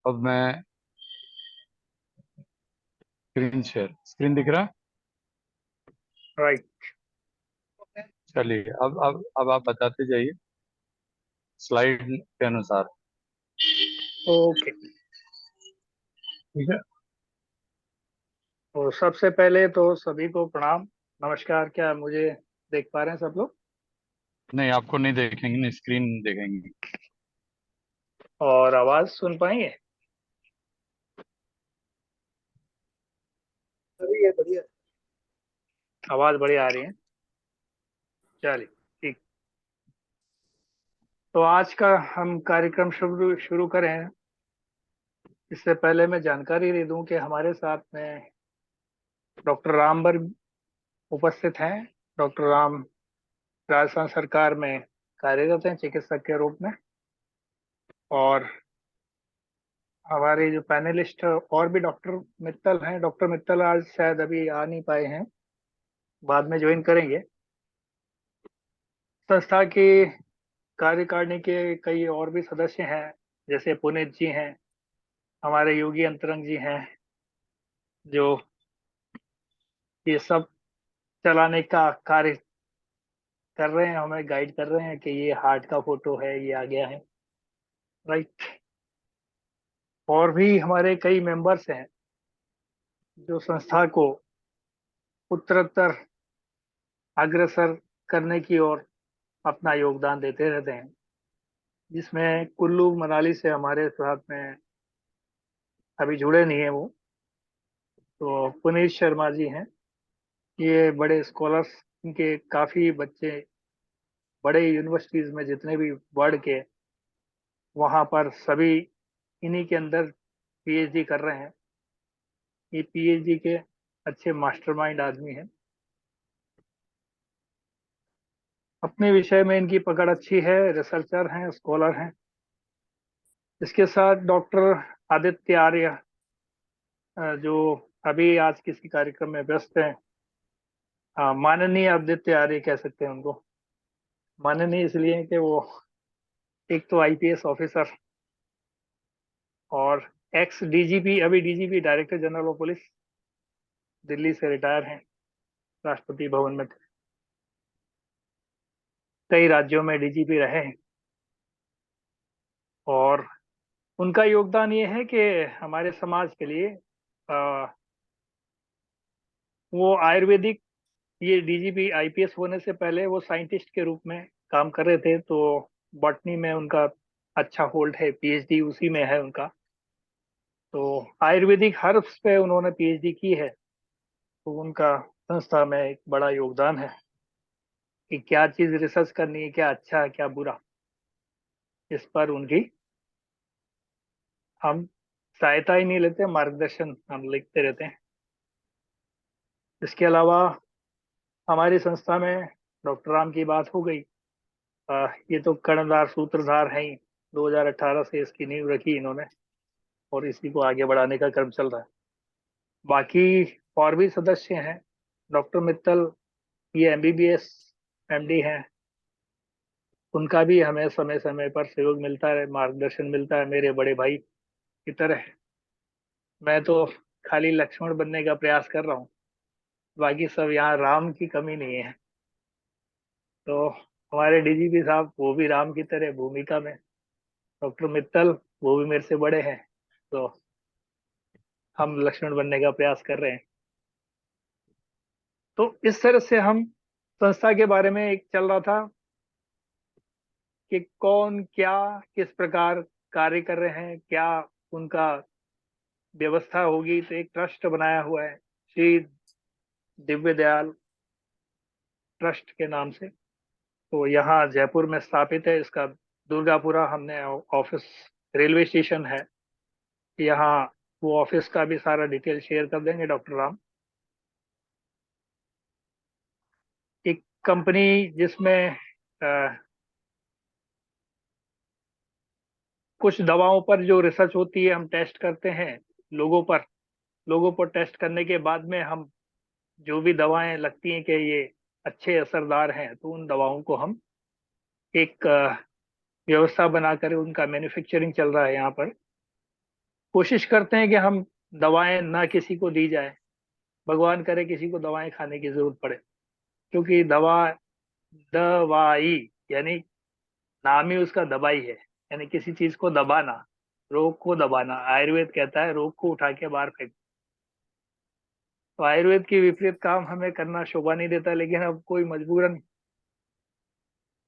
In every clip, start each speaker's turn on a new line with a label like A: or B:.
A: अब मैं स्क्रीन दिख रहा है।
B: राइट।
A: चलिए, अब आप बताते जाइए स्लाइड के अनुसार।
B: ओके।
A: ठीक है।
B: तो सबसे पहले तो सभी को प्रणाम, नमस्कार। क्या मुझे देख पा रहे हैं सब लोग?
A: नहीं, आपको नहीं देखेंगे, नहीं स्क्रीन देखेंगे।
B: और आवाज सुन पाएंगे?
C: अभी ये बढ़िया।
B: आवाज बढ़िया आ रही है। चलिए, ठीक। तो आज का हम कार्यक्रम शुरू शुरू करें। इससे पहले मैं जानकारी दे दूं कि हमारे साथ में डॉक्टर रामबर उपस्थित हैं। डॉक्टर राम राजस्थान सरकार में कार्यरत हैं चिकित्सक के रूप में। और हमारे जो पैनलिस्ट और भी डॉक्टर मित्तल हैं। डॉक्टर मित्तल आज शायद अभी आ नहीं पाए हैं, बाद में ज्वाइन करेंगे। संस्था की कार्यकारिणी के कई और भी सदस्य हैं, जैसे पुनीत जी हैं, हमारे योगी अंतरंग जी हैं, जो ये सब चलाने का कार्य कर रहे हैं, हमें गाइड कर रहे हैं कि ये हार्ट का फोटो है, ये आ गया है। राइट। और भी हमारे कई मेंबर्स हैं जो संस्था को उत्तरोत्तर अग्रसर करने की ओर अपना योगदान देते रहते हैं, जिसमें कुल्लू मनाली से हमारे साथ में अभी जुड़े नहीं है वो। तो पुनीत शर्मा जी हैं, ये बड़े स्कॉलर्स, इनके काफ़ी बच्चे बड़े यूनिवर्सिटीज़ में जितने भी वर्ल्ड के, वहाँ पर सभी इन्हीं के अंदर पीएचडी कर रहे हैं। ये पीएचडी के अच्छे मास्टरमाइंड आदमी हैं। अपने विषय में इनकी पकड़ अच्छी है, रिसर्चर हैं, स्कॉलर हैं। इसके साथ डॉक्टर आदित्य आर्य, जो अभी आज किसी कार्यक्रम में व्यस्त हैं। माननीय आदित्य आर्य कह सकते हैं उनको। माननीय इसलिए कि वो एक तो आईपीएस ऑफिसर और एक्स डीजीपी, अभी DGP director general of police, Delhi से रिटायर हैं। राष्ट्रपति भवन में कई राज्यों में डीजीपी रहे हैं। और उनका योगदान ये है कि हमारे समाज के लिए आ, वो आयुर्वेदिक, ये डीजीपी आईपीएस होने से पहले वो साइंटिस्ट के रूप में काम कर रहे थे। तो बॉटनी में उनका अच्छा होल्ड है, पीएचडी उसी में है उनका। तो आयुर्वेदिक हर्ब्स पे उन्होंने पीएचडी की है। तो उनका संस्था में एक बड़ा योगदान है कि क्या चीज रिसर्च करनी है, क्या अच्छा है क्या बुरा, इस पर उनकी हम सहायता ही नहीं लेते, मार्गदर्शन हम लिखते रहते हैं। इसके अलावा हमारी संस्था में डॉक्टर राम की बात हो गई। ये तो कर्णधार सूत्रधार हैं ही। 2018 से इसकी नींव रखी इन्होंने और इसी को आगे बढ़ाने का क्रम चल रहा है। बाकी और भी सदस्य हैं। डॉक्टर मित्तल, ये एमबीबीएस एमडी हैं। उनका भी हमें समय समय पर सहयोग मिलता है, मार्गदर्शन मिलता है, मेरे बड़े भाई की तरह। मैं तो खाली लक्ष्मण बनने का प्रयास कर रहा हूँ, बाकी सब यहाँ राम की कमी नहीं है। तो हमारे डीजीपी साहब वो भी राम की तरह भूमिका में। डॉक्टर मित्तल, वो भी मेरे से बड़े हैं। तो हम लक्ष्मण बनने का प्रयास कर रहे हैं। तो इस तरह से हम संस्था के बारे में एक चल रहा था कि कौन क्या किस प्रकार कार्य कर रहे हैं, क्या उनका व्यवस्था होगी। तो एक ट्रस्ट बनाया हुआ है, श्री दिव्य दयाल ट्रस्ट के नाम से। तो यहाँ जयपुर में स्थापित है इसका। दुर्गापुरा हमने ऑफिस, रेलवे स्टेशन है यहाँ। वो ऑफिस का भी सारा डिटेल शेयर कर देंगे डॉक्टर राम। एक कंपनी जिसमें अ, कुछ दवाओं पर जो रिसर्च होती है हम टेस्ट करते हैं लोगों पर। लोगों पर टेस्ट करने के बाद में हम जो भी दवाएं लगती हैं कि ये अच्छे असरदार हैं, तो उन दवाओं को हम एक व्यवस्था बनाकर, उनका मैन्युफैक्चरिंग चल रहा है यहाँ पर। कोशिश करते हैं कि हम दवाएं ना किसी को दी जाए, भगवान करे किसी को दवाएं खाने की जरूरत पड़े, क्योंकि दवाई यानी नाम ही उसका दवाई है, यानी किसी चीज को दबाना, रोग को दबाना। आयुर्वेद कहता है रोग को उठा के बाहर फेंक। तो आयुर्वेद की विपरीत काम हमें करना शोभा नहीं देता, लेकिन अब कोई मजबूरन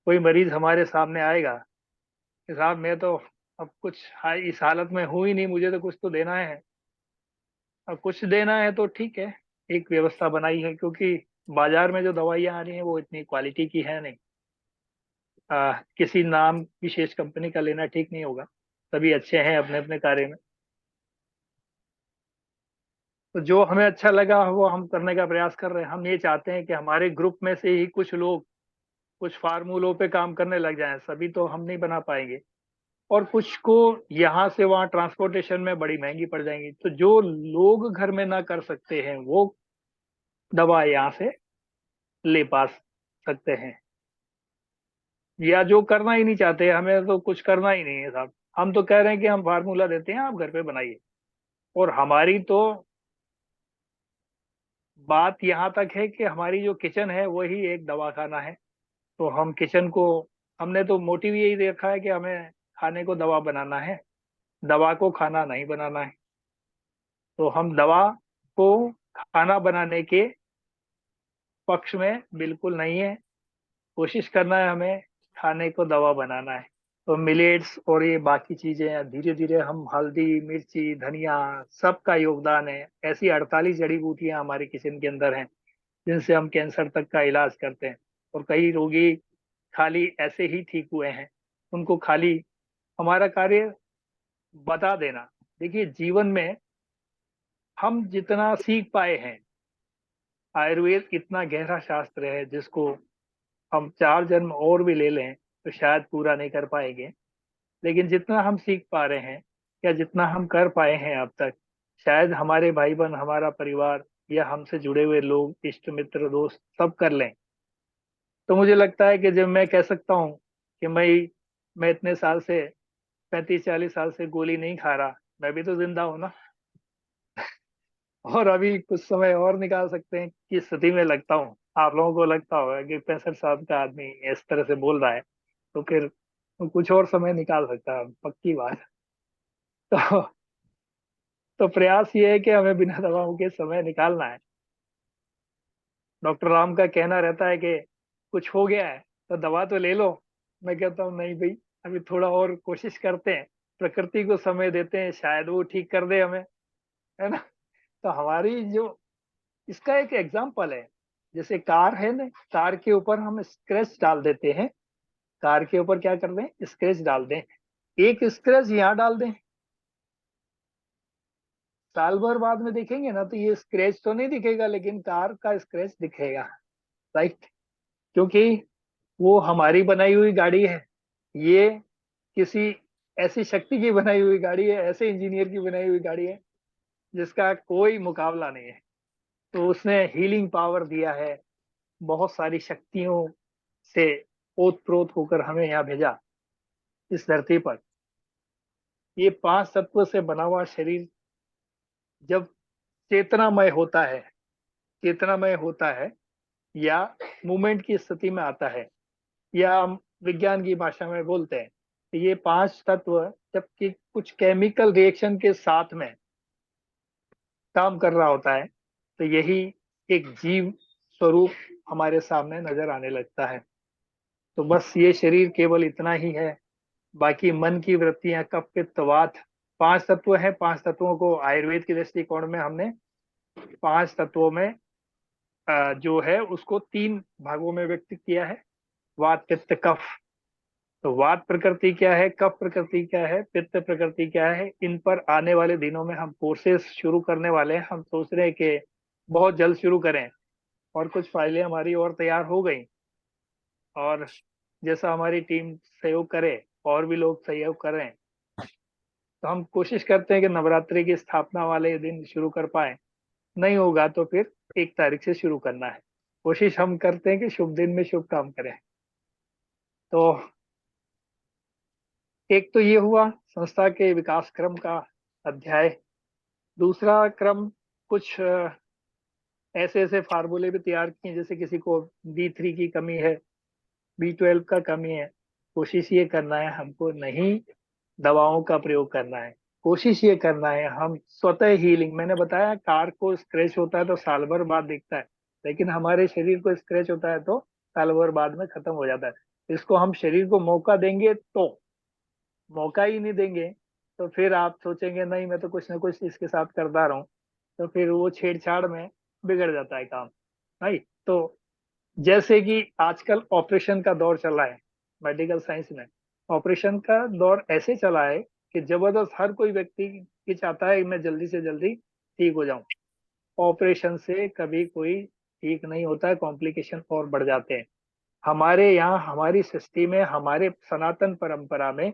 B: कोई मरीज हमारे सामने आएगा कि साहब मैं तो अब कुछ इस हालत में हूं ही नहीं, मुझे तो कुछ तो देना है। अब कुछ देना है तो ठीक है, एक व्यवस्था बनाई है, क्योंकि बाजार में जो दवाइयाँ आ रही हैं वो इतनी क्वालिटी की है नहीं। किसी नाम विशेष कंपनी का लेना ठीक नहीं होगा, सभी अच्छे हैं अपने अपने कार्य में। तो जो हमें अच्छा लगा वो हम करने का प्रयास कर रहे हैं। हम ये चाहते हैं कि हमारे ग्रुप में से ही कुछ लोग कुछ फार्मूलों पे काम करने लग जाएं, सभी तो हम नहीं बना पाएंगे, और कुछ को यहाँ से वहाँ ट्रांसपोर्टेशन में बड़ी महंगी पड़ जाएंगी। तो जो लोग घर में ना कर सकते हैं वो दवा यहाँ से ले पा सकते हैं, या जो करना ही नहीं चाहते, हमें तो कुछ करना ही नहीं है साहब, हम तो कह रहे हैं कि हम फार्मूला देते हैं, आप घर पे बनाइए। और हमारी तो बात यहाँ तक है कि हमारी जो किचन है वही एक दवाखाना है। तो हम किचन को, हमने तो मोटिव यही देखा है कि हमें खाने को दवा बनाना है, दवा को खाना नहीं बनाना है। तो हम दवा को खाना बनाने के पक्ष में बिल्कुल नहीं है। कोशिश करना है हमें खाने को दवा बनाना है। तो मिलेट्स और ये बाकी चीजें धीरे धीरे हम, हल्दी मिर्ची धनिया, सबका योगदान है। ऐसी 48 जड़ी बूटियां हमारे किचन के अंदर हैं जिनसे हम कैंसर तक का इलाज करते हैं। और कई रोगी खाली ऐसे ही ठीक हुए हैं, उनको खाली हमारा कार्य बता देना। देखिए जीवन में हम जितना सीख पाए हैं, आयुर्वेद इतना गहरा शास्त्र है जिसको हम 4 जन्म और भी ले लें तो शायद पूरा नहीं कर पाएंगे। लेकिन जितना हम सीख पा रहे हैं या जितना हम कर पाए हैं अब तक, शायद हमारे भाई बहन, हमारा परिवार या हमसे जुड़े हुए लोग, इष्ट मित्र दोस्त सब कर लें। तो मुझे लगता है कि जब मैं कह सकता हूँ कि मैं इतने साल से, 35-40 साल से गोली नहीं खा रहा, मैं भी तो जिंदा हूँ ना। और अभी कुछ समय और निकाल सकते हैं कि स्थिति में लगता हूँ। आप लोगों को लगता होगा कि 65 साल का आदमी इस तरह से बोल रहा है, तो फिर कुछ और समय निकाल सकता है, पक्की बात। तो प्रयास ये है कि हमें बिना दवाओं के समय निकालना है। डॉक्टर राम का कहना रहता है कि कुछ हो गया है तो दवा तो ले लो। मैं कहता हूँ नहीं भाई, अभी थोड़ा और कोशिश करते हैं, प्रकृति को समय देते हैं, शायद वो ठीक कर दे हमें, है ना। तो हमारी जो, इसका एक एग्जाम्पल है, जैसे कार है ना, कार के ऊपर हम स्क्रैच डाल देते हैं। कार के ऊपर क्या कर दें, स्क्रैच डाल दें। एक स्क्रैच यहाँ डाल दें, साल भर बाद में देखेंगे ना तो ये स्क्रैच तो नहीं दिखेगा, लेकिन कार का स्क्रैच दिखेगा, राइट। क्योंकि वो हमारी बनाई हुई गाड़ी है, ये किसी ऐसी शक्ति की बनाई हुई गाड़ी है, ऐसे इंजीनियर की बनाई हुई गाड़ी है जिसका कोई मुकाबला नहीं है। तो उसने हीलिंग पावर दिया है, बहुत सारी शक्तियों से ओत प्रोत होकर हमें यहाँ भेजा इस धरती पर। ये 5 तत्व से बना हुआ शरीर जब चेतनामय होता है, चेतनामय होता है या मूवमेंट की स्थिति में आता है, या हम विज्ञान की भाषा में बोलते हैं, तो ये 5 तत्व जबकि कुछ केमिकल रिएक्शन के साथ में काम कर रहा होता है, तो यही एक जीव स्वरूप हमारे सामने नजर आने लगता है। तो बस ये शरीर केवल इतना ही है, बाकी मन की वृत्तियां, कफ पित्त वात, 5 तत्व है। 5 तत्वों को आयुर्वेद के दृष्टिकोण में हमने 5 तत्वों में जो है उसको 3 भागों में व्यक्त किया है, वात पित्त कफ। तो वात प्रकृति क्या है, कफ प्रकृति क्या है, पित्त प्रकृति क्या है, इन पर आने वाले दिनों में हम कोर्सेज शुरू करने वाले हैं। हम सोच रहे हैं कि बहुत जल्द शुरू करें, और कुछ फाइलें हमारी और तैयार हो गई। और जैसा हमारी टीम सहयोग करे, और भी लोग सहयोग करें, तो हम कोशिश करते हैं कि नवरात्रि की स्थापना वाले दिन शुरू कर पाए। नहीं होगा तो फिर 1 तारीख से शुरू करना है। कोशिश हम करते हैं कि शुभ दिन में शुभ काम करें। तो एक तो ये हुआ संस्था के विकास क्रम का अध्याय। दूसरा क्रम कुछ ऐसे ऐसे फार्मूले भी तैयार किए, जैसे किसी को D3 की कमी है, B12 का कमी है, कोशिश ये करना है हमको नहीं दवाओं का प्रयोग करना है, कोशिश ये करना है हम स्वतः हीलिंग। मैंने बताया कार को स्क्रैच होता है तो साल भर बाद दिखता है, लेकिन हमारे शरीर को स्क्रैच होता है तो साल भर बाद में खत्म हो जाता है। इसको हम शरीर को मौका देंगे, तो मौका ही नहीं देंगे तो फिर आप सोचेंगे नहीं मैं तो कुछ ना कुछ इसके साथ करता रहूं, तो फिर वो छेड़छाड़ में बिगड़ जाता है काम। भाई, तो जैसे कि आजकल ऑपरेशन का दौर चला है, मेडिकल साइंस में ऑपरेशन का दौर ऐसे चला है कि जबरदस्त हर कोई व्यक्ति ये चाहता है कि मैं जल्दी से जल्दी ठीक हो जाऊं। ऑपरेशन से कभी कोई ठीक नहीं होता है, कॉम्प्लिकेशन और बढ़ जाते हैं। हमारे यहाँ हमारी सृष्टि में, हमारे सनातन परंपरा में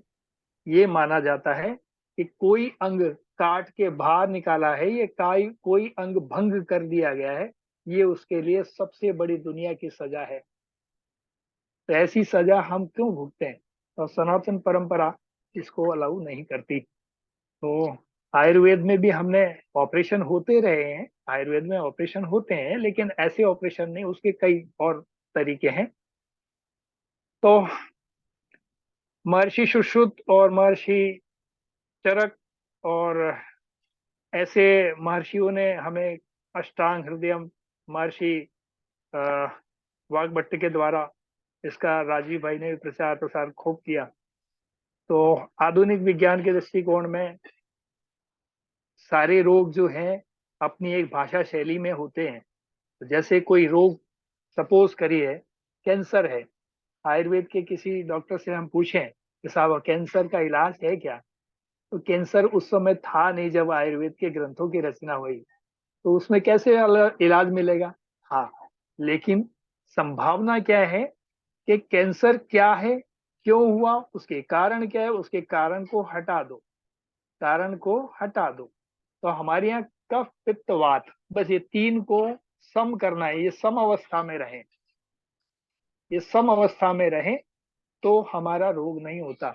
B: ये माना जाता है कि कोई अंग काट के बाहर निकाला है, ये कोई अंग भंग कर दिया गया है, ये उसके लिए सबसे बड़ी दुनिया की सजा है। तो ऐसी सजा हम क्यों भुगते हैं? और सनातन परंपरा इसको अलाउ नहीं करती। तो आयुर्वेद में भी हमने ऑपरेशन होते रहे हैं, आयुर्वेद में ऑपरेशन होते हैं, लेकिन ऐसे ऑपरेशन नहीं, उसके कई और तरीके हैं। तो महर्षि सुश्रुत और महर्षि चरक और ऐसे महर्षियों ने हमें अष्टांग हृदयम, महर्षि अ, वाग्भट्ट के द्वारा इसका राजीव भाई ने भी प्रचार प्रसार खूब किया। तो आधुनिक विज्ञान के दृष्टिकोण में सारे रोग जो हैं अपनी एक भाषा शैली में होते हैं। तो जैसे कोई रोग, सपोज करिए कैंसर है, आयुर्वेद के किसी डॉक्टर से हम पूछें कि साहब कैंसर का इलाज है क्या, तो कैंसर उस समय था नहीं जब आयुर्वेद के ग्रंथों की रचना हुई, तो उसमें कैसे इलाज मिलेगा? हाँ, लेकिन संभावना क्या है कि कैंसर क्या है, क्यों हुआ, उसके कारण क्या है, उसके कारण को हटा दो, कारण को हटा दो। तो हमारे यहाँ कफ पित्त वात, बस ये तीन को सम करना है, ये सम अवस्था में रहे, ये सम अवस्था में रहे तो हमारा रोग नहीं होता,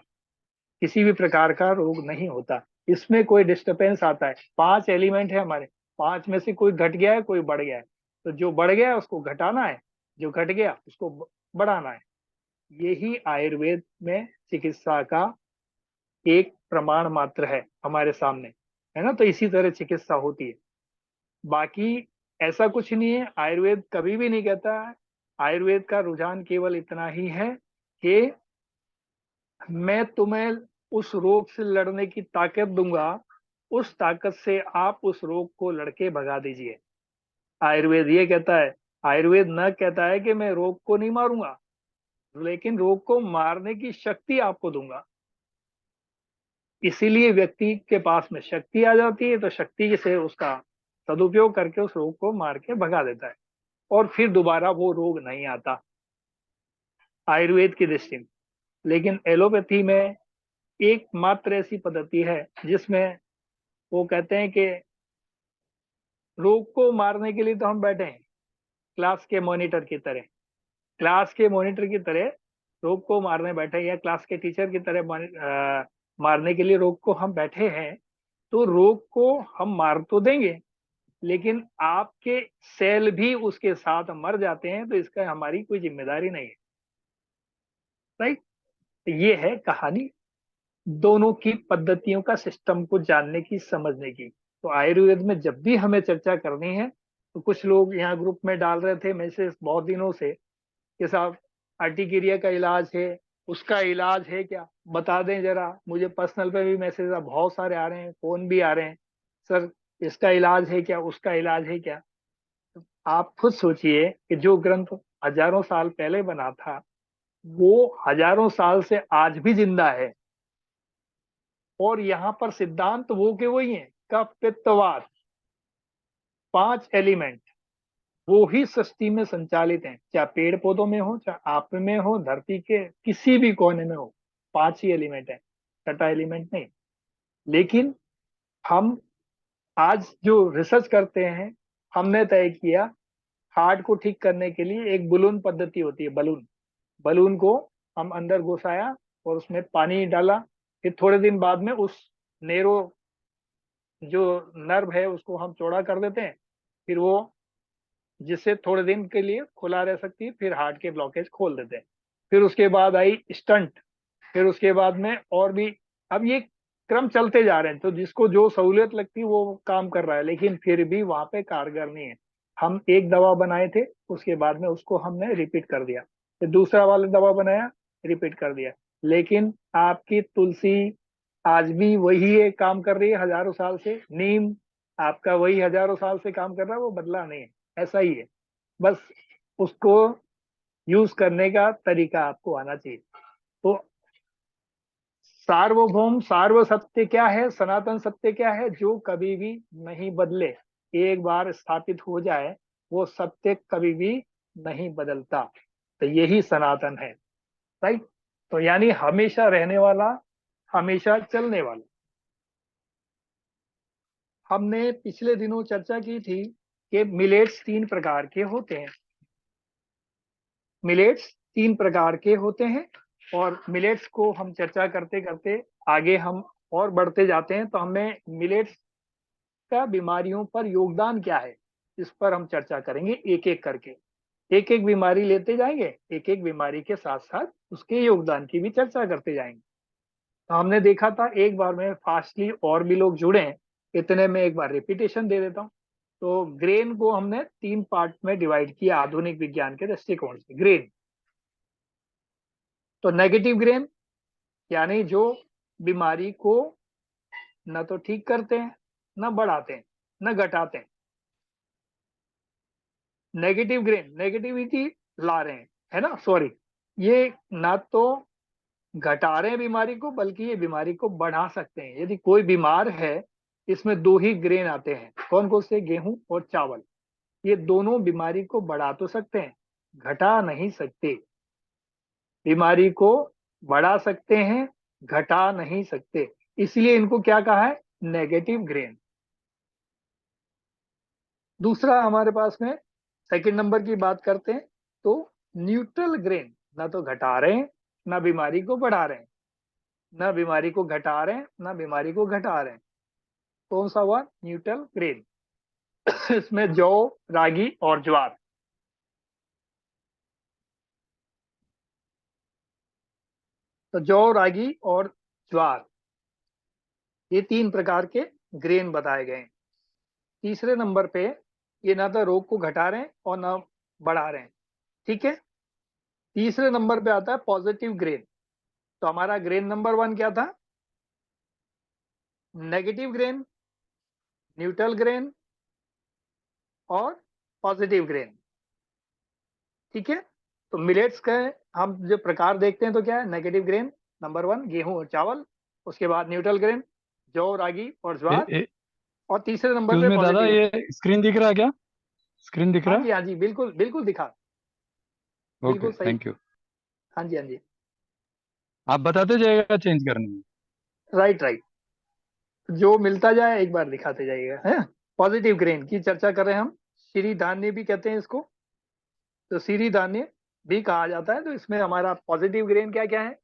B: किसी भी प्रकार का रोग नहीं होता। इसमें कोई डिस्टरबेंस आता है, पांच एलिमेंट है हमारे, पांच में से कोई घट गया है, कोई बढ़ गया है, तो जो बढ़ गया है उसको घटाना है, जो घट गया उसको बढ़ाना है। यही आयुर्वेद में चिकित्सा का एक प्रमाण मात्र है हमारे सामने, है ना? तो इसी तरह चिकित्सा होती है, बाकी ऐसा कुछ नहीं है। आयुर्वेद कभी भी नहीं कहता है, आयुर्वेद का रुझान केवल इतना ही है कि मैं तुम्हें उस रोग से लड़ने की ताकत दूंगा, उस ताकत से आप उस रोग को लड़के भगा दीजिए। आयुर्वेद ये कहता है, आयुर्वेद न कहता है कि मैं रोग को नहीं मारूंगा, लेकिन रोग को मारने की शक्ति आपको दूंगा। इसीलिए व्यक्ति के पास में शक्ति आ जाती है, तो शक्ति से उसका सदुपयोग करके उस रोग को मार के भगा देता है, और फिर दोबारा वो रोग नहीं आता आयुर्वेद की दृष्टि में। लेकिन एलोपैथी में एकमात्र ऐसी पद्धति है जिसमें वो कहते हैं कि रोग को मारने के लिए तो हम बैठे हैं क्लास के मॉनिटर की तरह, क्लास के मॉनिटर की तरह रोग को मारने बैठे हैं, या क्लास के टीचर की तरह मारने के लिए रोग को हम बैठे हैं। तो रोग को हम मार तो देंगे, लेकिन आपके सेल भी उसके साथ मर जाते हैं, तो इसका हमारी कोई जिम्मेदारी नहीं है। राइट? ये है कहानी दोनों की पद्धतियों का, सिस्टम को जानने की, समझने की। तो आयुर्वेद में जब भी हमें चर्चा करनी है, तो कुछ लोग यहाँ ग्रुप में डाल रहे थे मैसेज बहुत दिनों से कि साहब अर्टिकेरिया का इलाज है, उसका इलाज है क्या, बता दें जरा। मुझे पर्सनल पे भी मैसेज बहुत सारे आ रहे हैं, फोन भी आ रहे हैं, सर इसका इलाज है क्या, उसका इलाज है क्या। तो आप खुद सोचिए कि जो ग्रंथ हजारों साल पहले बना था, वो हजारों साल से आज भी जिंदा है, और यहाँ पर सिद्धांत वो के वही है, कफ पित्त वात, पांच एलिमेंट वो ही सृष्टि में संचालित हैं, चाहे पेड़ पौधों में हो, चाहे आप में हो, धरती के किसी भी कोने में हो, पांच ही एलिमेंट है, छठा एलिमेंट नहीं। लेकिन हम आज जो रिसर्च करते हैं, हमने तय किया हार्ट को ठीक करने के लिए एक बलून पद्धति होती है, बलून, बलून को हम अंदर घुसाया और उसमें पानी डाला, फिर थोड़े दिन बाद में उस नेरो जो नर्व है उसको हम चौड़ा कर देते हैं, फिर वो, जिससे थोड़े दिन के लिए खुला रह सकती है, फिर हार्ट के ब्लॉकेज खोल देते हैं। फिर उसके बाद आई स्टंट, फिर उसके बाद में और भी। अब ये क्रम चलते जा रहे हैं, तो जिसको जो सहूलियत लगती है वो काम कर रहा है, लेकिन फिर भी वहां पे कारगर नहीं है। हम एक दवा बनाए थे, उसके बाद में उसको हमने रिपीट कर दिया, फिर दूसरा वाला दवा बनाया, रिपीट कर दिया। लेकिन आपकी तुलसी आज भी वही है, काम कर रही है हजारों साल से। नीम आपका वही हजारों साल से काम कर रहा है, वो बदला नहीं है, ऐसा ही है। बस उसको यूज करने का तरीका आपको आना चाहिए। तो सार्वभौम सार्व सत्य क्या है, सनातन सत्य क्या है, जो कभी भी नहीं बदले, एक बार स्थापित हो जाए, वो सत्य कभी भी नहीं बदलता। तो यही सनातन है। राइट। तो यानी हमेशा रहने वाला, हमेशा चलने वाला। हमने पिछले दिनों चर्चा की थी कि मिलेट्स 3 प्रकार के होते हैं। मिलेट्स 3 प्रकार के होते हैं, और मिलेट्स को हम चर्चा करते करते आगे हम और बढ़ते जाते हैं, तो हमें मिलेट्स का बीमारियों पर योगदान क्या है, इस पर हम चर्चा करेंगे एक एक करके। एक एक बीमारी लेते जाएंगे, एक एक बीमारी के साथ साथ उसके योगदान की भी चर्चा करते जाएंगे। तो हमने देखा था, एक बार में फास्टली और भी लोग जुड़े हैं, इतने में एक बार रिपीटेशन दे देता हूँ। तो ग्रेन को हमने 3 पार्ट में डिवाइड किया आधुनिक विज्ञान के दृष्टिकोण से। ग्रेन, तो नेगेटिव ग्रेन यानी जो बीमारी को न तो ठीक करते हैं, न बढ़ाते हैं, न घटाते हैं। नेगेटिव ग्रेन नेगेटिविटी ला रहे हैं, है ना, सॉरी, ये ना तो घटा रहे हैं बीमारी को, बल्कि ये बीमारी को बढ़ा सकते हैं। यदि कोई बीमार है, इसमें 2 ही ग्रेन आते हैं, कौन कौन से, गेहूं और चावल। ये दोनों बीमारी को बढ़ा तो सकते हैं, घटा नहीं सकते। बीमारी को बढ़ा सकते हैं, घटा नहीं सकते, इसलिए इनको क्या कहा है, नेगेटिव ग्रेन। दूसरा हमारे पास में सेकंड नंबर की बात करते हैं, तो न्यूट्रल ग्रेन, ना तो घटा रहे हैं, ना बीमारी को बढ़ा रहे हैं, ना बीमारी को घटा रहे हैं, ना बीमारी को घटा रहे हैं। कौन सा हुआ, न्यूट्रल ग्रेन। इसमें जौ, रागी और ज्वार। तो जौ, रागी और ज्वार, ये 3 प्रकार के ग्रेन बताए गए हैं। तीसरे नंबर पे, ये ना तो रोग को घटा रहे हैं और ना बढ़ा रहे हैं, ठीक है। तीसरे नंबर पे आता है पॉजिटिव ग्रेन। तो हमारा ग्रेन नंबर 1 क्या था, नेगेटिव ग्रेन, न्यूट्रल ग्रेन और पॉजिटिव ग्रेन, ठीक है। तो मिलेट्स का हम जो प्रकार देखते हैं, तो क्या है, नेगेटिव ग्रेन नंबर 1 गेहूं और चावल, उसके बाद न्यूट्रल ग्रेन जौ, रागी और ज्वार, और तीसरे नंबर
A: एक्सक्यूज
B: पे
A: में दादा,
B: पॉजिटिव।
A: ये स्क्रीन दिख रहा है क्या? स्क्रीन दिख
B: हाँ
A: रहा
B: जी, हाँ जी, बिल्कुल बिल्कुल दिखा,
A: है? ओके,
B: बिल्कुल सही।
A: Thank you.
B: हाँ जी, हाँ जी।
A: आप बताते जाइएगा चेंज करने में।
B: Right, right. जो मिलता जाए एक बार दिखाते जाइएगा, है। पॉजिटिव ग्रेन की चर्चा कर रहे हैं हम। श्री धान्य भी कहते हैं इसको। तो श्री धान्य भी कहा जाता है। तो इसमें हमारा पॉजिटिव ग्रेन क्या क्या है,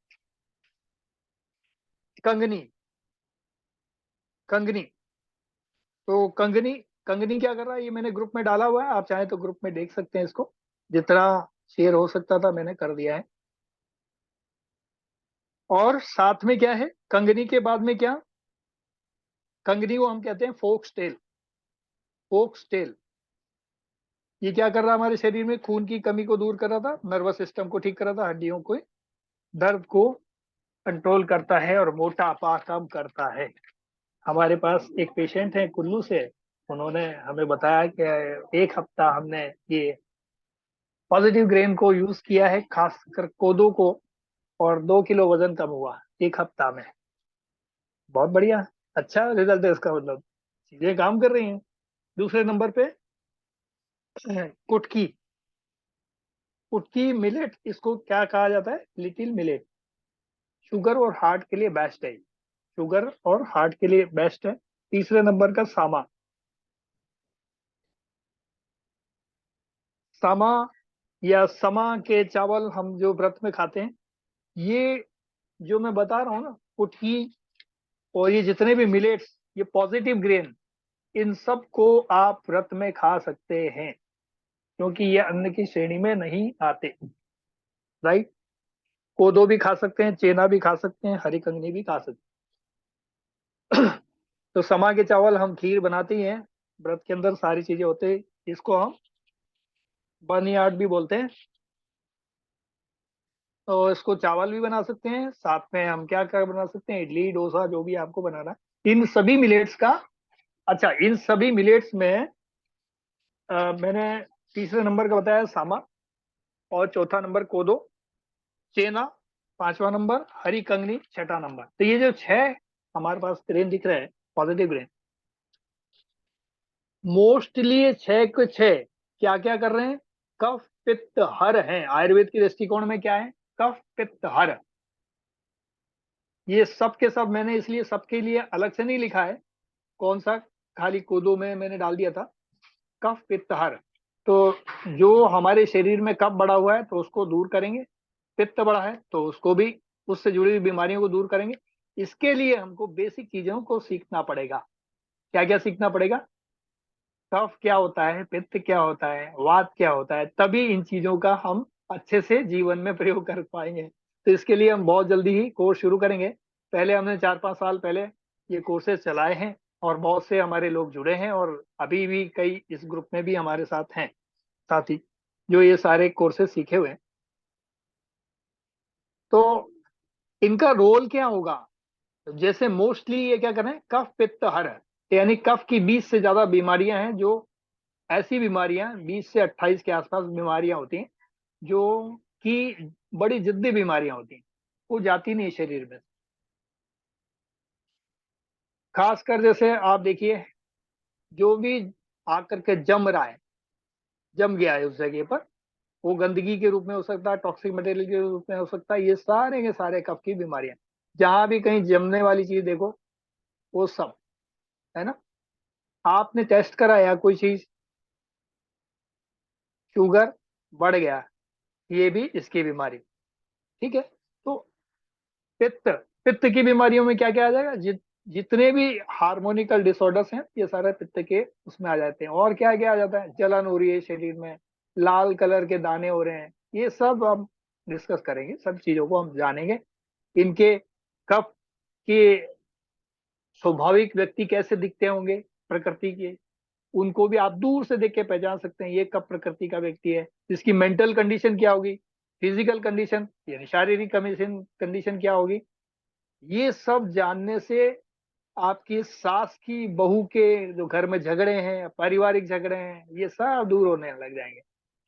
B: कंगनी, कंगनी। तो कंगनी, कंगनी क्या कर रहा है, ये मैंने ग्रुप में डाला हुआ है, आप चाहें तो ग्रुप में देख सकते हैं इसको। जितना शेयर हो सकता था मैंने कर दिया है। और साथ में क्या है, कंगनी के बाद में क्या, कंगनी को हम कहते हैं फोक्स टेल। फोक्स टेल, ये क्या कर रहा है, हमारे शरीर में खून की कमी को दूर कर रहा था, नर्वस सिस्टम को ठीक कर रहा था, हड्डियों को, दर्द को कंट्रोल करता है, और मोटापा कम करता है। हमारे पास एक पेशेंट है कुल्लू से, उन्होंने हमें बताया कि 1 हफ्ता हमने ये पॉजिटिव ग्रेन को यूज किया है, खासकर कोदो को, और 2 किलो वजन कम हुआ 1 हफ्ता में। बहुत बढ़िया, अच्छा रिजल्ट है इसका, मतलब चीजें काम कर रही हैं। दूसरे नंबर पे कुटकी। कुटकी मिलेट, इसको क्या कहा जाता है, लिटिल मिलेट। शुगर और हार्ट के लिए बेस्ट है, शुगर और हार्ट के लिए बेस्ट है। तीसरे नंबर का सामा। सामा या समा के चावल हम जो व्रत में खाते हैं, ये जो मैं बता रहा हूँ ना, कुटकी और ये जितने भी मिलेट्स, ये पॉजिटिव ग्रेन, इन सब को आप व्रत में खा सकते हैं, क्योंकि ये अन्न की श्रेणी में नहीं आते। राइट। कोदो भी खा सकते हैं, चेना भी खा सकते हैं, हरी कंगनी भी खा सकते हैं। तो समा के चावल हम खीर बनाते ही हैं, व्रत के अंदर सारी चीजें होते हैं। इसको हम बर्नियार्ड भी बोलते हैं। तो इसको चावल भी बना सकते हैं, साथ में हम क्या क्या बना सकते हैं, इडली डोसा जो भी आपको बनाना है। इन सभी मिलेट्स का, अच्छा इन सभी मिलेट्स में मैंने तीसरे नंबर का बताया सामा, और चौथा नंबर कोदो, चेना, पांचवा नंबर हरी कंगनी, छठा नंबर। तो ये जो छह हमारे पास ग्रेन दिख रहे हैं, पॉजिटिव ग्रेन, मोस्टली ये छह के छह क्या क्या कर रहे हैं, कफ पित्त हर हैं। आयुर्वेद के दृष्टिकोण में क्या है, कफ पित्त हर। ये सब के सब मैंने इसलिए सबके लिए अलग से नहीं लिखा है, कौन सा, खाली कोदो में मैंने डाल दिया था, कफ पित्त हर। तो जो हमारे शरीर में कफ बढ़ा हुआ है तो उसको दूर करेंगे, पित्त बढ़ा है तो उसको भी, उससे जुड़ी हुई बीमारियों को दूर करेंगे। इसके लिए हमको बेसिक चीजों को सीखना पड़ेगा। क्या क्या सीखना पड़ेगा, कफ क्या होता है, पित्त क्या होता है, वात क्या होता है, तभी इन चीजों का हम अच्छे से जीवन में प्रयोग कर पाएंगे। तो इसके लिए हम बहुत जल्दी ही कोर्स शुरू करेंगे। पहले हमने 4-5 साल पहले ये कोर्सेज चलाए हैं, और बहुत से हमारे लोग जुड़े हैं, और अभी भी कई इस ग्रुप में भी हमारे साथ हैं साथी जो ये सारे कोर्सेज सीखे हुए हैं। तो इनका रोल क्या होगा, जैसे मोस्टली ये क्या कर रहे हैं, कफ पित्त हर, यानी कफ की 20 से ज्यादा बीमारियां हैं, जो ऐसी बीमारियां 20 से 28 के आसपास बीमारियां होती हैं, जो कि बड़ी जिद्दी बीमारियां होती हैं, वो जाती नहीं शरीर में। खासकर जैसे आप देखिए, जो भी आकर के जम रहा है, जम गया है उस जगह पर, वो गंदगी के रूप में हो सकता है, टॉक्सिक मटेरियल के रूप में हो सकता है, ये सारे के सारे कफ की बीमारियां। जहां भी कहीं जमने वाली चीज देखो, वो सब, है ना। आपने टेस्ट कराया कोई चीज, शुगर बढ़ गया, ये भी इसकी बीमारी। ठीक है। तो पित्त, पित्त की बीमारियों में क्या क्या आ जाएगा, जितने भी हार्मोनिकल डिसऑर्डर्स हैं, ये सारे पित्त के उसमें आ जाते हैं। और क्या क्या आ जाता है, जलन हो रही है शरीर में, लाल कलर के दाने हो रहे हैं, ये सब हम डिस्कस करेंगे, सब चीजों को हम जानेंगे। इनके कफ के स्वाभाविक व्यक्ति कैसे दिखते होंगे, प्रकृति के, उनको भी आप दूर से देख के पहचान सकते हैं, ये कब प्रकृति का व्यक्ति है। इसकी मेंटल कंडीशन क्या होगी, फिजिकल कंडीशन यानी शारीरिक कंडीशन कंडीशन क्या होगी, ये सब जानने से आपकी सास की बहू के जो घर में झगड़े हैं, पारिवारिक झगड़े हैं, ये सब दूर होने लग जाएंगे।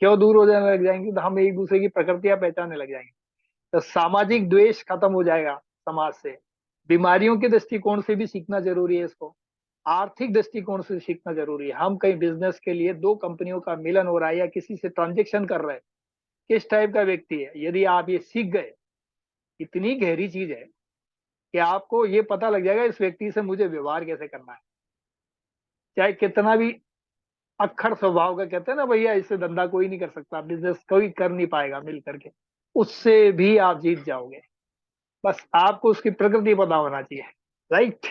B: क्यों दूर हो जाने लग जाएंगे, तो हम एक दूसरे की प्रकृतियां पहचानने लग जाएंगे। तो सामाजिक द्वेष खत्म हो जाएगा समाज से। बीमारियों के दृष्टिकोण से भी सीखना जरूरी है इसको, आर्थिक दृष्टिकोण से सीखना जरूरी है। हम कहीं बिजनेस के लिए दो कंपनियों का मिलन हो रहा है, या किसी से ट्रांजेक्शन कर रहे हैं, किस टाइप का व्यक्ति है, यदि आप ये सीख गए, इतनी गहरी चीज है कि आपको ये पता लग जाएगा इस व्यक्ति से मुझे व्यवहार कैसे करना है। चाहे कितना भी अक्खड़ स्वभाव का, कहते हैं ना भैया, इससे धंधा कोई नहीं कर सकता, बिजनेस कोई कर नहीं पाएगा मिल करके, उससे भी आप जीत जाओगे। बस आपको उसकी प्रकृति पता होना चाहिए। राइट।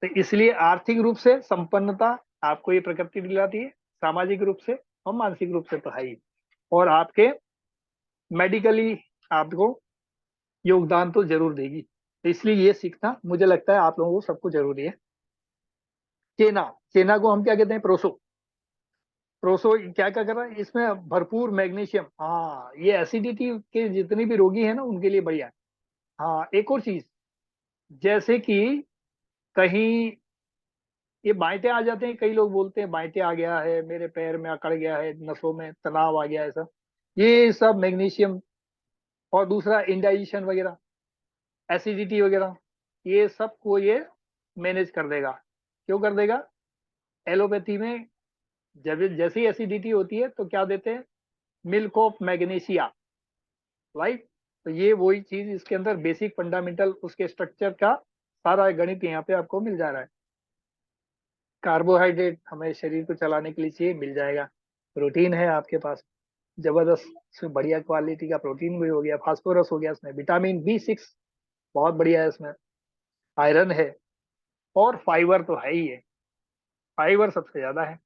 B: तो इसलिए आर्थिक रूप से संपन्नता आपको ये प्रकृति दिलाती है, सामाजिक रूप से और मानसिक रूप से तो है ही, और आपके मेडिकली आपको योगदान तो जरूर देगी। तो इसलिए ये सीखना मुझे लगता है आप लोगों को सबको जरूरी है। चेना, चेना को हम क्या कहते हैं, प्रोसो। प्रोसो क्या क्या कर रहा है, इसमें भरपूर मैग्नीशियम, हाँ ये एसिडिटी के जितने भी रोगी हैं ना उनके लिए बढ़िया है। हाँ एक और चीज, जैसे कि कहीं ये बांटे आ जाते हैं, कई लोग बोलते हैं बांटे आ गया है, मेरे पैर में अकड़ गया है, नसों में तनाव आ गया है, सब ये सब मैग्नीशियम। और दूसरा इंडाइजेशन वगैरह, एसिडिटी वगैरह, ये सब को ये मैनेज कर देगा। क्यों कर देगा, एलोपैथी में जब जैसी एसिडिटी होती है तो क्या देते हैं, मिल्क ऑफ मैग्नीशिया। राइट। तो ये वही चीज इसके अंदर बेसिक फंडामेंटल उसके स्ट्रक्चर का सारा गणित यहाँ पे आपको मिल जा रहा है। कार्बोहाइड्रेट हमें शरीर को चलाने के लिए चाहिए, मिल जाएगा। प्रोटीन है आपके पास, जबरदस्त बढ़िया क्वालिटी का प्रोटीन भी हो गया, फास्फोरस हो गया, इसमें विटामिन B6 बहुत बढ़िया है, इसमें आयरन है, और फाइबर तो है ही है, फाइबर सबसे ज्यादा है।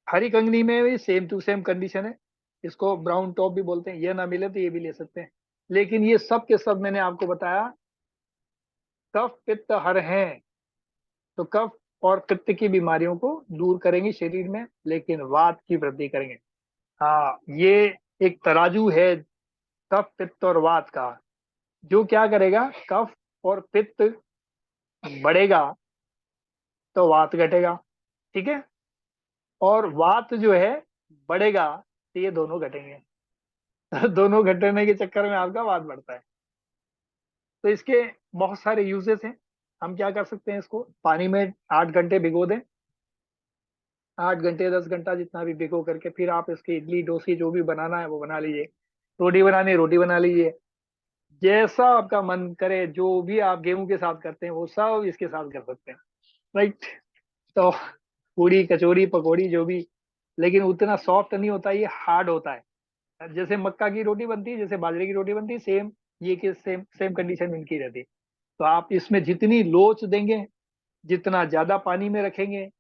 B: हरी कंगनी में भी सेम टू सेम कंडीशन है, इसको ब्राउन टॉप भी बोलते हैं, ये ना मिले तो ये भी ले सकते हैं। लेकिन ये सब के सब मैंने आपको बताया कफ पित्त हर हैं, तो कफ और पित्त की बीमारियों को दूर करेंगे शरीर में, लेकिन वात की वृद्धि करेंगे। हाँ, ये एक तराजू है कफ पित्त और वात का, जो क्या करेगा, कफ और पित्त बढ़ेगा तो वात घटेगा, ठीक है, और वात जो है बढ़ेगा तो ये दोनों घटेंगे। दोनों घटने के चक्कर में आपका वात बढ़ता है। तो इसके बहुत सारे यूजेस हैं। हम क्या कर सकते हैं, इसको पानी में 8 घंटे भिगो दें, 8 घंटे 10 घंटा जितना भी भिगो करके, फिर आप इसकी इडली डोसी जो भी बनाना है वो बना लीजिए, रोटी बनानी है रोटी बना लीजिए, जैसा आपका मन करे, जो भी आप गेहूं के साथ करते हैं वो सब इसके साथ कर सकते हैं, राइट। तो पूड़ी कचौड़ी पकौड़ी जो भी, लेकिन उतना सॉफ्ट नहीं होता, ये हार्ड होता है। जैसे मक्का की रोटी बनती है, जैसे बाजरे की रोटी बनती है, सेम ये के सेम सेम कंडीशन इनकी रहती है। तो आप इसमें जितनी लोच देंगे, जितना ज्यादा पानी में रखेंगे,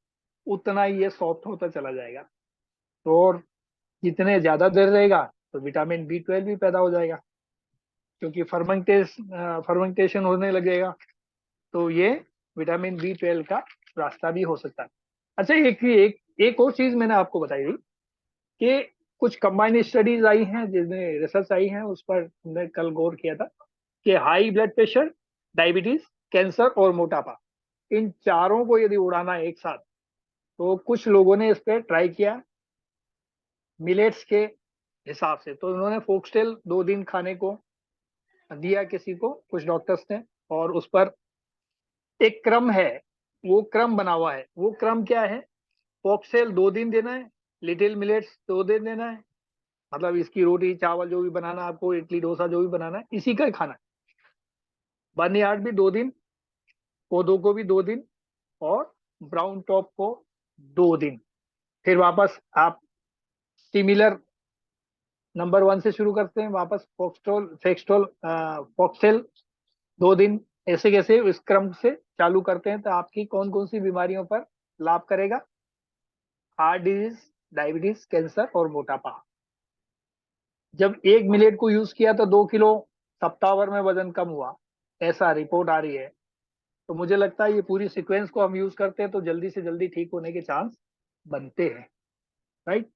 B: उतना ही ये सॉफ्ट होता चला जाएगा। तो और जितने ज्यादा देर रहेगा तो विटामिन B12 भी पैदा हो जाएगा, क्योंकि फर्मेंटेशन होने लगेगा। तो ये विटामिन B12 का रास्ता भी हो सकता है। अच्छा, एक और चीज मैंने आपको बताई थी कि कुछ कंबाइंड स्टडीज आई हैं, जिसमें रिसर्च आई है, उस पर हमने कल गौर किया था कि high blood pressure, diabetes, cancer और मोटापा, इन चारों को यदि उड़ाना है एक साथ, तो कुछ लोगों ने इस पर ट्राई किया मिलेट्स के हिसाब से। तो उन्होंने फोक्सटेल 2 दिन खाने को दिया किसी को, कुछ डॉक्टर्स ने, और उस पर एक क्रम है, वो क्रम बना हुआ है। वो क्रम क्या है, फोक्सटेल 2 दिन देना है, लिटिल मिलेट्स 2 दिन देना है, मतलब इसकी रोटी चावल जो भी बनाना है आपको, इडली डोसा जो भी बनाना है, इसी का ही खाना है। बर्नयार्ड भी 2 दिन, कोदो को भी 2 दिन, और ब्राउन टॉप को 2 दिन। फिर वापस आप सिमिलर नंबर 1 से शुरू करते हैं, वापस फॉक्सटेल 2 दिन, ऐसे कैसे इस क्रम से चालू करते हैं, तो आपकी कौन कौन सी बीमारियों पर लाभ करेगा, हार्ट डिजीज, डायबिटीज, कैंसर और मोटापा। जब एक मिलेट को यूज किया तो 2 किलो सप्ताह भर में वजन कम हुआ, ऐसा रिपोर्ट आ रही है। तो मुझे लगता है ये पूरी सीक्वेंस को हम यूज करते हैं तो जल्दी से जल्दी ठीक होने के चांस बनते हैं, राइट।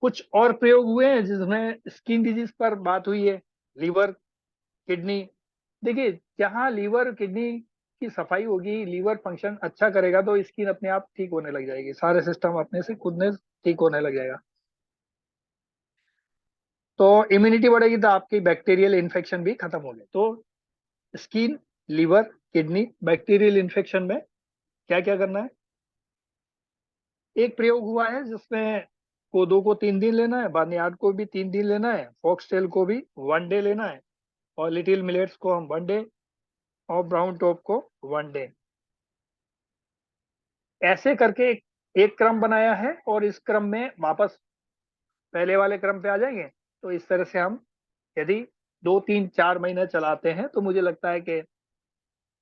B: कुछ और प्रयोग हुए हैं जिसमें स्किन डिजीज पर बात हुई है, लीवर, किडनी। देखिए, जहाँ लीवर किडनी की सफाई होगी, लीवर फंक्शन अच्छा करेगा, तो स्किन अपने आप ठीक होने लग जाएगी, सारे सिस्टम अपने से खुद ने ठीक होने लग जाएगा। तो इम्यूनिटी बढ़ेगी तो आपकी बैक्टीरियल इन्फेक्शन भी खत्म होंगे। तो skin, liver, kidney, bacterial infection में क्या क्या करना है। एक प्रयोग हुआ है जिसमें कोदो को 3 दिन लेना है, बार्नयार्ड को भी 3 दिन लेना है, फॉक्सटेल को भी 1 डे लेना है, और लिटिल मिलेट्स को हम 1 डे, और ब्राउन टॉप को 1 डे, ऐसे करके एक क्रम बनाया है। और इस क्रम में वापस पहले वाले क्रम पे आ जाएंगे। तो इस तरह से हम यदि 2 3 4 महीने चलाते हैं तो मुझे लगता है कि,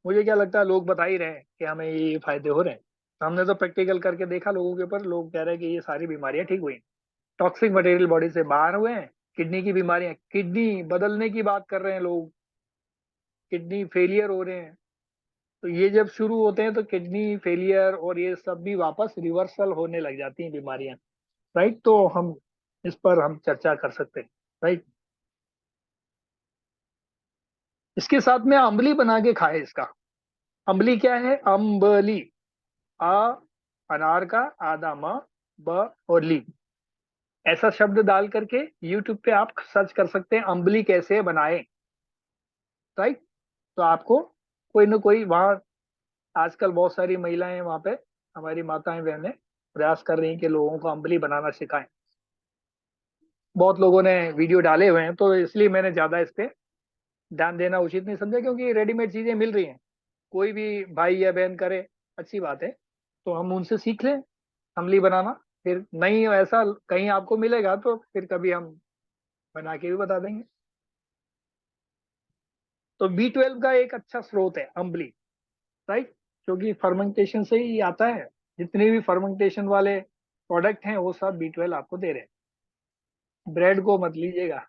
B: मुझे क्या लगता है, लोग बता ही रहे हैं कि हमें ये फायदे हो रहे हैं। हमने तो प्रैक्टिकल करके देखा लोगों के ऊपर, लोग कह रहे हैं कि ये सारी बीमारियां ठीक हुई, टॉक्सिक मटेरियल बॉडी से बाहर हुए हैं। किडनी की बीमारियां, किडनी बदलने की बात कर रहे हैं लोग, किडनी फेलियर हो रहे हैं। तो ये जब शुरू होते हैं तो किडनी फेलियर और ये सब भी वापस रिवर्सल होने लग जाती हैं बीमारियां, राइट। तो हम इस पर हम चर्चा कर सकते हैं, राइट। इसके साथ में अम्बली बना के खाए इसका। अम्बली क्या है, अम्बली, अ अनार का, आदा म, ब और ली, ऐसा शब्द डाल करके यूट्यूब पे आप सर्च कर सकते हैं अम्बली कैसे बनाए, राइट। तो आपको कोई ना कोई वहाँ, आजकल बहुत सारी महिलाएं वहाँ पे, हमारी माताएं बहनें प्रयास कर रही हैं कि लोगों को अम्बली बनाना सिखाएं। बहुत लोगों ने वीडियो डाले हुए हैं, तो इसलिए मैंने ज्यादा इस पे ध्यान देना उचित नहीं समझा, क्योंकि रेडीमेड चीजें मिल रही हैं, कोई भी भाई या बहन करे, अच्छी बात है। तो हम उनसे सीख लें अम्बली बनाना, फिर नहीं ऐसा कहीं आपको मिलेगा तो फिर कभी हम बना के भी बता देंगे। तो B12 का एक अच्छा स्रोत है अम्बली, राइट, क्योंकि फर्मेंटेशन से ही आता है। जितने भी फर्मेंटेशन वाले प्रोडक्ट हैं वो सब B12 आपको दे रहे हैं। ब्रेड को मत लीजिएगा,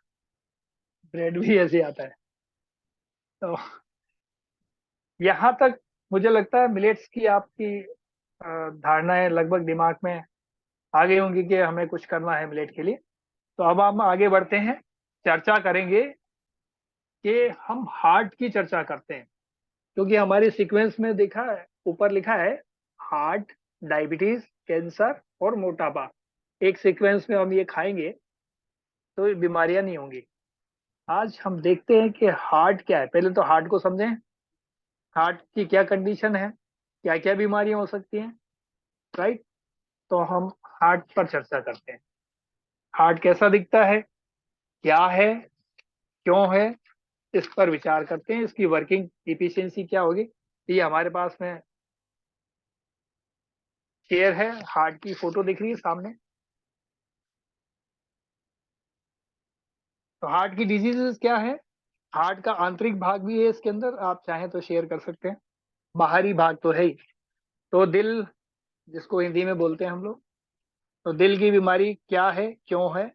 B: ब्रेड भी ऐसे आता है। तो यहाँ तक मुझे लगता है मिलेट्स की आपकी धारणाएं लगभग दिमाग में आ गई होंगी कि हमें कुछ करना है मिलेट के लिए। तो अब हम आगे बढ़ते हैं, चर्चा करेंगे कि हम हार्ट की चर्चा करते हैं, क्योंकि हमारे सीक्वेंस में देखा है, ऊपर लिखा है हार्ट, डायबिटीज, कैंसर और मोटापा। एक सीक्वेंस में हम ये खाएंगे तो ये बीमारियां नहीं होंगी। आज हम देखते हैं कि हार्ट क्या है। पहले तो हार्ट को समझें, हार्ट की क्या कंडीशन है, क्या क्या बीमारियां हो सकती हैं, राइट। तो हम हार्ट पर चर्चा करते हैं। हार्ट कैसा दिखता है, क्या है, क्यों है, इस पर विचार करते हैं। इसकी वर्किंग इफिशियंसी क्या होगी। ये हमारे पास में चेयर है, हार्ट की फोटो दिख रही है सामने। तो हार्ट की डिजीजेस क्या है, हार्ट का आंतरिक भाग भी है इसके अंदर, आप चाहें तो शेयर कर सकते हैं। बाहरी भाग तो है ही। तो दिल, जिसको हिंदी में बोलते हैं हम लोग, तो दिल की बीमारी क्या है, क्यों है।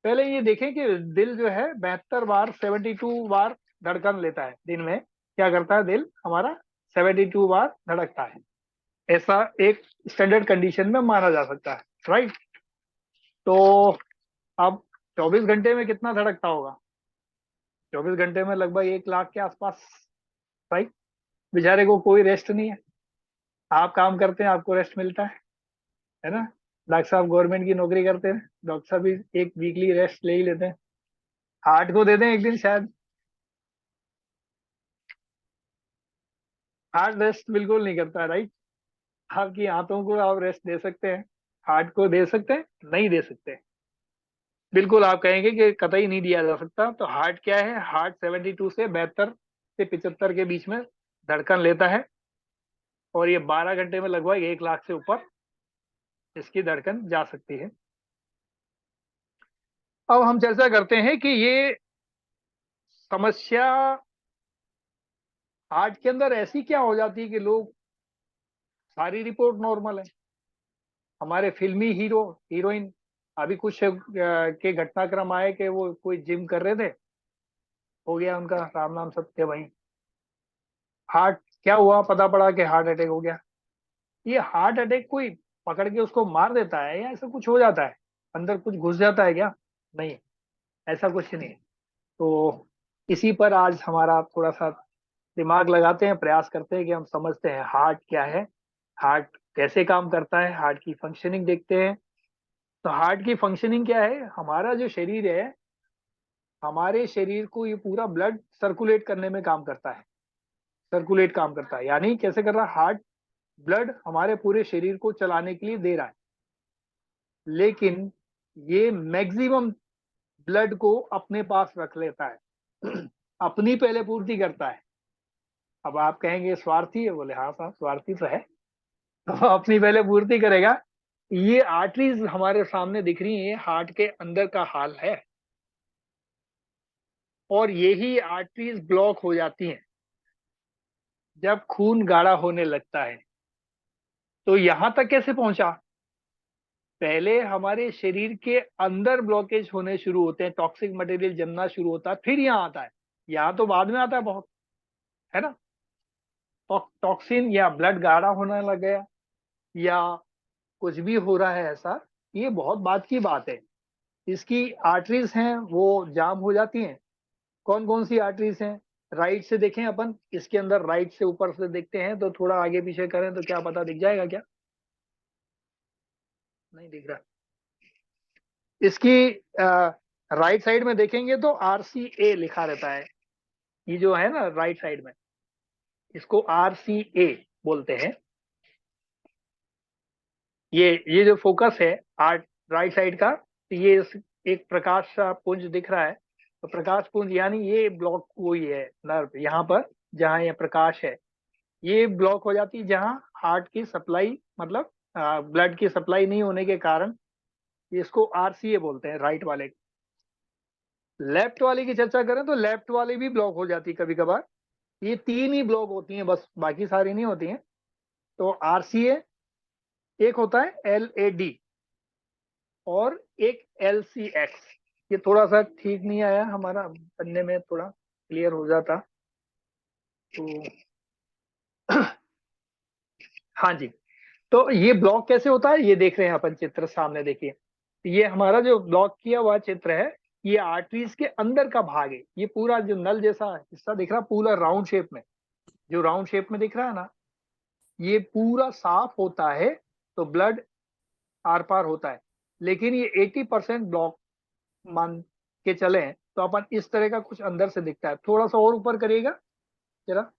B: पहले ये देखें कि दिल जो है 72 बार, 72 बार धड़कन लेता है दिन में। क्या करता है दिल हमारा, 72 बार धड़कता है। ऐसा एक स्टैंडर्ड कंडीशन में माना जा सकता है, राइट। तो अब 24 घंटे में कितना धड़कता होगा, 24 घंटे में लगभग 1 लाख के आसपास, राइट। बेचारे को कोई रेस्ट नहीं है। आप काम करते हैं, आपको रेस्ट मिलता है ना। डॉक्टर साहब गवर्नमेंट की नौकरी करते हैं, डॉक्टर साहब भी एक वीकली रेस्ट ले ही लेते हैं। हार्ट को दे दें एक दिन शायद। हार्ट रेस्ट बिल्कुल नहीं करता, राइट। आपकी आंतों को आप रेस्ट दे सकते हैं, हार्ट को दे सकते हैं, नहीं दे सकते। बिल्कुल आप कहेंगे कि कतई नहीं दिया जा सकता। तो हार्ट क्या है, हार्ट 72 से 72 से 75 के बीच में धड़कन लेता है, और ये 12 घंटे में लगभग 1 लाख से ऊपर इसकी धड़कन जा सकती है। अब हम चर्चा करते हैं कि ये समस्या हार्ट के अंदर ऐसी क्या हो जाती है कि लोग, सारी रिपोर्ट नॉर्मल है। हमारे फिल्मी हीरो हीरोइन, अभी कुछ के घटनाक्रम आए कि वो कोई जिम कर रहे थे, हो गया उनका राम नाम सत्य वही, हार्ट क्या हुआ, पता पड़ा कि हार्ट अटैक हो गया। ये हार्ट अटैक कोई पकड़ के उसको मार देता है या ऐसा कुछ हो जाता है, अंदर कुछ घुस जाता है क्या, नहीं, ऐसा कुछ नहीं है। तो इसी पर आज हमारा थोड़ा सा दिमाग लगाते हैं, प्रयास करते हैं कि हम समझते हैं हार्ट क्या है, हार्ट कैसे काम करता है, हार्ट की फंक्शनिंग देखते हैं। तो हार्ट की फंक्शनिंग क्या है, हमारा जो शरीर है, हमारे शरीर को ये पूरा ब्लड सर्कुलेट करने में काम करता है। सर्कुलेट काम करता है यानी कैसे कर रहा है, हार्ट ब्लड हमारे पूरे शरीर को चलाने के लिए दे रहा है, लेकिन ये मैक्सिमम ब्लड को अपने पास रख लेता है अपनी पहले पूर्ति करता है। अब आप कहेंगे स्वार्थी है, बोले हाँ साहब स्वार्थी तो है तो अपनी पहले पूर्ति करेगा। ये आर्टरीज हमारे सामने दिख रही है, हार्ट के अंदर का हाल है, और यही आर्टरीज ब्लॉक हो जाती हैं जब खून गाढ़ा होने लगता है। तो यहां तक कैसे पहुंचा, पहले हमारे शरीर के अंदर ब्लॉकेज होने शुरू होते हैं, टॉक्सिक मटेरियल जमना शुरू होता है, फिर यहाँ आता है। यहाँ तो बाद में आता है बहुत, है ना। टॉक्सिन या ब्लड गाढ़ा होने लग गया, या कुछ भी हो रहा है ऐसा, ये बहुत बात की बात है। इसकी आर्टरीज हैं वो जाम हो जाती हैं। कौन कौन सी आर्टरीज हैं, राइट से देखें अपन, इसके अंदर राइट से ऊपर से देखते हैं, तो थोड़ा आगे पीछे करें तो क्या पता दिख जाएगा क्या, नहीं दिख रहा। इसकी राइट साइड में देखेंगे तो RCA लिखा रहता है, ये जो है ना राइट साइड में, इसको RCA बोलते हैं। ये जो फोकस है आर्ट राइट साइड का, तो ये एक प्रकाश सा पुंज दिख रहा है। तो प्रकाश पुंज यानी ये ब्लॉक हुई है नर्व यहाँ पर, जहाँ ये प्रकाश है, ये ब्लॉक हो जाती है जहाँ हार्ट की सप्लाई, मतलब ब्लड की सप्लाई नहीं होने के कारण। इसको RCA बोलते हैं राइट वाले। लेफ्ट वाली की चर्चा करें तो लेफ्ट वाली भी ब्लॉक हो जाती है कभी कभार। ये 3 ही ब्लॉक होती हैं बस, बाकी सारी नहीं होती हैं। तो आरसीए, एक होता है एलएडी, और एक एलसीएक्स। ये थोड़ा सा ठीक नहीं आया हमारा पन्ने में, थोड़ा क्लियर हो जाता तो। हाँ जी। तो ये ब्लॉक कैसे होता है ये देख रहे हैं अपन, चित्र सामने देखिए। ये हमारा जो ब्लॉक किया हुआ चित्र है, ये आर्टरीज के अंदर का भाग है। ये पूरा जो नल जैसा हिस्सा दिख रहा है, पूरा राउंड शेप में, जो राउंड शेप में दिख रहा है ना, ये पूरा साफ होता है तो ब्लड आर पार होता है। लेकिन ये 80% ब्लॉक मान के चले तो अपन इस तरह का कुछ अंदर से दिखता है। थोड़ा सा और ऊपर करिएगा जरा।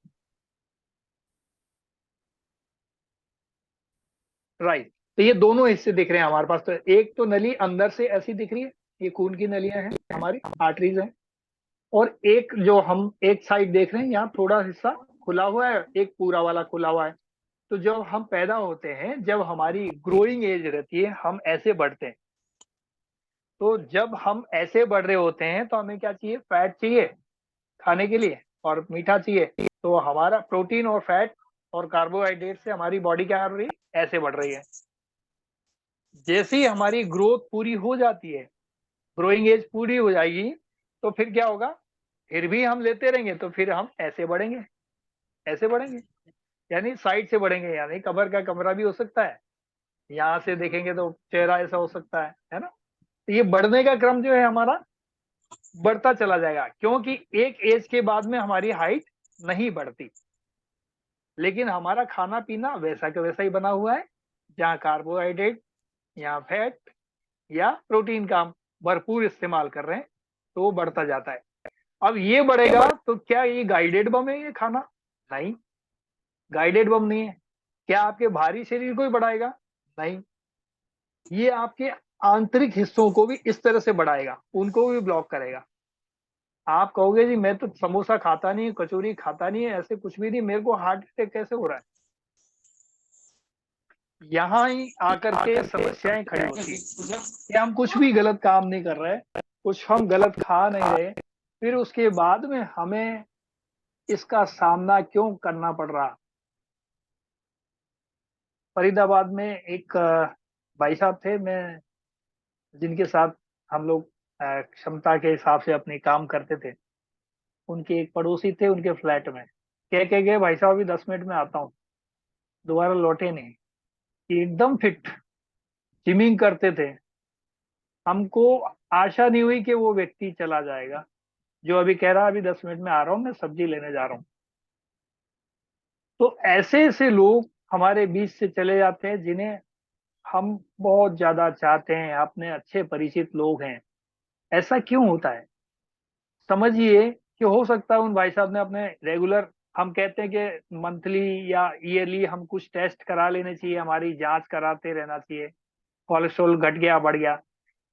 B: राइट। तो ये दोनों हिस्से दिख रहे हैं हमारे पास। तो एक तो नली अंदर से ऐसी दिख रही है, ये खून की नलियां हैं हमारी, आर्टरीज हैं। और एक जो हम एक साइड देख रहे हैं, यहाँ थोड़ा हिस्सा खुला हुआ है, एक पूरा वाला खुला हुआ है। तो जब हम पैदा होते हैं, जब हमारी ग्रोइंग एज रहती है, हम ऐसे बढ़ते हैं। तो जब हम ऐसे बढ़ रहे होते हैं तो हमें क्या चाहिए? फैट चाहिए खाने के लिए, और मीठा चाहिए। तो हमारा प्रोटीन और फैट और कार्बोहाइड्रेट से हमारी बॉडी क्या कर रही है? ऐसे बढ़ रही है। जैसे ही हमारी ग्रोथ पूरी हो जाती है, ग्रोइंग एज पूरी हो जाएगी, तो फिर क्या होगा? फिर भी हम लेते रहेंगे तो फिर हम ऐसे बढ़ेंगे, ऐसे बढ़ेंगे। यानी साइड से बढ़ेंगे, यानी कमर का कमरा भी हो सकता है, यहाँ से देखेंगे तो चेहरा ऐसा हो सकता है ना। तो ये बढ़ने का क्रम जो है हमारा बढ़ता चला जाएगा, क्योंकि एक एज के बाद में हमारी हाइट नहीं बढ़ती। लेकिन हमारा खाना पीना वैसा का वैसा ही बना हुआ है, जहाँ कार्बोहाइड्रेट या फैट या प्रोटीन का हम भरपूर इस्तेमाल कर रहे हैं, तो वो बढ़ता जाता है। अब ये बढ़ेगा तो क्या ये गाइडेड बम है ये खाना? नहीं, गाइडेड बम नहीं है। क्या आपके भारी शरीर को ही बढ़ाएगा? नहीं, ये आपके आंतरिक हिस्सों को भी इस तरह से बढ़ाएगा, उनको भी ब्लॉक करेगा। आप कहोगे जी मैं तो समोसा खाता नहीं, कचौरी खाता नहीं है, ऐसे कुछ भी नहीं, मेरे को हार्ट अटैक कैसे हो रहा है? यहाँ ही आकर के समस्याएं खड़ी होती है कि हम कुछ भी गलत काम नहीं कर रहे, कुछ हम गलत खा नहीं रहे, फिर उसके बाद में हमें इसका सामना क्यों करना पड़ रहा। फरीदाबाद में एक भाई साहब थे, मैं जिनके साथ हम लोग क्षमता के हिसाब से अपने काम करते थे। उनके एक पड़ोसी थे, उनके फ्लैट में कह के गए भाई साहब अभी 10 मिनट में आता हूँ, दोबारा लौटे नहीं। एकदम फिट, जिमिंग करते थे। हमको आशा नहीं हुई कि वो व्यक्ति चला जाएगा, जो अभी कह रहा है अभी 10 मिनट में आ रहा हूँ, मैं सब्जी लेने जा रहा हूँ। तो ऐसे ऐसे लोग हमारे बीच से चले जाते हैं, जिन्हें हम बहुत ज्यादा चाहते हैं, अपने अच्छे परिचित लोग हैं। ऐसा क्यों होता है? समझिए कि हो सकता है उन भाई साहब ने अपने रेगुलर, हम कहते हैं कि मंथली या ईयरली हम कुछ टेस्ट करा लेने चाहिए, हमारी जांच कराते रहना चाहिए। कोलेस्ट्रॉल घट गया बढ़ गया,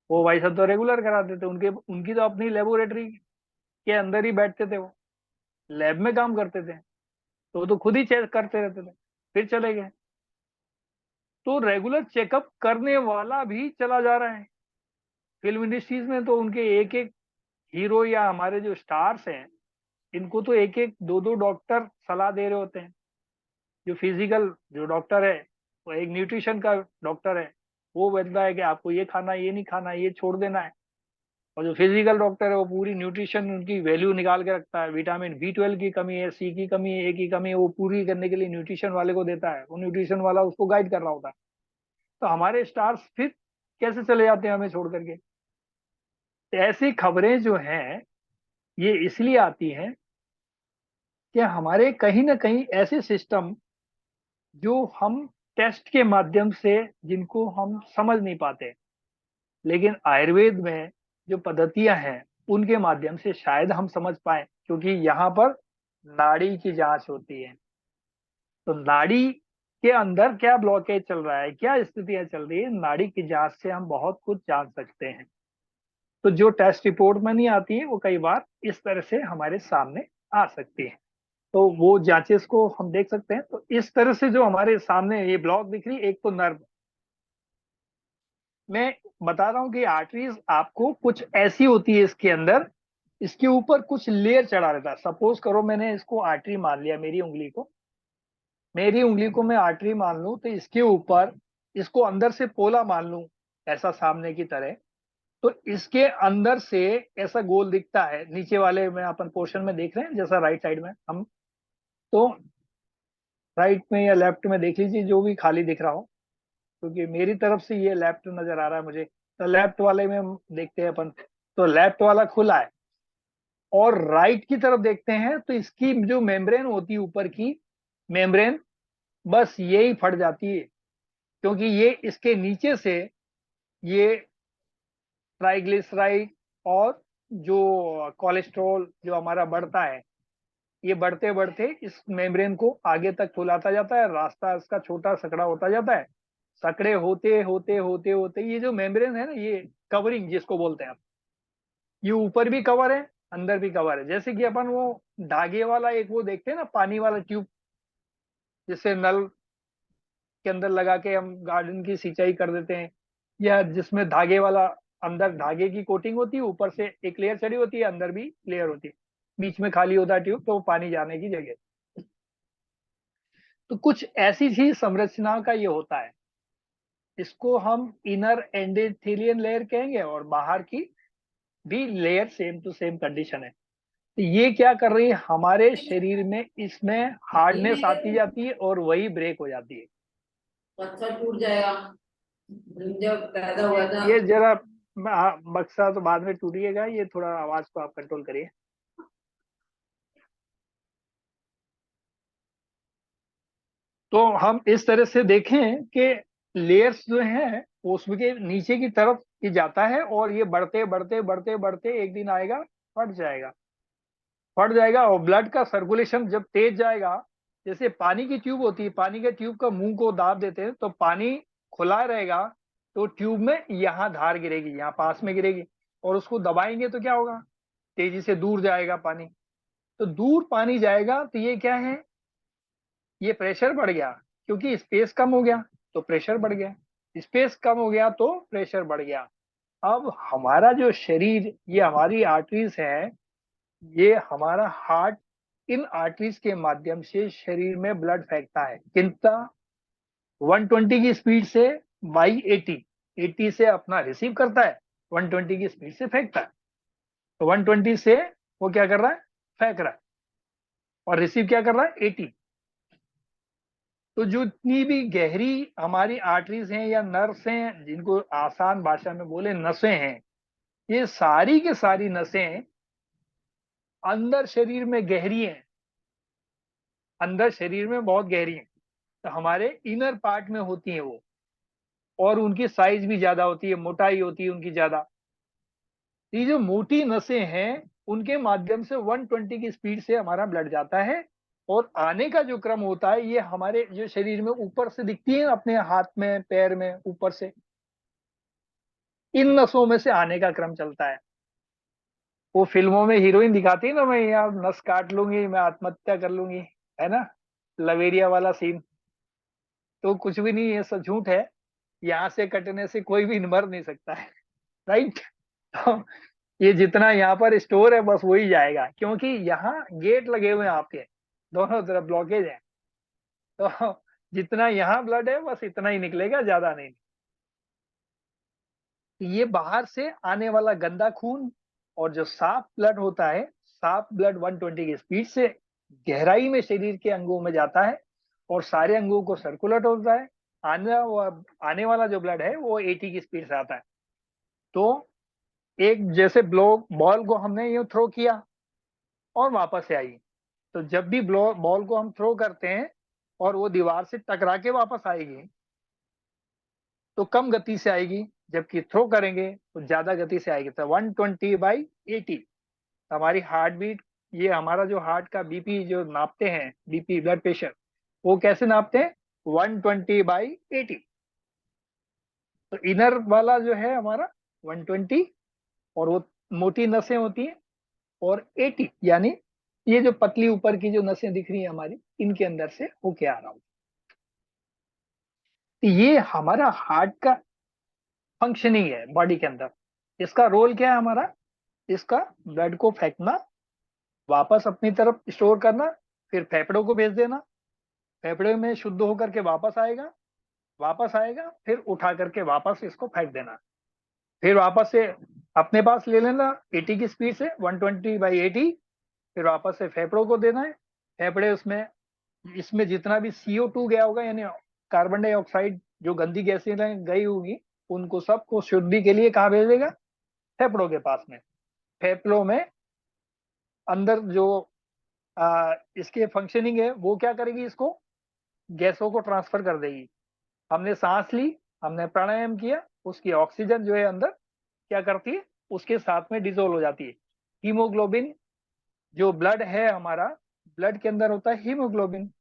B: वो भाई साहब तो रेगुलर कराते थे। उनके उनकी तो अपनी लेबोरेटरी के अंदर ही बैठते थे, वो लैब में काम करते थे, तो वो तो खुद ही चेक करते रहते थे, फिर चले गए। तो रेगुलर चेकअप करने वाला भी चला जा रहा है। फिल्म इंडस्ट्रीज में तो उनके एक एक हीरो या हमारे जो स्टार्स हैं, इनको तो एक एक दो दो डॉक्टर सलाह दे रहे होते हैं। जो फिजिकल जो डॉक्टर है, वो एक न्यूट्रिशन का डॉक्टर है, वो बताता है कि आपको ये खाना, ये नहीं खाना, ये छोड़ देना है। और जो फिजिकल डॉक्टर है, वो पूरी न्यूट्रिशन उनकी वैल्यू निकाल के रखता है। विटामिन B12 की कमी है, सी की कमी है, ए की कमी है, वो पूरी करने के लिए न्यूट्रिशन वाले को देता है, वो न्यूट्रिशन वाला उसको गाइड कर रहा होता है। तो हमारे स्टार्स फिर कैसे चले जाते हैं हमें छोड़ करके? तो ऐसी खबरें जो हैं, ये इसलिए आती हैं कि हमारे कहीं ना कहीं ऐसे सिस्टम, जो हम टेस्ट के माध्यम से जिनको हम समझ नहीं पाते, लेकिन आयुर्वेद में जो पद्धतियां हैं उनके माध्यम से शायद हम समझ पाए, क्योंकि यहाँ पर नाड़ी की जांच होती है। तो नाड़ी के अंदर क्या ब्लॉकेज चल रहा है, क्या स्थितियां चल रही है, नाड़ी की जांच से हम बहुत कुछ जान सकते हैं। तो जो टेस्ट रिपोर्ट में नहीं आती है, वो कई बार इस तरह से हमारे सामने आ सकती है। तो वो जांचेस को हम देख सकते हैं। तो इस तरह से जो हमारे सामने ये ब्लॉक दिख रही है, एक तो नर्व, मैं बता रहा हूँ कि आर्टरीज आपको कुछ ऐसी होती है इसके अंदर, इसके ऊपर कुछ लेयर चढ़ा रहता है। सपोज करो मैंने इसको आर्टरी मान लिया, मेरी उंगली को मैं आर्टरी मान लूं, तो इसके ऊपर इसको अंदर से पोला मान लूं, ऐसा सामने की तरह, तो इसके अंदर से ऐसा गोल दिखता है। नीचे वाले में अपन पोर्शन में देख रहे हैं, जैसा राइट साइड में हम, तो राइट में या लेफ्ट में देख लीजिए जो भी खाली दिख रहा हो, क्योंकि मेरी तरफ से ये लेफ्ट नजर आ रहा है मुझे, तो लेफ्ट वाले में हम देखते हैं अपन, तो लेफ्ट वाला खुला है। और राइट की तरफ देखते हैं तो इसकी जो मेम्ब्रेन होती है ऊपर की मेम्ब्रेन, बस यही फट जाती है, क्योंकि ये इसके नीचे से ये ट्राइग्लिसराइड और जो कोलेस्ट्रॉल जो हमारा बढ़ता है, ये बढ़ते बढ़ते इस मेम्ब्रेन को आगे तक फुलाता जाता है, रास्ता इसका छोटा सकड़ा होता जाता है। सकड़े होते होते होते होते ये जो मेम्ब्रेन है ना, ये कवरिंग जिसको बोलते हैं, ये ऊपर भी कवर है, अंदर भी कवर है। जैसे कि अपन वो धागे वाला एक वो देखते हैं ना, पानी वाला ट्यूब, जिससे नल के अंदर लगा के हम गार्डन की सिंचाई कर देते हैं, या जिसमें धागे वाला, अंदर धागे की कोटिंग होती है, ऊपर से एक लेयर चढ़ी होती है, अंदर भी लेयर होती है, बीच में खाली होता है ट्यूब, तो पानी जाने की जगह। तो कुछ ऐसी ही संरचना का ये होता है। इसको हम इनर एंडोथेलियन लेयर कहेंगे, और बाहर की भी layer same to same condition है। तो ये क्या कर रही है हमारे शरीर में, इसमें हार्डनेस आती जाती है और वही ब्रेक हो जाती है।
C: पत्थर टूट जाएगा जब पैदा हुआ था।
B: ये जरा बक्सा तो बाद में टूटिएगा, ये थोड़ा आवाज को आप कंट्रोल करिए। तो हम इस तरह से देखें कि लेयर्स जो हैं वो उसके नीचे की तरफ ही जाता है, और ये बढ़ते बढ़ते बढ़ते बढ़ते एक दिन आएगा, फट जाएगा, फट जाएगा। और ब्लड का सर्कुलेशन जब तेज जाएगा, जैसे पानी की ट्यूब होती है, पानी के ट्यूब का मुंह को दाब देते हैं तो पानी खुला रहेगा, तो ट्यूब में यहाँ धार गिरेगी, यहाँ पास में गिरेगी, और उसको दबाएंगे तो क्या होगा, तेजी से दूर जाएगा पानी। तो दूर पानी जाएगा तो ये क्या है, ये प्रेशर बढ़ गया, क्योंकि स्पेस कम हो गया तो प्रेशर बढ़ गया, स्पेस कम हो गया तो प्रेशर बढ़ गया। अब हमारा जो शरीर, ये हमारी आर्टरीज है, ये हमारा हार्ट इन आर्टरीज के माध्यम से शरीर में ब्लड फेंकता है, कितना, 120 की स्पीड से बाई 80, 80 से अपना रिसीव करता है, 120 की स्पीड से फेंकता है। तो 120 से वो क्या कर रहा है, फेंक रहा है, और रिसीव क्या कर रहा है, 80। तो जितनी भी गहरी हमारी आर्टरीज हैं या नर्व्स हैं, जिनको आसान भाषा में बोले नसें हैं, ये सारी की सारी नसें अंदर शरीर में गहरी हैं, अंदर शरीर में बहुत गहरी हैं, तो हमारे इनर पार्ट में होती हैं वो, और उनकी साइज भी ज्यादा होती है, मोटाई होती है उनकी ज्यादा। ये जो मोटी नसें हैं, उनके माध्यम से 120 की स्पीड से हमारा ब्लड जाता है, और आने का जो क्रम होता है, ये हमारे जो शरीर में ऊपर से दिखती है, अपने हाथ में पैर में ऊपर से, इन नसों में से आने का क्रम चलता है। वो फिल्मों में हीरोइन दिखाती है ना, मैं यहाँ नस काट लूंगी, मैं आत्महत्या कर लूंगी, है ना, लवेरिया वाला सीन। तो कुछ भी नहीं, ये सब झूठ है, यहाँ से कटने से कोई भी मर नहीं सकता है, राइट। तो ये जितना यहाँ पर स्टोर है बस वही जाएगा, क्योंकि यहाँ गेट लगे हुए हैं आपके, दोनों तरफ ब्लॉकेज है, तो जितना यहाँ ब्लड है बस इतना ही निकलेगा, ज्यादा नहीं। ये बाहर से आने वाला गंदा खून और जो साफ ब्लड होता है, साफ ब्लड 120 की स्पीड से गहराई में शरीर के अंगों में जाता है, और सारे अंगों को सर्कुलेट होता है। आने वाला जो ब्लड है वो 80 की स्पीड से आता है। तो एक जैसे बॉल को हमने यूं थ्रो किया और वापस से आई, तो जब भी बॉल को हम थ्रो करते हैं और वो दीवार से टकरा के वापस आएगी, तो कम गति से आएगी, जबकि थ्रो करेंगे तो ज्यादा गति से आएगी। तो 120/80 हमारी हार्ट बीट, ये हमारा जो हार्ट का बीपी जो नापते हैं, बीपी ब्लड प्रेशर, वो कैसे नापते हैं, 120/80। तो इनर वाला जो है हमारा 120, और वो मोटी नसें होती हैं, और 80 यानी ये जो पतली ऊपर की जो नसें दिख रही है हमारी, इनके अंदर से होके आ रहा हूं। तो ये हमारा हार्ट का फंक्शनिंग है बॉडी के अंदर। इसका रोल क्या है हमारा, इसका ब्लड को फेंकना, वापस अपनी तरफ स्टोर करना, फिर फेफड़ों को भेज देना, फेफड़े में शुद्ध होकर के वापस आएगा, फिर उठा करके वापस इसको फेंक देना, फिर वापस से अपने पास ले लेना 80 की स्पीड से, 120/80, फिर वापस से फेफड़ों को देना है। फेफड़े उसमें इसमें जितना भी CO2 गया होगा, यानी कार्बन डाइऑक्साइड, जो गंदी गैसें गई होगी, उनको सबको शुद्धि के लिए कहाँ भेजेगा? फेफड़ों के पास में। फेफड़ों में अंदर जो इसके फंक्शनिंग है, वो क्या करेगी? इसको गैसों को ट्रांसफर कर देगी। हमने सांस ली, हमने प्राणायाम किया, उसकी ऑक्सीजन जो है अंदर क्या करती है? उसके साथ में डिजोल्व हो जाती है। हीमोग्लोबिन, जो ब्लड है हमारा, ब्लड के अंदर होता है हीमोग्लोबिन।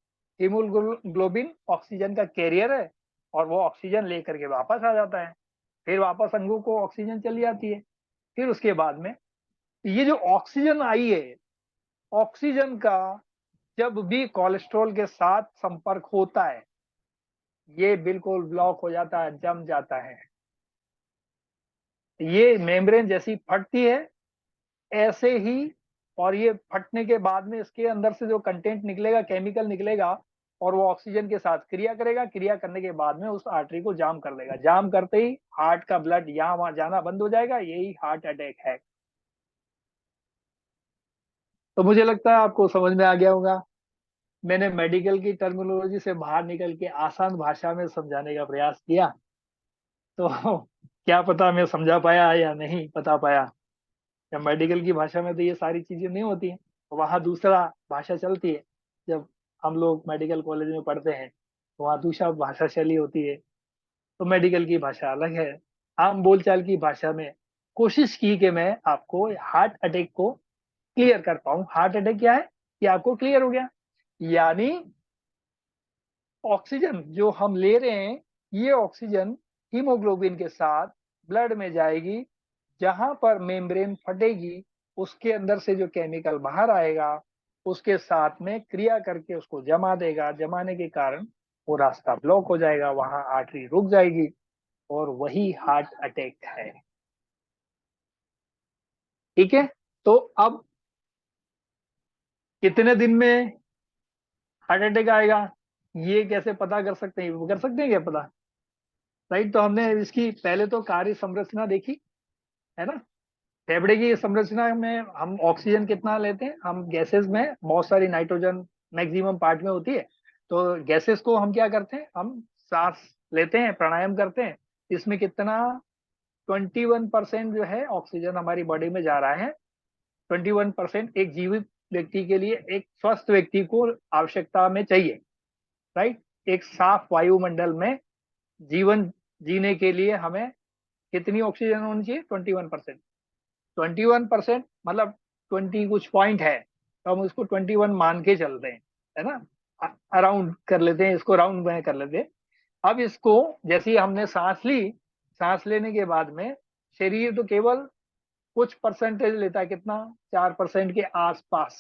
B: हीमोग्लोबिन ऑक्सीजन का कैरियर है, और वो ऑक्सीजन लेकर के वापस आ जाता है, फिर वापस अंगों को ऑक्सीजन चली जाती है। फिर उसके बाद में ये जो ऑक्सीजन आई है, ऑक्सीजन का जब भी कोलेस्ट्रॉल के साथ संपर्क होता है, ये बिल्कुल ब्लॉक हो जाता है, जम जाता है। ये मेम्ब्रेन जैसी फटती है, ऐसे ही, और ये फटने के बाद में इसके अंदर से जो कंटेंट निकलेगा, केमिकल निकलेगा, और वो ऑक्सीजन के साथ क्रिया करेगा। क्रिया करने के बाद में उस आर्टरी को जाम कर देगा। जाम करते ही हार्ट का ब्लड यहाँ वहां जाना बंद हो जाएगा। यही हार्ट अटैक है। तो मुझे लगता है आपको समझ में आ गया होगा। मैंने मेडिकल की टर्मिनोलॉजी से बाहर निकल के आसान भाषा में समझाने का प्रयास किया, तो क्या पता मैं समझा पाया या नहीं बता पाया। या मेडिकल की भाषा में तो ये सारी चीजें नहीं होती हैं, वहाँ दूसरा भाषा चलती है। जब हम लोग मेडिकल कॉलेज में पढ़ते हैं तो वहाँ दूसरा भाषा शैली होती है, तो मेडिकल की भाषा अलग है। आम बोलचाल की भाषा में कोशिश की कि मैं आपको हार्ट अटैक को क्लियर कर पाऊं। हार्ट अटैक क्या है कि आपको क्लियर हो गया, यानी ऑक्सीजन जो हम ले रहे हैं, ये ऑक्सीजन हीमोग्लोबिन के साथ ब्लड में जाएगी। जहां पर मेम्ब्रेन फटेगी, उसके अंदर से जो केमिकल बाहर आएगा, उसके साथ में क्रिया करके उसको जमा देगा। जमाने के कारण वो रास्ता ब्लॉक हो जाएगा, वहां आर्टरी रुक जाएगी, और वही हार्ट अटैक है। ठीक है, तो अब कितने दिन में हार्ट अटैक आएगा, ये कैसे पता कर सकते हैं? वो कर सकते हैं क्या पता? राइट, तो हमने इसकी पहले तो कार्य संरचना देखी, है ना। फेफड़े की संरचना में हम ऑक्सीजन कितना लेते हैं? हम गैसेस में बहुत सारी नाइट्रोजन मैक्सिमम पार्ट में होती है, तो गैसेस को हम क्या करते हैं? हम सांस लेते हैं, प्राणायाम करते हैं। इसमें कितना 21% जो है ऑक्सीजन हमारी बॉडी में जा रहा है। 21% एक जीवित व्यक्ति के लिए, एक स्वस्थ व्यक्ति को आवश्यकता में चाहिए। राइट, एक साफ वायुमंडल में जीवन जीने के लिए हमें कितनी ऑक्सीजन होनी चाहिए? 21%। 21% मतलब 20 कुछ पॉइंट है, तो हम उसको 21 मान के चलते हैं, है ना। अराउंड कर लेते हैं, इसको राउंड में कर लेते हैं। अब इसको जैसे ही हमने सांस ली, सांस लेने के बाद में शरीर तो केवल कुछ परसेंटेज लेता है, कितना? 4% के आसपास।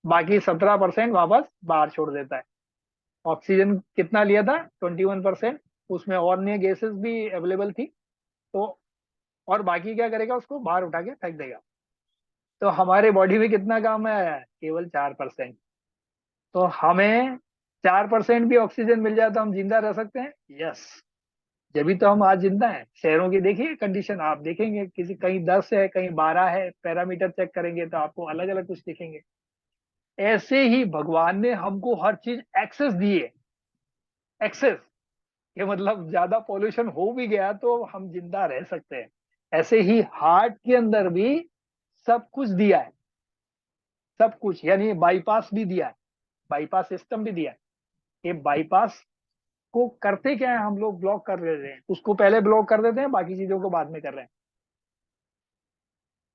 B: बाकी 17% वापस बाहर छोड़ देता है। ऑक्सीजन कितना लिया था? 21%। उसमें और अन्य गैसेस भी अवेलेबल थी, तो और बाकी क्या करेगा? उसको बाहर उठा के फेंक देगा। तो हमारे बॉडी में कितना काम में आया है? केवल 4%। तो हमें 4% भी ऑक्सीजन मिल जाए तो हम जिंदा रह सकते हैं? यस, जब तो हम आज जिंदा हैं। शहरों की देखिए कंडीशन, आप देखेंगे किसी कहीं 10 है, कहीं 12 है, पैरामीटर चेक करेंगे तो आपको अलग अलग कुछ दिखेंगे। ऐसे ही भगवान ने हमको हर चीज एक्सेस दी है। एक्सेस ये मतलब ज्यादा पॉल्यूशन हो भी गया तो हम जिंदा रह सकते हैं। ऐसे ही हार्ट के अंदर भी सब कुछ दिया है, सब कुछ, यानी बाईपास भी दिया है, बाईपास सिस्टम भी दिया है। ये बाईपास को करते क्या है? हम लोग ब्लॉक कर देते हैं, उसको पहले ब्लॉक कर देते हैं, बाकी चीजों को बाद में कर रहे हैं।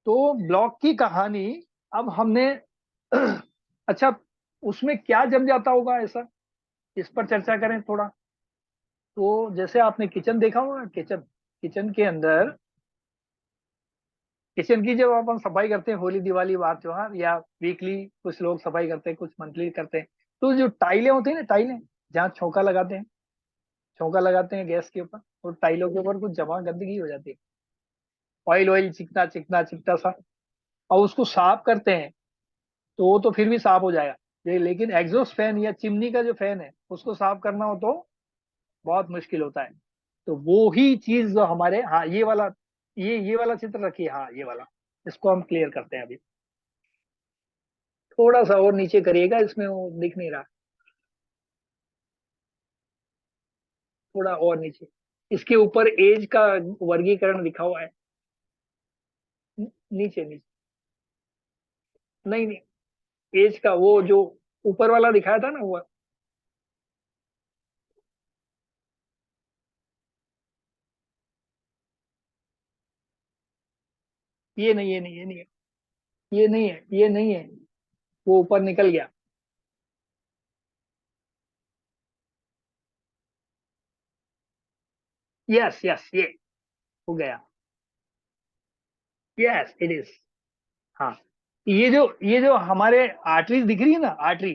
B: तो ब्लॉक की कहानी अब हमने अच्छा, उसमें क्या जम जाता होगा ऐसा, इस पर चर्चा करें थोड़ा। तो जैसे आपने किचन देखा होगा, किचन, किचन के अंदर, किचन की जब अपन सफाई करते हैं, होली दिवाली बार त्योहार, या वीकली कुछ लोग सफाई करते हैं, कुछ मंथली करते हैं, तो जो टाइलें होती है ना, टाइलें जहाँ छौंका लगाते हैं, छौंका लगाते हैं गैस के ऊपर, और टाइलों के ऊपर कुछ जमा गंदगी हो जाती है, ऑयल ऑयल चिकना चिकना चिकना सा। और उसको साफ करते हैं तो वो तो फिर भी साफ हो जाएगा, लेकिन एग्जॉस्ट फैन या चिमनी का जो फैन है उसको साफ करना हो तो बहुत मुश्किल होता है। तो वो ही चीज जो हमारे, हाँ ये वाला, ये वाला चित्र रखिए, हाँ ये वाला, इसको हम क्लियर करते हैं अभी। थोड़ा सा और नीचे करिएगा, इसमें वो दिख नहीं रहा, थोड़ा और नीचे। इसके ऊपर एज का वर्गीकरण लिखा हुआ है। नीचे नीचे, नहीं नहीं, एज का वो जो ऊपर वाला दिखाया था ना वो, ये नहीं, ये नहीं, ये नहीं है, ये नहीं है, ये नहीं है, वो ऊपर निकल गया। यस यस, ये हो गया। Yes it is. हाँ, ये जो हमारे आर्टरीज दिख रही है ना, आर्टरी,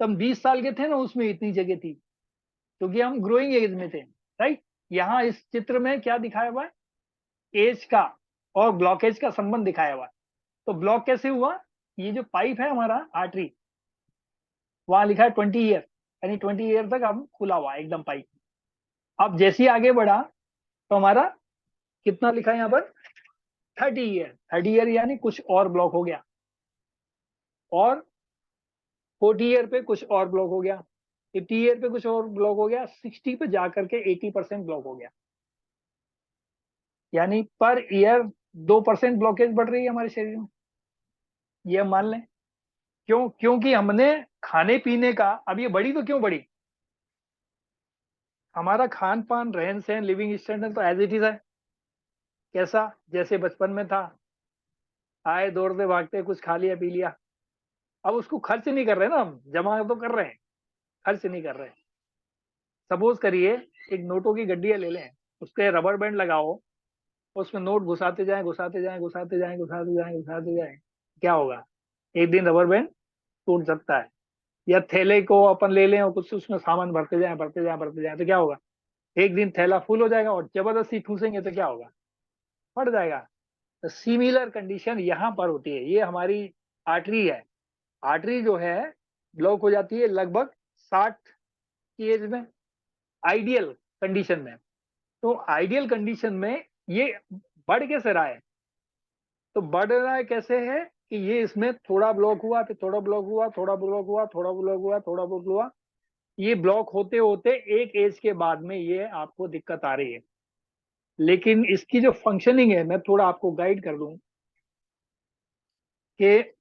B: तब 20 साल के थे ना, उसमें इतनी जगह थी क्योंकि हम ग्रोइंग एज में थे, राइट। यहाँ इस चित्र में क्या दिखाया हुआ है, एज का और ब्लॉकेज का संबंध दिखाया हुआ है। तो ब्लॉक कैसे हुआ, ये जो पाइप है हमारा आर्टरी, वहां लिखा है 20 ईयर, यानी 20 ईयर तक हम खुला हुआ है एकदम पाइप। अब जैसे ही आगे बढ़ा तो हमारा कितना लिखा है यहाँ पर, 30 ईयर, 30 ईयर यानी कुछ और ब्लॉक हो गया, और 40 ईयर पे कुछ और ब्लॉक हो गया, 50 ईयर पे कुछ और ब्लॉक हो गया, 60 पे जाकर के 80% ब्लॉक हो गया। यानी पर ईयर 2% ब्लॉकेज बढ़ रही है हमारे शरीर में, ये हम मान लें। क्यों, क्योंकि हमने खाने पीने का, अब ये बढ़ी तो क्यों बढ़ी, हमारा खान पान, रहन सहन, लिविंग स्टैंडर्ड तो एज इट इज है। कैसा, जैसे बचपन में था, आए दौड़ते भागते कुछ खा लिया पी लिया। अब उसको खर्च नहीं कर रहे ना हम, जमा तो कर रहे हैं, खर्च नहीं कर रहे। सपोज करिए एक नोटों की गड्डियां ले लें, उसके रबर बैंड लगाओ, उसमें नोट घुसाते जाएं, घुसाते जाएं, घुसाते जाएं, घुसाते जाएं, घुसाते जाएं, क्या होगा, एक दिन रबर बैंड टूट सकता है। या थैले को अपन ले लें और कुछ उसमें सामान भरते जाएं, भरते जाएं, भरते जाएं, तो क्या होगा, एक दिन थैला फुल हो जाएगा, और जबरदस्ती ठूसेंगे तो क्या होगा, फट जाएगा। तो सिमिलर कंडीशन यहाँ पर होती है। ये हमारी आर्टरी है, आर्टरी जो है ब्लॉक हो जाती है लगभग 60 की एज में, आइडियल कंडीशन में। तो आइडियल कंडीशन में ये बढ़ कैसे रहा है, तो बढ़ रहा है कैसे है कि ये इसमें थोड़ा ब्लॉक हुआ, फिर थोड़ा ब्लॉक हुआ, थोड़ा ब्लॉक हुआ, थोड़ा ब्लॉक हुआ, थोड़ा ब्लॉक हुआ, ये ब्लॉक होते होते एक एज के बाद में ये आपको दिक्कत आ रही है। लेकिन इसकी जो फंक्शनिंग है, मैं थोड़ा आपको गाइड कर दूं कि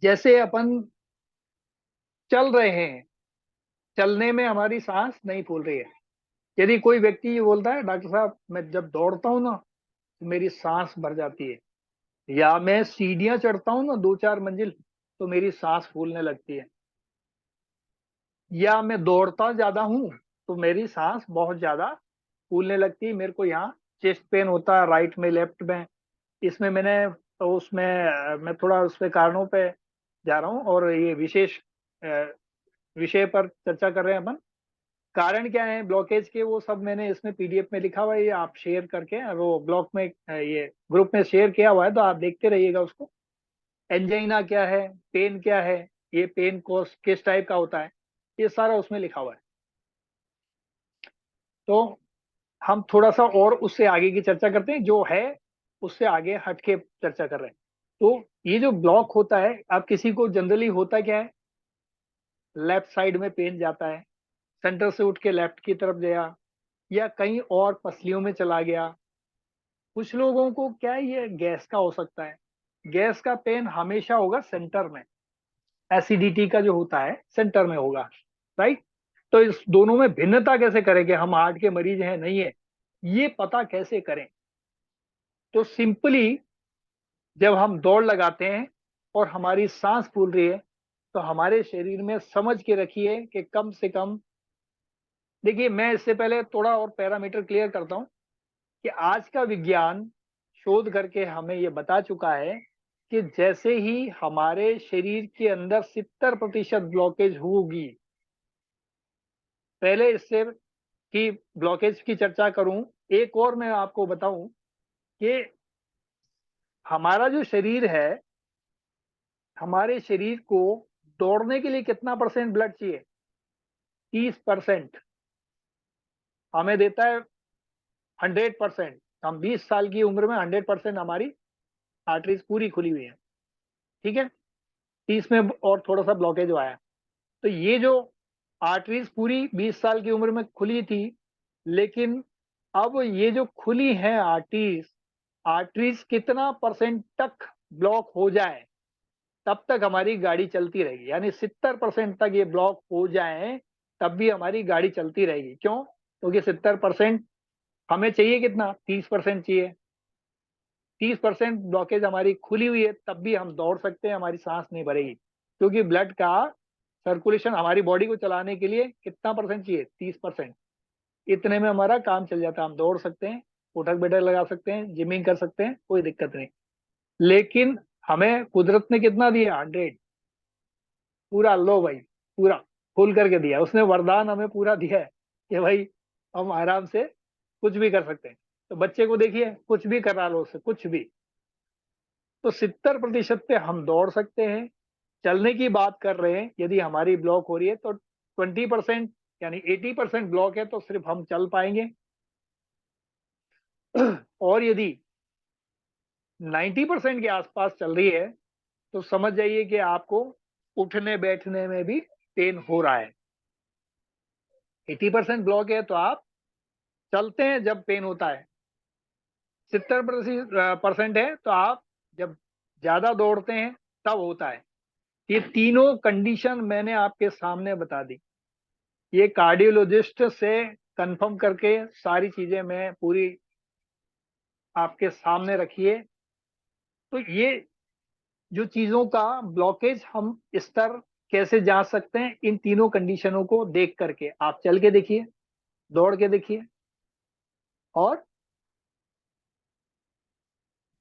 B: जैसे अपन चल रहे हैं, चलने में हमारी सांस नहीं फूल रही है। यदि कोई व्यक्ति ये बोलता है, डॉक्टर साहब मैं जब दौड़ता हूँ ना तो मेरी सांस भर जाती है, या मैं सीढ़ियां चढ़ता हूँ ना 2-4 मंजिल तो मेरी सांस फूलने लगती है, या मैं दौड़ता ज्यादा हूँ तो मेरी सांस बहुत ज्यादा फूलने लगती है, मेरे को यहाँ चेस्ट पेन होता है, राइट में लेफ्ट में। इसमें मैंने, तो उसमें मैं थोड़ा उस पे कारणों पे जा रहा हूँ, और ये विशेष विषय पर चर्चा कर रहे हैं अपन। कारण क्या है ब्लॉकेज के, वो सब मैंने इसमें पीडीएफ में लिखा हुआ है, ये आप शेयर करके वो ब्लॉग में, ये ग्रुप में शेयर किया हुआ है, तो आप देखते रहिएगा उसको। एंजाइना क्या है, पेन क्या है, ये पेन कोस किस टाइप का होता है, ये सारा उसमें लिखा हुआ है। तो हम थोड़ा सा और उससे आगे की चर्चा करते हैं, जो है उससे आगे हट के चर्चा कर रहे हैं। तो ये जो ब्लॉक होता है, अब किसी को जनरली होता क्या है, लेफ्ट साइड में पेन जाता है, सेंटर से उठ के लेफ्ट की तरफ गया, या कहीं और पसलियों में चला गया। कुछ लोगों को क्या है, ये गैस का हो सकता है, गैस का पेन हमेशा होगा सेंटर में, एसिडिटी का जो होता है सेंटर में होगा, राइट। तो इस दोनों में भिन्नता कैसे करें कि हम हार्ट के मरीज हैं नहीं है, ये पता कैसे करें। तो सिंपली जब हम दौड़ लगाते हैं और हमारी सांस फूल रही है, तो हमारे शरीर में, समझ के रखिए कि कम से कम, देखिए मैं इससे पहले थोड़ा और पैरामीटर क्लियर करता हूं कि आज का विज्ञान शोध करके हमें ये बता चुका है कि जैसे ही हमारे शरीर के अंदर 70% ब्लॉकेज होगी, पहले इससे कि ब्लॉकेज की चर्चा करूं, एक और मैं आपको बताऊं कि हमारा जो शरीर है, हमारे शरीर को दौड़ने के लिए कितना परसेंट ब्लड चाहिए? 30% हमें देता है 100%। हम 20 साल की उम्र में 100% हमारी आर्टरीज पूरी खुली हुई है, ठीक है। 30 में और थोड़ा सा ब्लॉकेज आया, तो ये जो आर्टरीज पूरी 20 साल की उम्र में खुली थी, लेकिन अब ये जो खुली है आर्टरीज, आर्टरीज कितना परसेंट तक ब्लॉक हो जाए तब तक हमारी गाड़ी चलती रहेगी, यानी 70% तक ये ब्लॉक हो जाए तब भी हमारी गाड़ी चलती रहेगी। क्यों? क्योंकि 70% हमें चाहिए कितना? 30% चाहिए। 30% ब्लॉकेज हमारी खुली हुई है तब भी हम दौड़ सकते हैं, हमारी सांस नहीं भरेगी, क्योंकि ब्लड का सर्कुलेशन हमारी बॉडी को चलाने के लिए कितना परसेंट चाहिए? 30%। इतने में हमारा काम चल जाता है, हम दौड़ सकते हैं, उठक बैठक लगा सकते हैं, जिमिंग कर सकते हैं, कोई दिक्कत नहीं। लेकिन हमें कुदरत ने कितना दिया? 100। पूरा लो भाई, पूरा फुल करके दिया उसने, वरदान हमें पूरा दिया है कि भाई हम आराम से कुछ भी कर सकते हैं। तो बच्चे को देखिए, कुछ भी करा लो उससे, कुछ भी। तो 70% पे हम दौड़ सकते हैं। चलने की बात कर रहे हैं, यदि हमारी ब्लॉक हो रही है तो 20% यानी 80% ब्लॉक है तो सिर्फ हम चल पाएंगे। और यदि 90% के आसपास चल रही है तो समझ जाइए कि आपको उठने बैठने में भी पेन हो रहा है। 80% ब्लॉक है तो आप चलते हैं जब पेन होता है, 70% है तो आप जब ज्यादा दौड़ते हैं तब होता है। ये तीनों कंडीशन मैंने आपके सामने बता दी, ये कार्डियोलॉजिस्ट से कंफर्म करके सारी चीजें मैं पूरी आपके सामने रखिए। तो ये जो चीजों का ब्लॉकेज हम स्तर कैसे जांच सकते हैं, इन तीनों कंडीशनों को देख करके आप चल के देखिए, दौड़ के देखिए। और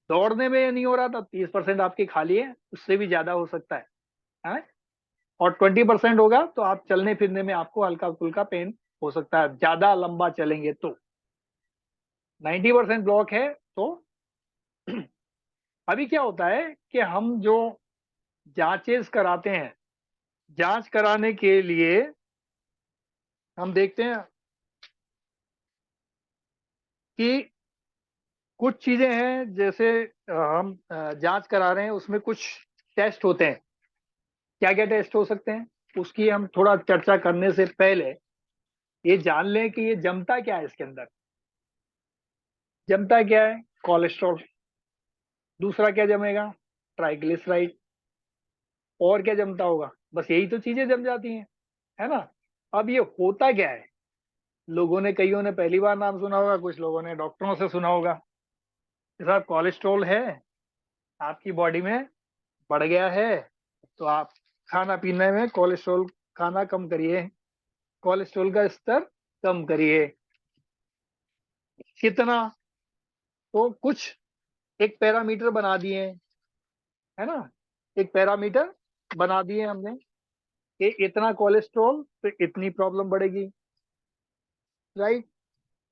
B: दौड़ने में नहीं हो रहा तो 30% आपकी खाली है, उससे भी ज्यादा हो सकता है? और 20% होगा तो आप चलने फिरने में आपको हल्का फुल्का पेन हो सकता है, ज्यादा लंबा चलेंगे तो। 90% ब्लॉक है तो अभी क्या होता है कि हम जो जांचेस कराते हैं, जांच कराने के लिए हम देखते हैं कि कुछ चीजें हैं, जैसे हम जांच करा रहे हैं उसमें कुछ टेस्ट होते हैं। क्या क्या टेस्ट हो सकते हैं उसकी हम थोड़ा चर्चा करने से पहले ये जान लें कि ये जमता क्या है इसके अंदर। जमता क्या है? कोलेस्ट्रॉल। दूसरा क्या जमेगा? ट्राइग्लिसराइड। और क्या जमता होगा? बस यही तो चीजें जम जाती हैं, है ना। अब ये होता क्या है? लोगों ने, कईयों ने पहली बार नाम सुना होगा, कुछ लोगों ने डॉक्टरों से सुना होगा कि साहब कोलेस्ट्रॉल है आपकी बॉडी में, बढ़ गया है, तो आप खाना पीने में कोलेस्ट्रॉल, खाना कम करिए, कोलेस्ट्रॉल का स्तर कम करिए। कितना? तो कुछ एक पैरामीटर बना दिए, है ना। एक पैरामीटर बना दिए हमने कि इतना कोलेस्ट्रॉल तो इतनी प्रॉब्लम बढ़ेगी, राइट।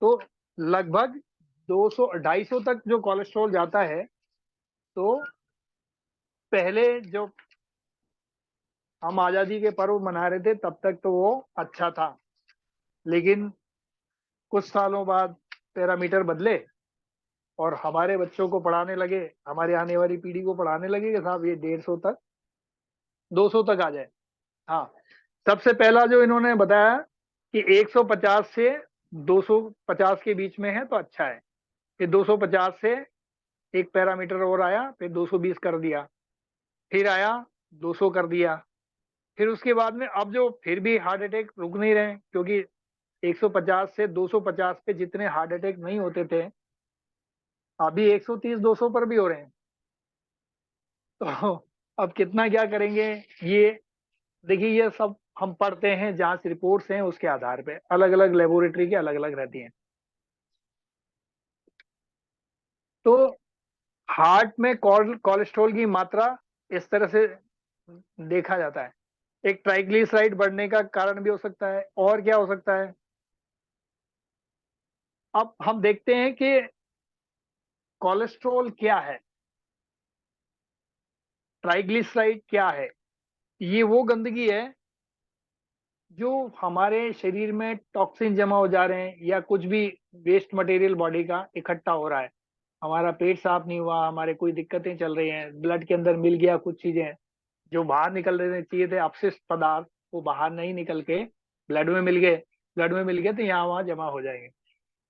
B: तो लगभग 200 250 तक जो कोलेस्ट्रॉल जाता है, तो पहले जो हम आज़ादी के पर्व मना रहे थे तब तक तो वो अच्छा था, लेकिन कुछ सालों बाद पैरामीटर बदले और हमारे बच्चों को पढ़ाने लगे, हमारे आने वाली पीढ़ी को पढ़ाने लगे कि साहब ये 150 तक, 200 तक आ जाए। हाँ, सबसे पहला जो इन्होंने बताया कि 150 से 250 के बीच में है तो अच्छा है। फिर 250 से एक पैरामीटर और आया, फिर 220 कर दिया, फिर आया 200 कर दिया। फिर उसके बाद में अब जो फिर भी हार्ट अटैक रुक नहीं रहे, क्योंकि 150 से 250 पे जितने हार्ट अटैक नहीं होते थे, अभी 130 200 पर भी हो रहे हैं। तो अब कितना क्या करेंगे? ये देखिए, ये सब हम पढ़ते हैं, जांच रिपोर्ट्स हैं, उसके आधार पे अलग अलग लेबोरेटरी की अलग अलग रहती हैं। तो हार्ट में कोलेस्ट्रॉल की मात्रा इस तरह से देखा जाता है। एक ट्राइग्लिसराइड बढ़ने का कारण भी हो सकता है। और क्या हो सकता है? अब हम देखते हैं कि कोलेस्ट्रॉल क्या है। ट्राइग्लिसराइड क्या है? ये वो गंदगी है जो हमारे शरीर में टॉक्सिन जमा हो जा रहे हैं या कुछ भी वेस्ट मटेरियल बॉडी का इकट्ठा हो रहा है। हमारा पेट साफ नहीं हुआ, हमारे कोई दिक्कतें चल रही हैं, ब्लड के अंदर मिल गया, कुछ चीजें जो बाहर निकल रहे चाहिए थे अपशिष्ट पदार्थ, वो बाहर नहीं निकल के ब्लड में मिल गए। ब्लड में मिल गए तो यहाँ वहां जमा हो जाएंगे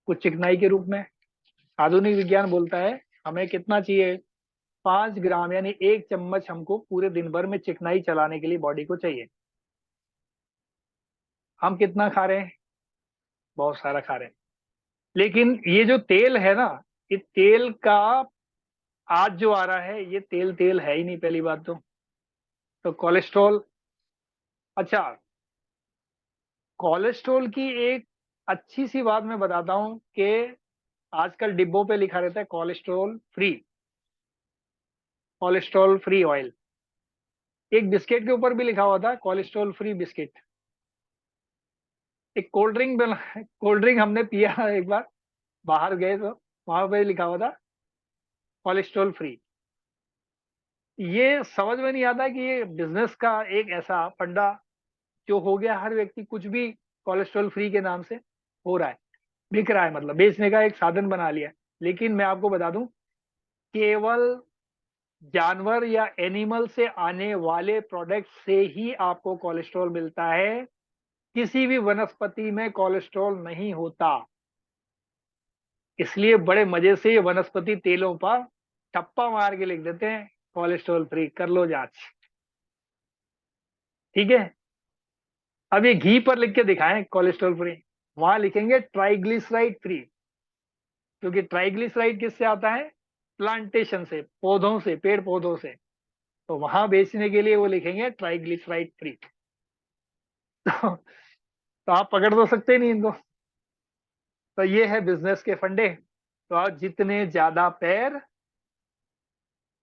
B: कुछ चिकनाई के रूप में। आधुनिक विज्ञान बोलता है हमें कितना चाहिए, 5 ग्राम यानी 1 चम्मच हमको पूरे दिन भर में चिकनाई चलाने के लिए बॉडी को चाहिए। हम कितना खा रहे हैं? बहुत सारा खा रहे हैं। लेकिन ये जो तेल है ना, ये तेल का आज जो आ रहा है ये तेल तेल है ही नहीं पहली बात तो कोलेस्ट्रॉल। अच्छा, कोलेस्ट्रॉल की एक अच्छी सी बात मैं बताता हूं कि आजकल डिब्बों पे लिखा रहता है कोलेस्ट्रॉल फ्री ऑयल। एक बिस्किट के ऊपर भी लिखा हुआ था कोलेस्ट्रॉल फ्री बिस्किट। एक कोल्ड ड्रिंक हमने पिया एक बार, बाहर गए तो वहां पे लिखा हुआ था कोलेस्ट्रॉल फ्री। ये समझ में नहीं आता कि ये बिजनेस का एक ऐसा फंडा जो हो गया, हर व्यक्ति कुछ भी कोलेस्ट्रॉल फ्री के नाम से हो रहा है, बिक रहा है, मतलब बेचने का एक साधन बना लिया है। लेकिन मैं आपको बता दूं, केवल जानवर या एनिमल से आने वाले प्रोडक्ट से ही आपको कोलेस्ट्रॉल मिलता है। किसी भी वनस्पति में कोलेस्ट्रॉल नहीं होता। इसलिए बड़े मजे से ये वनस्पति तेलों पर ठप्पा मार के लिख देते हैं कोलेस्ट्रॉल फ्री, कर लो जांच। ठीक है, अब ये घी पर लिख के दिखाएं कोलेस्ट्रॉल फ्री, वहां लिखेंगे ट्राइग्लिसराइड फ्री, क्योंकि ट्राइग्लिसराइड किससे आता है? प्लांटेशन से, पौधों से, पेड़ पौधों से। तो वहां बेचने के लिए वो लिखेंगे ट्राइग्लिसराइड फ्री। तो आप पकड़ तो सकते नहीं इनको। तो ये है बिजनेस के फंडे। तो आप जितने ज्यादा पैर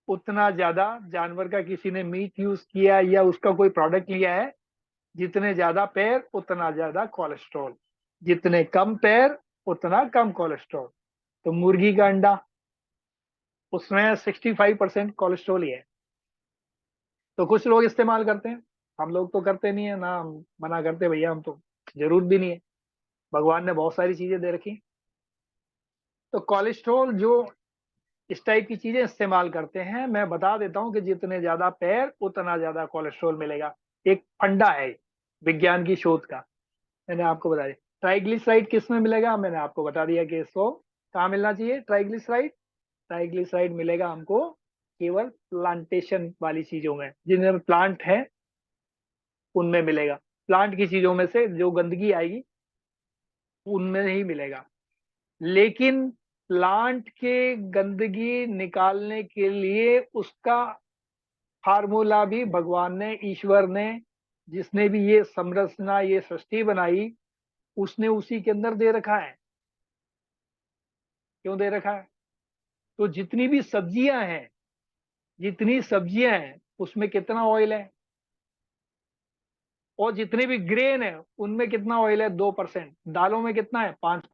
B: उतना ज्यादा जानवर का किसी ने मीट यूज किया या उसका कोई प्रोडक्ट लिया है, जितने ज्यादा पैर उतना ज्यादा कोलेस्ट्रॉल, जितने कम पैर उतना कम कोलेस्ट्रॉल। तो मुर्गी का अंडा, उसमें 65% कोलेस्ट्रॉल ही है। तो कुछ लोग इस्तेमाल करते हैं, हम लोग तो करते नहीं है ना, हम मना करते भैया, हम तो जरूरत भी नहीं है, भगवान ने बहुत सारी चीजें दे रखी। तो कोलेस्ट्रॉल जो इस टाइप की चीजें इस्तेमाल करते हैं, मैं बता देता हूं कि जितने ज्यादा पैर उतना ज्यादा कोलेस्ट्रॉल मिलेगा। एक फंडा है विज्ञान की शोध का, मैंने आपको बता दिया। ट्राइग्लिसराइड किस में मिलेगा, मैंने आपको बता दिया कि इसको कहाँ मिलना चाहिए। ट्राइग्लिसराइड ट्राइग्लिसराइड मिलेगा हमको केवल प्लांटेशन वाली चीजों में, जिनमें प्लांट है उनमें मिलेगा। प्लांट की चीजों में से जो गंदगी आएगी उनमें ही मिलेगा। लेकिन प्लांट के गंदगी निकालने के लिए उसका फार्मूला भी भगवान ने, ईश्वर ने, जिसने भी ये संरचना, ये सृष्टि बनाई, उसने उसी के अंदर दे रखा है। क्यों दे रखा है? तो जितनी सब्जियां हैं उसमें कितना ऑयल है, और जितने भी ग्रेन है उनमें कितना ऑयल है? 2%। दालों में कितना है? 5।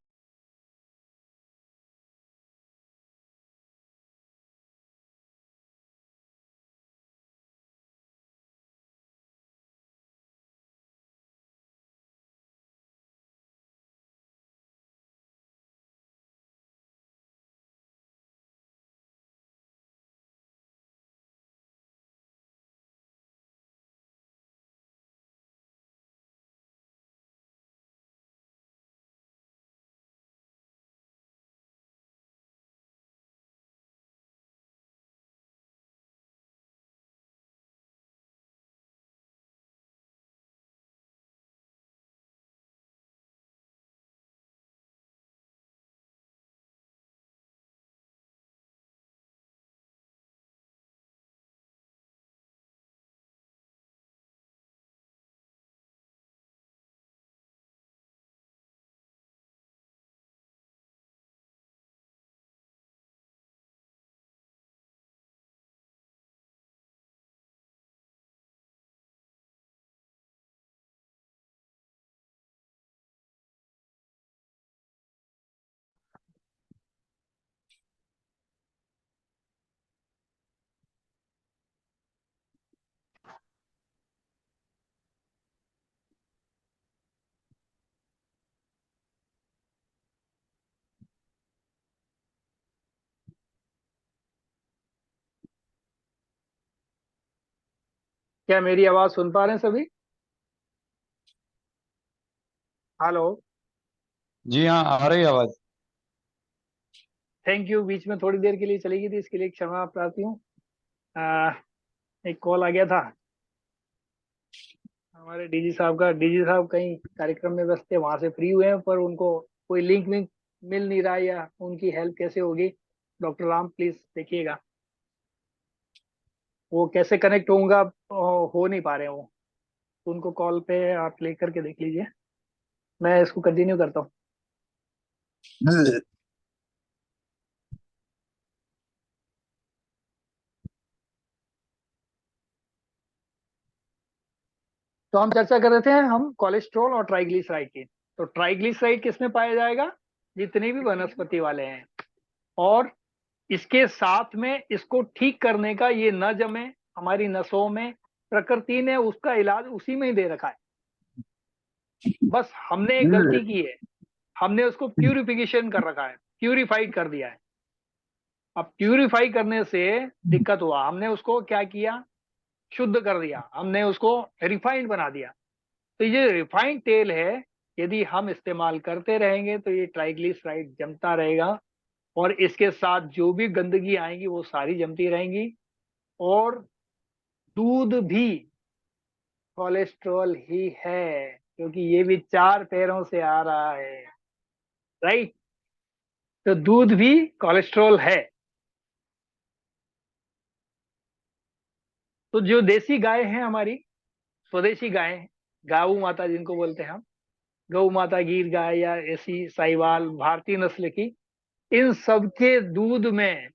B: क्या मेरी आवाज सुन पा रहे हैं सभी? हेलो।
A: जी हाँ, आ रही है आवाज।
B: थैंक यू, बीच में थोड़ी देर के लिए चली गई थी, इसके लिए क्षमा प्रार्थी हूँ। आ, एक कॉल आ गया था हमारे डीजी साहब का। डीजी साहब कहीं कार्यक्रम में व्यस्त थे, वहां से फ्री हुए हैं, पर उनको कोई लिंक विंक मिल नहीं रहा है, या उनकी हेल्प कैसे होगी। डॉक्टर राम प्लीज देखिएगा, वो कैसे कनेक्ट होऊंगा, हो नहीं पा रहे हैं वो। तो उनको कॉल पे आप लेकर के देख लीजिए, मैं इसको कंटिन्यू करता हूँ। तो हम चर्चा कर रहे थे हम कोलेस्ट्रॉल और ट्राइग्लिसराइड की। तो ट्राइग्लिसराइड किसमें पाया जाएगा? जितने भी वनस्पति वाले हैं। और इसके साथ में इसको ठीक करने का, ये न जमे हमारी नसों में, प्रकृति ने उसका इलाज उसी में ही दे रखा है। बस हमने एक गलती की है, हमने उसको प्यूरिफिकेशन कर रखा है, प्यूरिफाइड कर दिया है। अब प्यूरिफाई करने से दिक्कत हुआ, हमने उसको क्या किया, शुद्ध कर दिया, हमने उसको रिफाइंड बना दिया। तो ये रिफाइंड तेल है, यदि हम इस्तेमाल करते रहेंगे तो ये ट्राइग्लिसराइड जमता रहेगा, और इसके साथ जो भी गंदगी आएगी वो सारी जमती रहेंगी। और दूध भी कोलेस्ट्रॉल ही है, क्योंकि ये भी 4 पैरों से आ रहा है, राइट। तो दूध भी कोलेस्ट्रॉल है। तो जो देसी गाय है हमारी, स्वदेशी गाय, गौ माता जिनको बोलते हैं हम, गौ माता, गिर गाय, या ऐसी साहिवाल भारतीय नस्ल की, इन सबके दूध में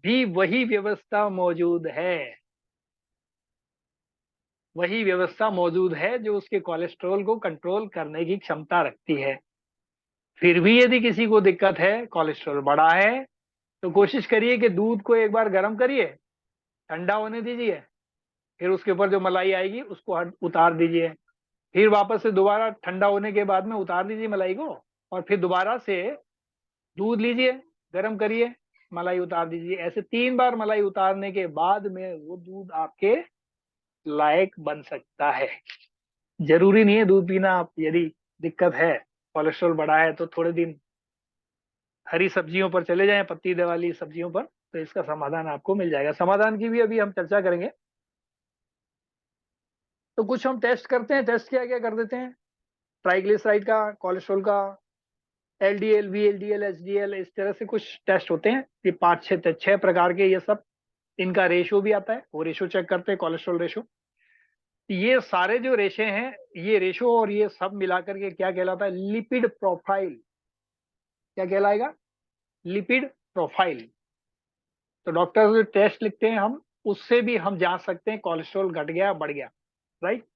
B: भी वही व्यवस्था मौजूद है। वही व्यवस्था मौजूद है जो उसके कोलेस्ट्रॉल को कंट्रोल करने की क्षमता रखती है। फिर भी यदि किसी को दिक्कत है, कोलेस्ट्रॉल बढ़ा है, तो कोशिश करिए कि दूध को एक बार गर्म करिए, ठंडा होने दीजिए, फिर उसके ऊपर जो मलाई आएगी उसको उतार दीजिए, फिर वापस से दोबारा ठंडा होने के बाद में उतार दीजिए मलाई को, और फिर दोबारा से दूध लीजिए, गर्म करिए, मलाई उतार दीजिए। ऐसे 3 बार मलाई उतारने के बाद में वो दूध आपके लायक बन सकता है। जरूरी नहीं है दूध पीना। आप यदि दिक्कत है, कोलेस्ट्रॉल बढ़ा है, तो थोड़े दिन हरी सब्जियों पर चले जाएं, पत्ती वाली सब्जियों पर, तो इसका समाधान आपको मिल जाएगा। समाधान की भी अभी हम चर्चा करेंगे। तो कुछ हम टेस्ट करते हैं। टेस्ट क्या क्या कर देते हैं, ट्राइग्लिसराइड का, कोलेस्ट्रॉल का, एलडीएल, वीएलडीएल, एचडीएल, इस तरह से कुछ टेस्ट होते हैं। ये 5 6 प्रकार के, ये सब इनका रेशो भी आता है, वो रेशो चेक करते हैं, कोलेस्ट्रॉल रेशो। ये सारे जो रेशे हैं, ये रेशो और ये सब मिलाकर के क्या कहलाता है, लिपिड प्रोफाइल। क्या कहलाएगा? Lipid profile. तो डॉक्टर जो टेस्ट लिखते हैं हम, उससे भी हम जांच सकते हैं कोलेस्ट्रॉल घट गया बढ़ गया, राइट।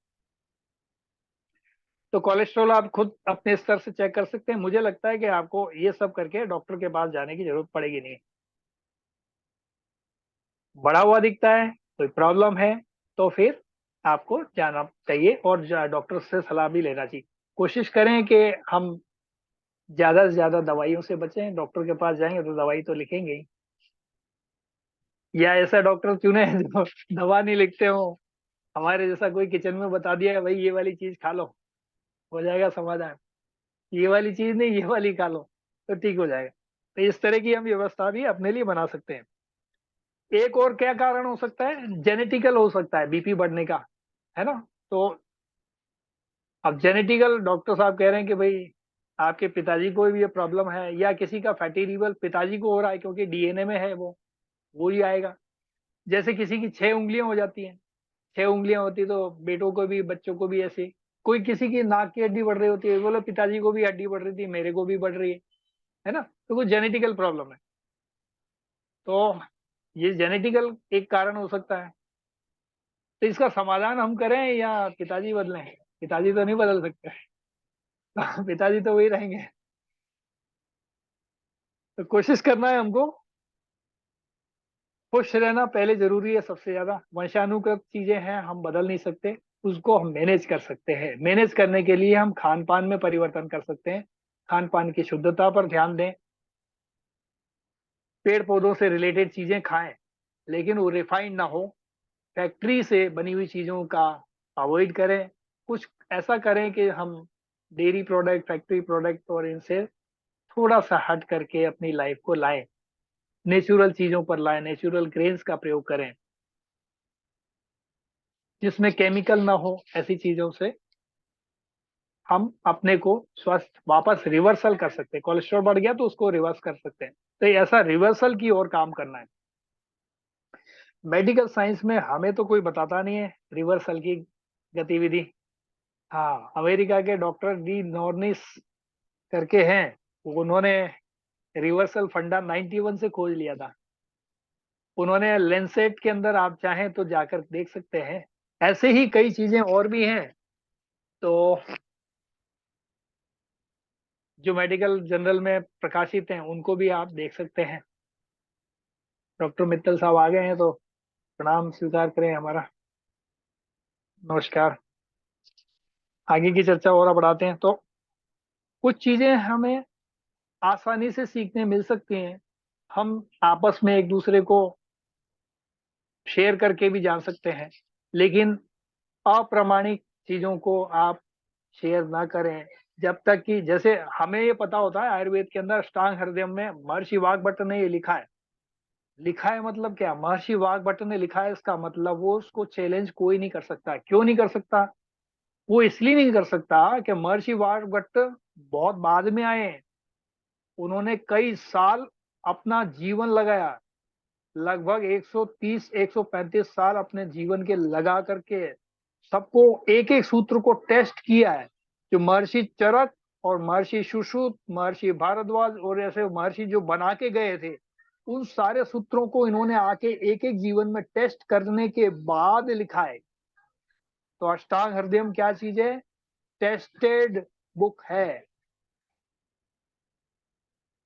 B: तो कोलेस्ट्रॉल आप खुद अपने स्तर से चेक कर सकते हैं। मुझे लगता है कि आपको ये सब करके डॉक्टर के पास जाने की जरूरत पड़ेगी नहीं। बढ़ा हुआ दिखता है, कोई प्रॉब्लम है, तो फिर आपको जाना चाहिए और डॉक्टर से सलाह भी लेना चाहिए। कोशिश करें कि हम ज्यादा से ज्यादा दवाइयों से बचें। डॉक्टर के पास जाएंगे तो दवाई तो लिखेंगे ही, या ऐसा डॉक्टर चुने जो दवा नहीं लिखते हो। हमारे जैसा कोई किचन में बता दिया भाई ये वाली चीज खा लो, हो जाएगा समाधान, ये वाली चीज नहीं ये वाली खा लो तो ठीक हो जाएगा। तो इस तरह की हम व्यवस्था भी अपने लिए बना सकते हैं। एक और क्या कारण हो सकता है, जेनेटिकल हो सकता है बीपी बढ़ने का, है ना। तो अब जेनेटिकल, डॉक्टर साहब कह रहे हैं कि भाई आपके पिताजी को भी ये प्रॉब्लम है, या किसी का फैटी लिवर पिताजी को हो रहा है, क्योंकि डीएनए में है वो ही आएगा। जैसे किसी की 6 उंगलियां हो जाती हैं, 6 उंगलियां होती तो बेटों को भी, बच्चों को भी ऐसे। कोई किसी की नाक की हड्डी बढ़ रही होती है, बोलो पिताजी को भी हड्डी बढ़ रही थी, मेरे को भी बढ़ रही है ना। तो कुछ जेनेटिकल प्रॉब्लम है। तो ये जेनेटिकल एक कारण हो सकता है। तो इसका समाधान हम करें या पिताजी बदलें? पिताजी तो नहीं बदल सकते पिताजी तो वही रहेंगे। तो कोशिश करना है हमको, खुश रहना पहले जरूरी है सबसे ज्यादा। वंशानुगत चीजें हैं, हम बदल नहीं सकते, उसको हम मैनेज कर सकते हैं। मैनेज करने के लिए हम खान पान में परिवर्तन कर सकते हैं। खान पान की शुद्धता पर ध्यान दें, पेड़ पौधों से रिलेटेड चीजें खाएं, लेकिन वो रिफाइंड ना हो, फैक्ट्री से बनी हुई चीज़ों का अवॉइड करें, कुछ ऐसा करें कि हम डेयरी प्रोडक्ट, फैक्ट्री प्रोडक्ट और इनसे थोड़ा सा हट करके अपनी लाइफ को लाएं, नेचुरल चीज़ों पर लाएं, नेचुरल ग्रेन्स का प्रयोग करें जिसमें केमिकल ना हो। ऐसी चीज़ों से हम अपने को स्वस्थ वापस रिवर्सल कर सकते हैं। कोलेस्ट्रॉल बढ़ गया तो उसको रिवर्स कर सकते हैं, तो ऐसा रिवर्सल की ओर काम करना है। मेडिकल साइंस में हमें तो कोई बताता नहीं है रिवर्सल की गतिविधि। हाँ, अमेरिका के डॉक्टर डी नॉर्निस करके हैं, उन्होंने रिवर्सल फंडा 91 से खोज लिया था। उन्होंने लेंसेट के अंदर, आप चाहें तो जाकर देख सकते हैं। ऐसे ही कई चीजें और भी हैं, तो जो मेडिकल जर्नल में प्रकाशित हैं उनको भी आप देख सकते हैं। डॉक्टर मित्तल साहब आ गए हैं, तो प्रणाम स्वीकार करें हमारा। नमस्कार। आगे की चर्चा और बढ़ाते हैं। तो कुछ चीजें हमें आसानी से सीखने मिल सकती हैं, हम आपस में एक दूसरे को शेयर करके भी जान सकते हैं, लेकिन अप्रामाणिक चीजों को आप शेयर ना करें जब तक कि, जैसे हमें ये पता होता है आयुर्वेद के अंदर अष्टांग हृदय में महर्षि वाग्भट ने ये लिखा है। लिखा है मतलब क्या? महर्षि वाग्भट ने लिखा है, इसका मतलब वो उसको चैलेंज कोई नहीं कर सकता। क्यों नहीं कर सकता? वो इसलिए नहीं कर सकता कि महर्षि वाग्भट बहुत बाद में आए हैं। उन्होंने कई साल अपना जीवन लगाया, लगभग 130 135 साल अपने जीवन के लगा करके सबको एक एक सूत्र को टेस्ट किया है। जो महर्षि चरक और महर्षि सुश्रुत, महर्षि भारद्वाज और ऐसे महर्षि जो बना के गए थे, उन सारे सूत्रों को इन्होंने आके एक एक जीवन में टेस्ट करने के बाद लिखा है। तो अष्टांग हृदयम क्या चीज है? टेस्टेड बुक है।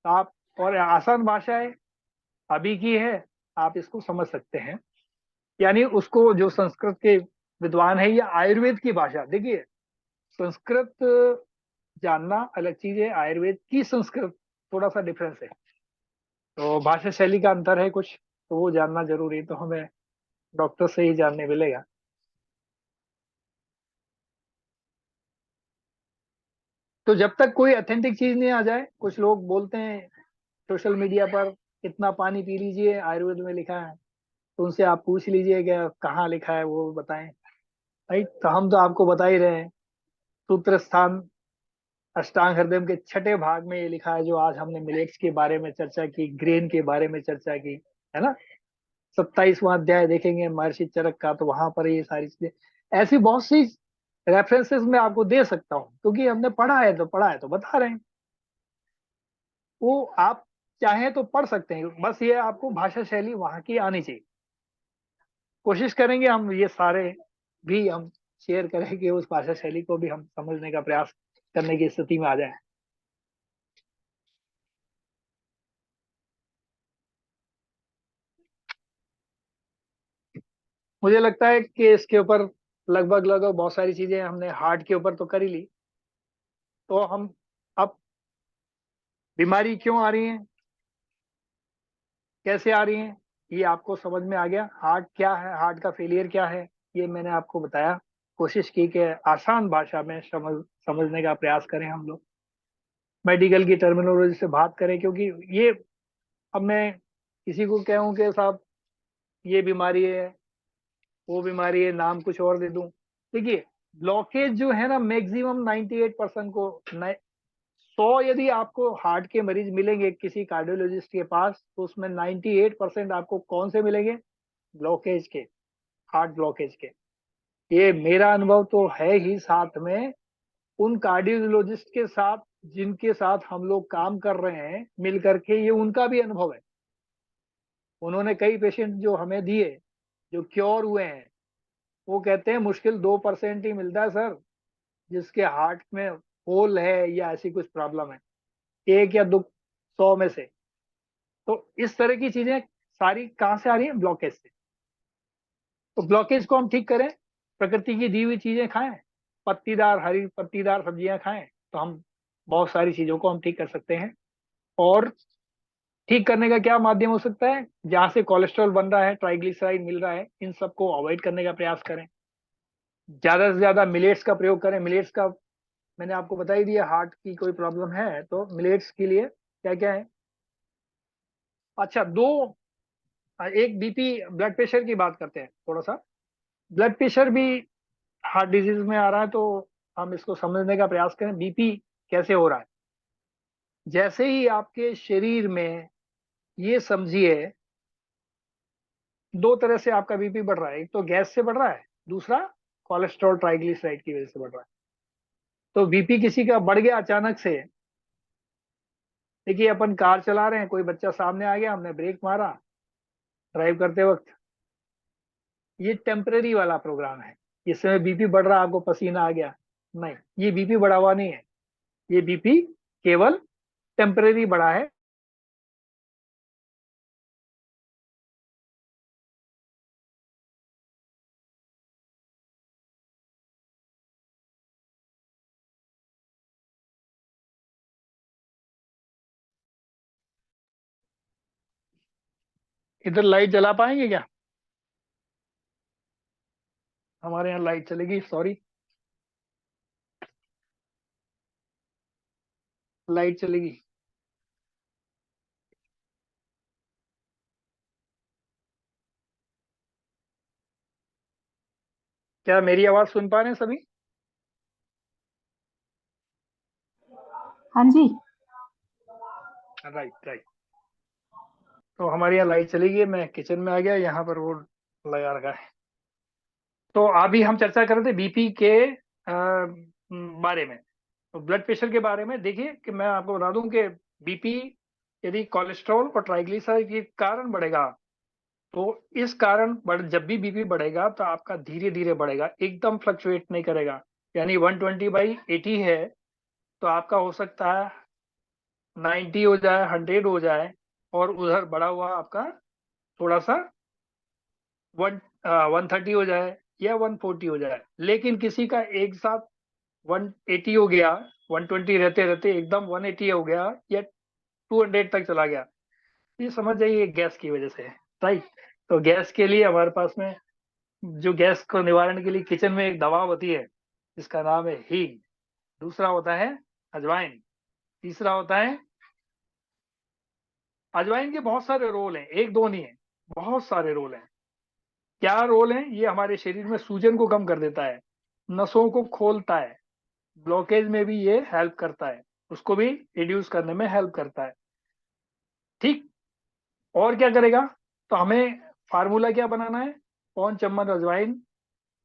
B: आप, और आसान भाषा है, अभी की है, आप इसको समझ सकते हैं। यानी उसको जो संस्कृत के विद्वान है या आयुर्वेद की भाषा, देखिए संस्कृत जानना अलग चीज है, आयुर्वेद की संस्कृत थोड़ा सा डिफरेंस है, तो भाषा शैली का अंतर है कुछ, तो वो जानना जरूरी है, तो हमें डॉक्टर से ही जानने मिलेगा। तो जब तक कोई ऑथेंटिक चीज नहीं आ जाए, कुछ लोग बोलते हैं सोशल मीडिया पर, इतना पानी पी लीजिए आयुर्वेद में लिखा है, तो उनसे आप पूछ लीजिए कि कहाँ लिखा है वो बताएं। भाई, तो हम तो आपको बता ही रहे हैं। सूत्र स्थान अष्टांग हृदय के छठे भाग में ये लिखा है, जो आज हमने मिलेट्स के बारे में चर्चा की, ग्रेन के बारे में चर्चा की, है ना। 27वां अध्याय देखेंगे महर्षि चरक का, तो वहां पर ये सारी चीजें, ऐसी बहुत सी रेफरेंसेस मैं आपको दे सकता हूँ, क्योंकि हमने पढ़ा है तो बता रहे हैं। वो आप चाहें तो पढ़ सकते हैं, बस ये आपको भाषा शैली वहां की आनी चाहिए। कोशिश करेंगे हम ये सारे भी हम शेयर करें कि उस भाषा शैली को भी हम समझने का प्रयास करने की स्थिति में आ जाए। मुझे लगता है कि इसके ऊपर लगभग लगभग बहुत सारी चीजें हमने हार्ट के ऊपर तो कर ही ली। तो हम अब, बीमारी क्यों आ रही है, कैसे आ रही है, ये आपको समझ में आ गया। हार्ट क्या है, हार्ट का फेलियर क्या है, ये मैंने आपको बताया। कोशिश की कि आसान भाषा में समझने का प्रयास करें हम लोग, मेडिकल की टर्मिनोलॉजी से बात करें, क्योंकि ये, अब मैं किसी को कहूँ कि साहब ये बीमारी है, वो बीमारी है, नाम कुछ और दे दूं। देखिए, ब्लॉकेज जो है ना, मैक्सिमम 98% को 100 यदि आपको हार्ट के मरीज मिलेंगे किसी कार्डियोलॉजिस्ट के पास, तो उसमें 98% आपको कौन से मिलेंगे? ब्लॉकेज के, हार्ट ब्लॉकेज के। ये मेरा अनुभव तो है ही, साथ में उन कार्डियोलॉजिस्ट के साथ जिनके साथ हम लोग काम कर रहे हैं मिल करके, ये उनका भी अनुभव है। उन्होंने कई पेशेंट जो हमें दिए, जो क्योर हुए हैं, वो कहते हैं मुश्किल 2% ही मिलता है सर जिसके हार्ट में होल है या ऐसी कुछ प्रॉब्लम है, एक या दो 100 में से। तो इस तरह की चीजें सारी कहाँ से आ रही हैं? ब्लॉकेज से। तो ब्लॉकेज को हम ठीक करें, प्रकृति की दी हुई चीजें खाएं, पत्तीदार, हरी पत्तीदार सब्जियां खाएं, तो हम बहुत सारी चीजों को हम ठीक कर सकते हैं। और ठीक करने का क्या माध्यम हो सकता है? जहां से कोलेस्ट्रॉल बन रहा है, ट्राइग्लिसराइड मिल रहा है, इन सबको अवॉइड करने का प्रयास करें। ज्यादा से ज्यादा मिलेट्स का प्रयोग करें। मिलेट्स का मैंने आपको बता ही दिया, हार्ट की कोई प्रॉब्लम है तो मिलेट्स के लिए क्या क्या है। अच्छा, एक बीपी, ब्लड प्रेशर की बात करते हैं थोड़ा सा। ब्लड प्रेशर भी हार्ट डिजीज में आ रहा है, तो हम इसको समझने का प्रयास करें बीपी कैसे हो रहा है। जैसे ही आपके शरीर में, ये समझिए, दो तरह से आपका बीपी बढ़ रहा है। एक तो गैस से बढ़ रहा है, दूसरा कोलेस्ट्रॉल ट्राइग्लिसराइड की वजह से बढ़ रहा है। तो बीपी किसी का बढ़ गया अचानक से, देखिए अपन कार चला रहे हैं, कोई बच्चा सामने आ गया, हमने ब्रेक मारा ड्राइव करते वक्त, ये टेम्परेरी वाला प्रोग्राम है। इस समय बीपी बढ़ रहा, आपको पसीना आ गया, नहीं, ये बीपी बढ़ा हुआ नहीं है। ये बीपी केवल टेम्परेरी बढ़ा है। इधर लाइट जला पाएंगे क्या? हमारे यहाँ लाइट चलेगी, सॉरी, लाइट चलेगी। क्या मेरी आवाज सुन पा रहे हैं सभी?
D: हाँ जी।
B: Right right. तो हमारे यहाँ लाइट चलेगी, मैं किचन में आ गया, यहाँ पर वो लगा रखा है। तो अभी हम चर्चा कर रहे थे बीपी के बारे में। तो ब्लड प्रेशर के बारे में देखिए कि मैं आपको बता दूं कि बीपी यदि कोलेस्ट्रॉल और ट्राइग्लिसराइड के कारण बढ़ेगा, तो इस कारण जब भी बीपी बढ़ेगा तो आपका धीरे धीरे बढ़ेगा, एकदम फ्लक्चुएट नहीं करेगा। यानी 120/80 है, तो आपका हो सकता है 90 हो जाए, 100 हो जाए, और उधर बढ़ा हुआ आपका थोड़ा सा 130 हो जाए या 140 हो जाए। लेकिन किसी का एक साथ 180 हो गया, 120 रहते रहते एकदम 180 हो गया या 200 तक चला गया, ये समझ जाइए गैस की वजह से है। राइट। तो गैस के लिए हमारे पास में, जो गैस को निवारण के लिए किचन में एक दवा होती है जिसका नाम है हींग, दूसरा होता है अजवाइन, तीसरा होता है, अजवाइन के बहुत सारे रोल हैं, एक दो नहीं है, बहुत सारे रोल हैं। क्या रोल है? ये हमारे शरीर में सूजन को कम कर देता है, नसों को खोलता है, ब्लॉकेज में भी ये हेल्प करता है, उसको भी रिड्यूस करने में हेल्प करता है। ठीक। और क्या करेगा? तो हमें फार्मूला क्या बनाना है? 5 चम्मच अजवाइन,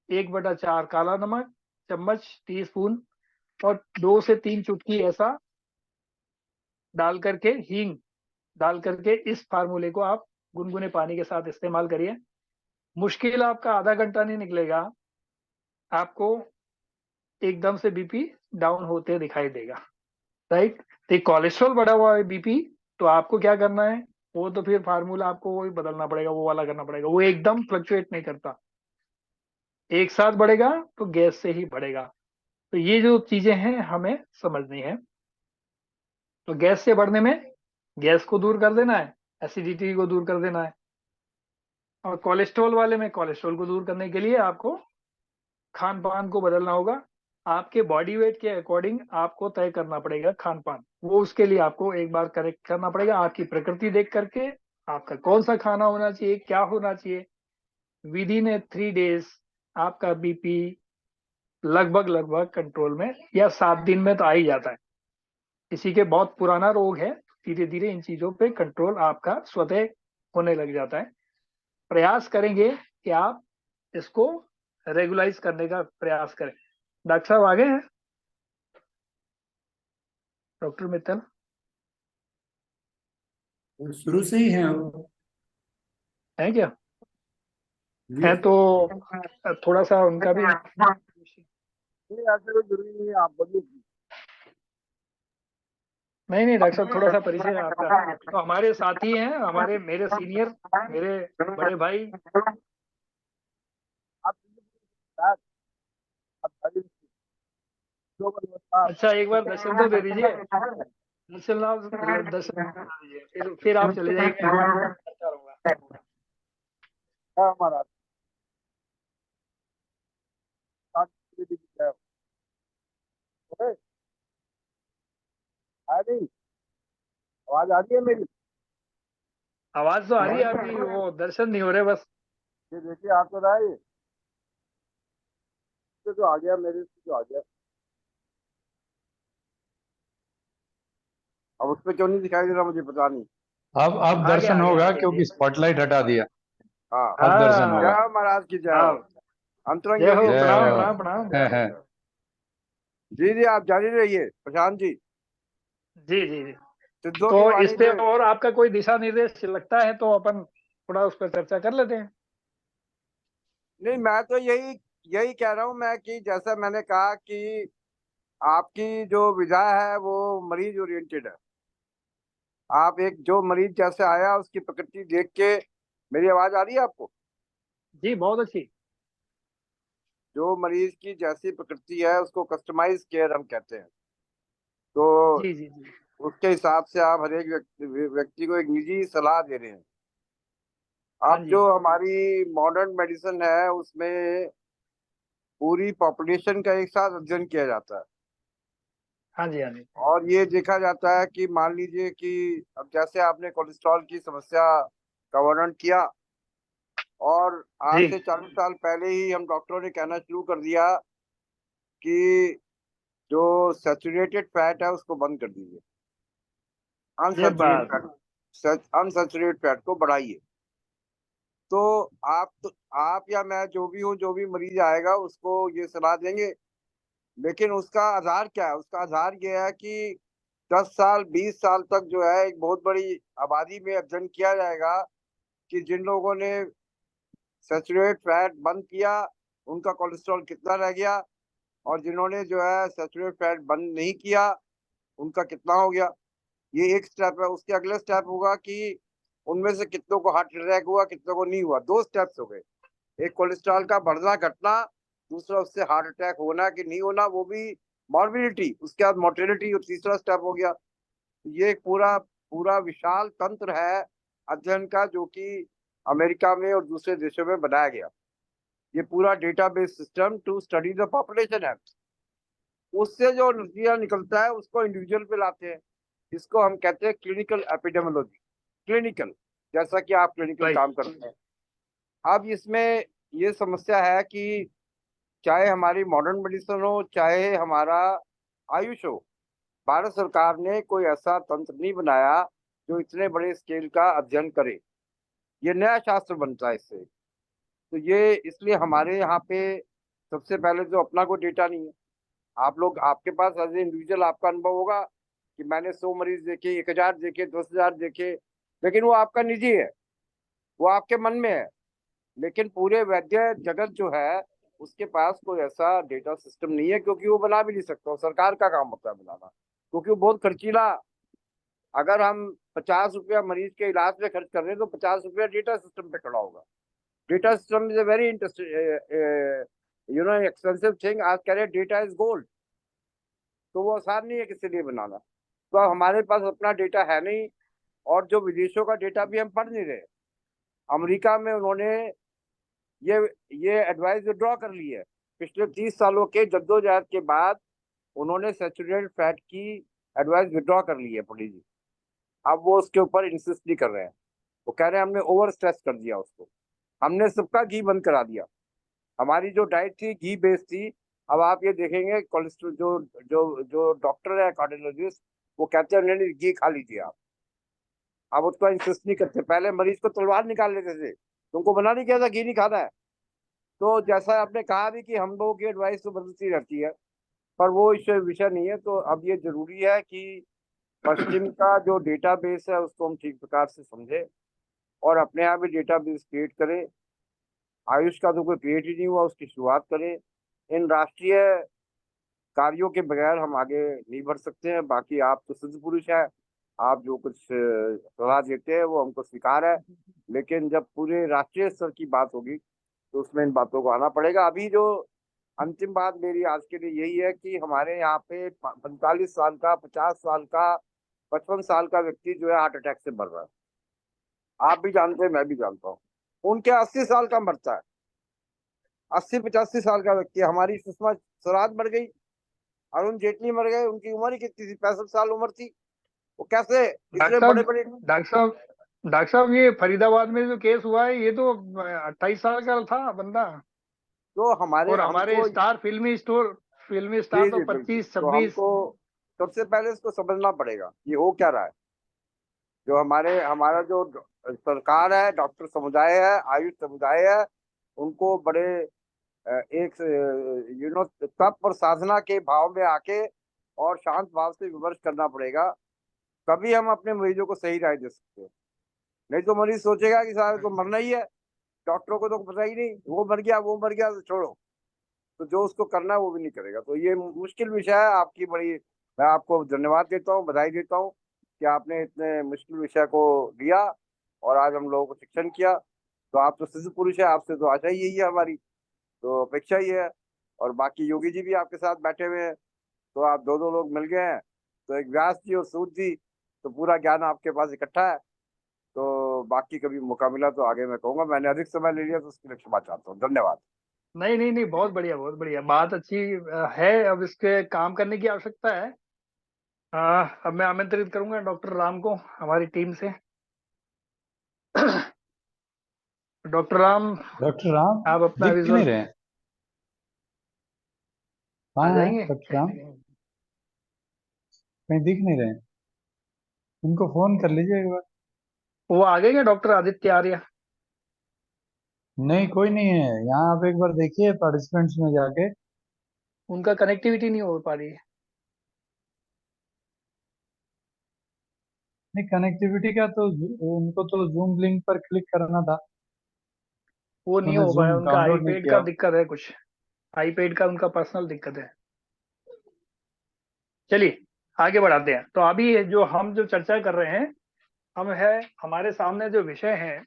B: 1/4 काला नमक, चम्मच, टीस्पून, और 2 से 3 चुटकी ऐसा डाल करके, हींग डाल करके, इस फार्मूले को आप गुनगुने पानी के साथ इस्तेमाल करिए। मुश्किल आपका आधा घंटा नहीं निकलेगा, आपको एकदम से बीपी डाउन होते दिखाई देगा। राइट। तो कोलेस्ट्रॉल बढ़ा हुआ है बीपी, तो आपको क्या करना है? वो तो फिर फार्मूला आपको वही बदलना पड़ेगा, वो वाला करना पड़ेगा, वो एकदम फ्लक्चुएट नहीं करता, एक साथ बढ़ेगा तो गैस से ही बढ़ेगा। तो ये जो चीजें हैं हमें समझनी है। तो गैस से बढ़ने में गैस को दूर कर देना है, एसिडिटी को दूर कर देना है, और कोलेस्ट्रॉल वाले में कोलेस्ट्रॉल को दूर करने के लिए आपको खान पान को बदलना होगा। आपके बॉडी वेट के अकॉर्डिंग आपको तय करना पड़ेगा खान पान, वो उसके लिए आपको एक बार करेक्ट करना पड़ेगा, आपकी प्रकृति देख करके आपका कौन सा खाना होना चाहिए, क्या होना चाहिए। विद इन ए 3 days आपका बीपी लगभग लगभग कंट्रोल में, या 7 दिन में तो आ ही जाता है। किसी के बहुत पुराना रोग है, धीरे धीरे इन चीजों पे कंट्रोल आपका स्वतः होने लग जाता है। प्रयास करेंगे कि आप इसको रेगुलाइज करने का प्रयास करें। डॉक्टर साहब आगे हैं? डॉक्टर मित्तल
E: शुरू से ही है वो।
B: है क्या?
E: जी।
B: है तो थोड़ा सा उनका भी।
E: ऐसे कोई जरूरी नहीं है, आप बोलिए।
B: नहीं नहीं डॉक्टर साहब, थोड़ा सा परिचय है आपका। तो हमारे साथी हैं, हमारे, मेरे सीनियर, मेरे बड़े भाई।
E: आप
B: अच्छा, एक बार दर्शन तो दे दीजिए। दर्शन करा दीजिए, फिर आप चले जाइए, मैं करता रहूंगा।
E: हाँ महाराज, 7 की जय हो। अरे, आ नहीं, आवाज आ रही है मेरी?
B: आवाज तो आ रही है आपकी, वो दर्शन नहीं हो रहे बस।
E: ये देखिए, आ तो रहा है ये। इससे तो आ गया, मेरे से तो आ गया। अब उस पर क्यों नहीं दिखाई दे रहा, मुझे पता नहीं।
A: अब
B: आ गया,
A: दर्शन
B: आ गया,
A: होगा
B: आ गया।
A: क्योंकि स्पॉटलाइट हटा दिया।
E: हाँ,
A: अब दर्शन
B: हाँ,
A: होगा।
E: जय हो महाराज की जय हो।
B: हाँ,
E: अंतरंग
B: जय
E: योगी
B: हो,
A: जय
E: जी,
B: प्रणाम,
E: जय हो।
B: प्रणाम, प्रणाम।
A: है।
E: जी जी, आप जारी रहिए प्रशांत जी।
B: जी, जी, जी।
E: सिद्धों
B: तो
E: की
B: इस
E: वाणी
B: पे
E: से।
B: और आपका कोई दिशा निर्देश लगता है तो अपन थोड़ा उस पर चर्चा कर लेते हैं।
E: नहीं, मैं तो यही यही कह रहा हूँ मैं, कि जैसा मैंने कहा कि आपकी जो विधा है वो मरीज ओरिएंटेड है। आप एक जो मरीज जैसे आया उसकी प्रकृति देख के, मेरी आवाज आ रही है आपको?
B: जी, बहुत अच्छी।
E: जो मरीज की जैसी प्रकृति है उसको कस्टमाइज केयर हम कहते हैं। तो
B: जी, जी, जी।
E: उसके हिसाब से आप हर एक व्यक्ति को एक निजी सलाह दे रहे हैं।
B: हाँ
E: अब
B: जी,
E: जो हमारी मॉडर्न मेडिसिन है उसमें पूरी पॉपुलेशन का एक साथ अध्ययन किया जाता है।
B: हाँ जी, हाँ जी,
E: और ये देखा जाता है कि मान लीजिए कि अब जैसे आपने कोलेस्ट्रॉल की समस्या का वर्णन किया, और आज
B: जी।
E: से 40 साल पहले ही हम डॉक्टरों ने कहना शुरू कर दिया कि जो सैचुरेटेड फैट है उसको बंद कर दीजिए,
B: ये
E: अनसैचुरेटेड
B: बात।
E: फैट, अनसैचुरेटेड फैट को बढ़ाइए। तो आप या मैं, जो भी हूँ, जो भी मरीज आएगा उसको ये सलाह देंगे। लेकिन उसका आधार क्या है? उसका आधार ये है कि 10 साल 20 साल तक जो है एक बहुत बड़ी आबादी में अध्ययन किया जाएगा कि जिन लोगों ने सैचुरेट फैट बंद किया उनका कोलेस्ट्रॉल कितना रह गया, और जिन्होंने जो है सैचुरेट फैट बंद नहीं किया उनका कितना हो गया। ये एक स्टेप है। उसके अगले स्टेप होगा कि उनमें से कितनों को हार्ट अटैक हुआ, कितनों को नहीं हुआ। 2 स्टेप्स हो गए, एक कोलेस्ट्रॉल का बढ़ना घटना, दूसरा उससे हार्ट अटैक होना कि नहीं होना, वो भी मॉर्बिडिटी, उसके बाद मोर्टेलिटी, और तीसरा स्टेप हो गया। ये एक पूरा पूरा विशाल तंत्र है अध्ययन का, जो कि अमेरिका में और दूसरे देशों में बनाया गया। ये पूरा database system to study the population है। उससे जो नतीजा निकलता है उसको इंडिविजुअल पे लाते हैं। इसको हम कहते हैं क्लिनिकल एपिडेमोलॉजी। क्लिनिकल, जैसा कि आप क्लिनिकल
B: भाई।
E: काम करते हैं। अब इसमें ये समस्या है कि चाहे हमारी मॉडर्न मेडिसिन हो, चाहे हमारा आयुष हो, भारत सरकार ने कोई ऐसा तंत्र नहीं बनाया जो इतने बड़े स्केल का अध्ययन करे। ये नया शास्त्र बनता है इससे। तो ये इसलिए हमारे यहाँ पे सबसे पहले तो अपना कोई डेटा नहीं है। आप लोग, आपके पास एज ए इंडिविजुअल आपका अनुभव होगा कि मैंने 100 मरीज देखे, 1000 देखे, 10,000 देखे, लेकिन वो आपका निजी है, वो आपके मन में है। लेकिन पूरे वैद्य जगत जो है उसके पास कोई ऐसा डेटा सिस्टम नहीं है, क्योंकि वो बना भी नहीं सकता। सरकार का काम होता है बनाना, क्योंकि वो बहुत खर्चीला। अगर हम 50 रुपया मरीज के इलाज में खर्च कर रहे हैं तो 50 रुपया डेटा सिस्टम पे खड़ा होगा। Data system is a very interesting expensive thing. आज कह रहे डेटा इज गोल्ड, तो वो आसान नहीं है किसी लिए बनाना। तो अब हमारे पास अपना डेटा है नहीं, और जो विदेशों का डेटा भी हम पढ़ नहीं रहे। अमेरिका में उन्होंने ये ये एडवाइस विड्रॉ कर ली है। पिछले 30 सालों के जद्दोजहद के बाद उन्होंने सैचुरेटेड फैट की एडवाइस विड्रॉ कर ली है पंडित जी। अब वो उसके ऊपर इंसिस्ट नहीं कर रहे हैं। वो कह रहे हैं हमने ओवर स्ट्रेस कर दिया उसको, हमने सबका घी बंद करा दिया। हमारी जो डाइट थी घी बेस्ड थी। अब आप ये देखेंगे कोलेस्ट्रॉल, जो जो जो डॉक्टर है कार्डियोलॉजिस्ट, वो कहते हैं नहीं घी खा लीजिए आप। अब उसको इंसिस्ट नहीं करते। पहले मरीज को तलवार निकाल लेते थे, तुमको मना नहीं किया था घी नहीं खाना है। तो जैसा आपने कहा भी कि हम लोगों की एडवाइस तो बदलती रहती है, पर वो विषय विषय नहीं है। तो अब ये जरूरी है कि पश्चिम का जो डेटाबेस है उसको हम ठीक प्रकार से समझें और अपने यहाँ भी डेटाबेस क्रिएट करें। आयुष का तो कोई क्रिएट ही नहीं हुआ, उसकी शुरुआत करें। इन राष्ट्रीय कार्यों के बगैर हम आगे नहीं बढ़ सकते हैं। बाकी आप तो सिद्ध पुरुष हैं, आप जो कुछ सलाह देते हैं वो हमको स्वीकार है। लेकिन जब पूरे राष्ट्रीय स्तर की बात होगी तो उसमें इन बातों को आना पड़ेगा। अभी जो अंतिम बात मेरी आज के लिए यही है कि हमारे यहाँ पे 45 साल का, 50 साल का 55 साल का व्यक्ति जो है हार्ट अटैक से मर रहा है। आप भी जानते हैं, मैं भी जानता हूँ। उनके 80 साल का मरता है, 80-85 साल का व्यक्ति। हमारी सुषमा स्वराज मर गई, अरुण जेटली मर गए, उनकी उम्र ही कितनी थी, 65 साल उम्र थी। वो कैसे इतने बड़े बड़े।
B: डॉक्टर साहब ये फरीदाबाद में जो केस हुआ है, ये तो 28 साल का था बंदा,
E: तो हमारे
B: और हमारे
E: हमको,
B: फिल्मी
E: जी
B: स्टार तो
E: जी बिल्कुल,
B: 25
E: तो
B: 26।
E: हमको सबसे पहले इसको समझना पड़ेगा ये हो क्या रहा है। जो हमारा जो सरकार है, डॉक्टर समुदाय है, आयुष समुदाय है, उनको बड़े एक तप और साधना के भाव में आके और शांत भाव से विमर्श करना पड़ेगा, तभी हम अपने मरीजों को सही राय दे सकते हैं। नहीं तो मरीज सोचेगा कि साहब तो मरना ही है, डॉक्टरों को तो पता ही नहीं, वो मर गया तो छोड़ो, तो जो उसको करना है वो भी नहीं करेगा। तो ये मुश्किल विषय है आपकी बड़ी। मैं आपको धन्यवाद देता हूँ, बधाई देता हूँ कि आपने इतने मुश्किल विषय को लिया और आज हम लोगों को शिक्षण किया। तो आप तो सिद्ध पुरुष है, आपसे तो आशा ही यही है हमारी, तो अपेक्षा ही है। और बाकी योगी जी भी आपके साथ बैठे हुए हैं, तो आप दो दो लोग मिल गए हैं, तो एक व्यास जी और सूत जी, तो पूरा ज्ञान आपके पास इकट्ठा है। तो बाकी कभी मौका मिला तो आगे मैं कहूंगा, मैंने अधिक समय ले लिया तो उसके लिए क्षमा चाहता हूँ। धन्यवाद।
B: नहीं नहीं नहीं, बहुत बढ़िया, बहुत बढ़िया, बात अच्छी है। अब इसके काम करने की आवश्यकता है। अब मैं आमंत्रित करूंगा डॉक्टर राम को हमारी टीम से। डॉक्टर राम,
F: डॉक्टर राम
B: आप अपना
F: दिख क्यों
B: विजुअल
F: नहीं रहे?
B: आ
F: कहाँ है
B: जाएंगे।
F: डॉक्टर राम? कहीं दिख नहीं रहे? उनको फोन कर लीजिए एक बार।
B: वो आ गए क्या डॉक्टर आदित्य आर्य?
F: नहीं, कोई नहीं है यहाँ। आप एक बार देखिए पार्टिसिपेंट्स में जाके।
B: उनका कनेक्टिविटी नहीं हो पा रही है।
F: नहीं, कनेक्टिविटी का तो उनको तो जूम लिंक पर क्लिक करना था।
B: वो नहीं
F: उन्होंने
B: हो पाया,
F: जूम
B: उनका
F: डाउनलोड नहीं
B: आईपैड का
F: किया।
B: दिक्कत है कुछ। आईपैड का उनका पर्सनल दिक्कत है। चलिए आगे बढ़ाते हैं। तो अभी हम जो चर्चा कर रहे हैं, हमारे सामने जो विषय है,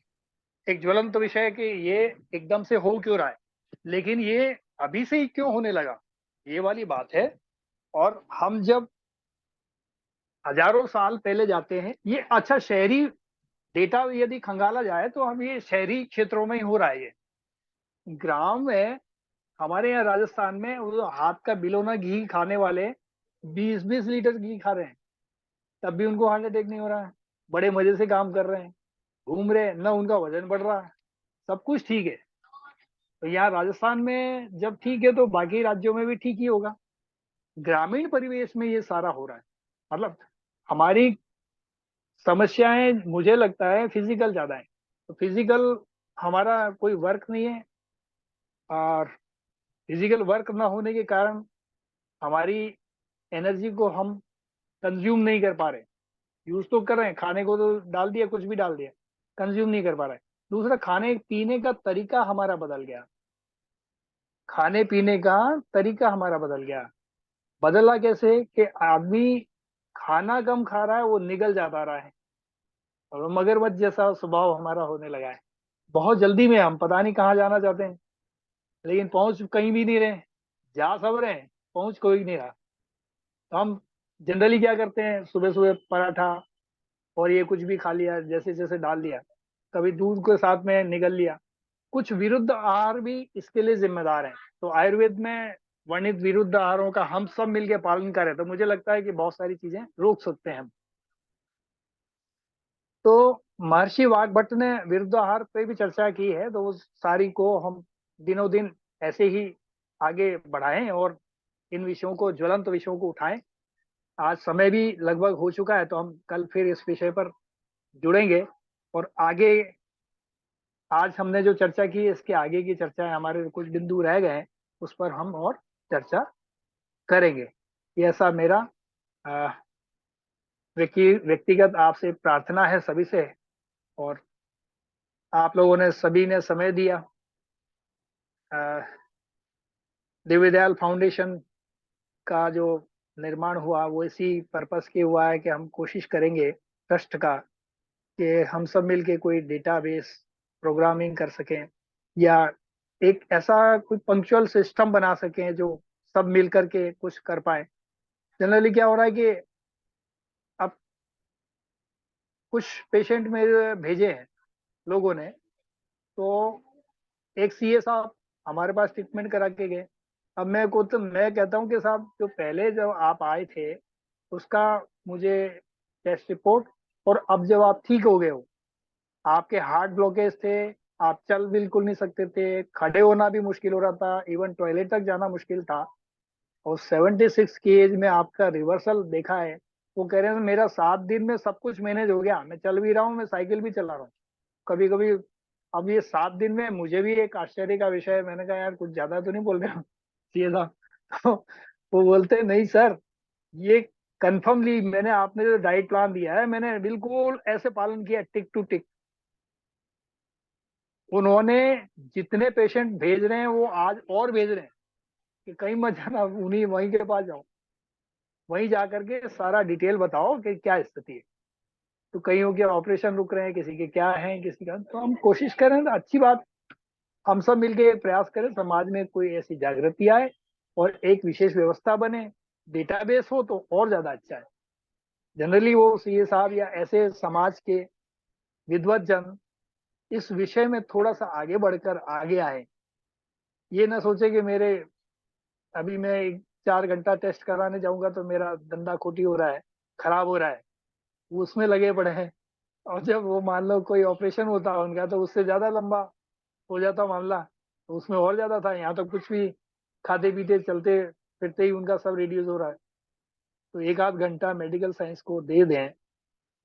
B: एक ज्वलंत विषय है कि ये एकदम से हो क्यों रहा है, लेकिन ये अभी से ही क्यों होने लगा, ये वाली बात है। और हम जब हजारों साल पहले जाते हैं, ये अच्छा शहरी डेटा यदि खंगाला जाए तो हम ये शहरी क्षेत्रों में ही हो रहा है। ये ग्राम में, हमारे यहाँ राजस्थान में, वो हाथ का बिलोना घी खाने वाले 20-20 लीटर घी खा रहे हैं, तब भी उनको हार्ट अटैक नहीं हो रहा है। बड़े मजे से काम कर रहे हैं, घूम रहे हैं, ना उनका वजन बढ़ रहा है, सब कुछ ठीक है। तो यहाँ राजस्थान में जब ठीक है तो बाकी राज्यों में भी ठीक ही होगा। ग्रामीण परिवेश में ये सारा हो रहा है। मतलब हमारी समस्याएं, मुझे लगता है, फिजिकल ज्यादा है। तो फिजिकल हमारा कोई वर्क नहीं है, और फिजिकल वर्क ना होने के कारण हमारी एनर्जी को हम कंज्यूम नहीं कर पा रहे। यूज तो कर रहे हैं, खाने को तो डाल दिया, कुछ भी डाल दिया, कंज्यूम नहीं कर पा रहे। दूसरा, खाने पीने का तरीका हमारा बदल गया। खाने पीने का तरीका हमारा बदल गया। बदला कैसे कि आदमी खाना कम खा रहा है, वो निगल जाता रहा है, और मगरमच्छ जैसा स्वभाव हमारा होने लगा है। बहुत जल्दी में हम पता नहीं कहाँ जाना चाहते हैं, लेकिन पहुंच कहीं भी नहीं रहे। जा सब रहे हैं, पहुंच कोई नहीं रहा। तो हम जनरली क्या करते हैं, सुबह सुबह पराठा और ये कुछ भी खा लिया, जैसे जैसे डाल दिया, कभी दूध के साथ में निगल लिया। कुछ विरुद्ध आहार भी इसके लिए जिम्मेदार हैं। तो आयुर्वेद में वर्णित विरुद्ध आहारों का हम सब मिलकर पालन करें तो मुझे लगता है कि बहुत सारी चीजें रोक सकते हैं हम। तो महर्षि वाग्भट ने विरुद्ध आहार पे भी चर्चा की है, तो उस सारी को हम दिनों दिन ऐसे ही आगे बढ़ाएं और इन विषयों को, ज्वलंत विषयों को उठाएं। आज समय भी लगभग हो चुका है, तो हम कल फिर इस विषय पर जुड़ेंगे, और आगे, आज हमने जो चर्चा की, इसके आगे की चर्चा, हमारे कुछ बिंदु रह गए हैं, उस पर हम और चर्चा करेंगे। ये ऐसा मेरा अ, व्यक्तिगत आपसे प्रार्थना है सभी से। और आप लोगों ने, सभी ने समय दिया। दिव्य दयाल फाउंडेशन का जो निर्माण हुआ वो इसी पर्पस के हुआ है कि हम कोशिश करेंगे ट्रस्ट का, कि हम सब मिलके कोई डेटाबेस प्रोग्रामिंग कर सकें, या एक ऐसा कोई पंक्चुअल सिस्टम बना सकें जो सब मिल करके कुछ कर पाए। जनरली क्या हो रहा है कि अब कुछ पेशेंट मेरे भेजे हैं लोगों ने, तो एक सीए साहब हमारे पास ट्रीटमेंट करा के गए। अब मैं कहता हूँ कि साहब जो पहले जब आप आए थे उसका मुझे टेस्ट रिपोर्ट, और अब जब आप ठीक हो गए हो, आपके हार्ट ब्लॉकेज थे, आप चल बिल्कुल नहीं सकते थे, खड़े होना भी मुश्किल हो रहा था, इवन टॉयलेट तक जाना मुश्किल था, और 76 की एज में आपका रिवर्सल देखा है। वो कह रहे हैं मेरा 7 दिन में सब कुछ मैनेज हो गया, मैं चल भी रहा हूँ, मैं साइकिल भी चला रहा हूँ कभी कभी। अब ये 7 दिन में मुझे भी एक आश्चर्य का विषय है। मैंने कहा यार कुछ ज्यादा तो नहीं बोल रहे हो सीए साहब? तो वो बोलते नहीं सर, ये कन्फर्मली मैंने आपने जो डाइट प्लान दिया है मैंने बिल्कुल ऐसे पालन किया टिक टू टिक। उन्होंने जितने पेशेंट भेज रहे हैं वो आज और भेज रहे हैं कि कहीं मत जाना, उन्हीं वहीं के पास जाओ, वहीं जा करके सारा डिटेल बताओ कि क्या स्थिति है। तो कईयों के ऑपरेशन रुक रहे हैं, किसी के क्या है, किसी का। तो हम कोशिश करें तो अच्छी बात, हम सब मिलके प्रयास करें, समाज में कोई ऐसी जागृति आए और एक विशेष व्यवस्था बने, डेटाबेस हो तो और ज्यादा अच्छा है। जनरली वो सीए साहब या ऐसे समाज के विद्वत जन इस विषय में थोड़ा सा आगे बढ़कर आगे आए। ये ना सोचे कि मेरे अभी मैं 4 घंटा टेस्ट कराने जाऊंगा तो मेरा धंधा खोटी हो रहा है, खराब हो रहा है, वो उसमें लगे पड़े हैं। और जब वो मान लो कोई ऑपरेशन होता है उनका तो उससे ज्यादा लंबा हो जाता मामला, तो उसमें और ज्यादा था। यहाँ तो कुछ भी खाते पीते चलते फिरते ही उनका सब रिड्यूस हो रहा है। तो 1 आध घंटा मेडिकल साइंस को दे दें,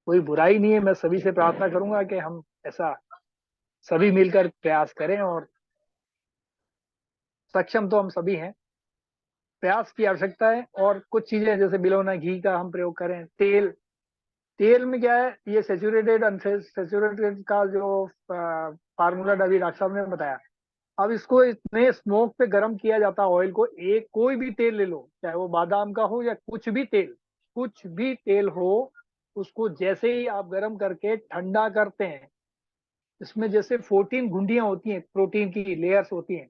B: कोई बुराई नहीं है। मैं सभी से प्रार्थना करूंगा कि हम ऐसा सभी मिलकर प्रयास करें, और सक्षम तो हम सभी हैं, प्रयास की आवश्यकता है। और कुछ चीजें जैसे बिलोना घी का हम प्रयोग करें, तेल, तेल में क्या है, ये सेचुरेटेड अनसेचुरेटेड का जो फार्मूला अभी डॉक्टर साहब ने बताया, अब इसको इतने स्मोक पे गर्म किया जाता है ऑयल को। एक कोई भी तेल ले लो, चाहे वो बादाम का हो या कुछ भी तेल, कुछ भी तेल हो, उसको जैसे ही आप गर्म करके ठंडा करते हैं, इसमें जैसे 14 घुंडियां होती हैं, प्रोटीन की लेयर्स होती हैं,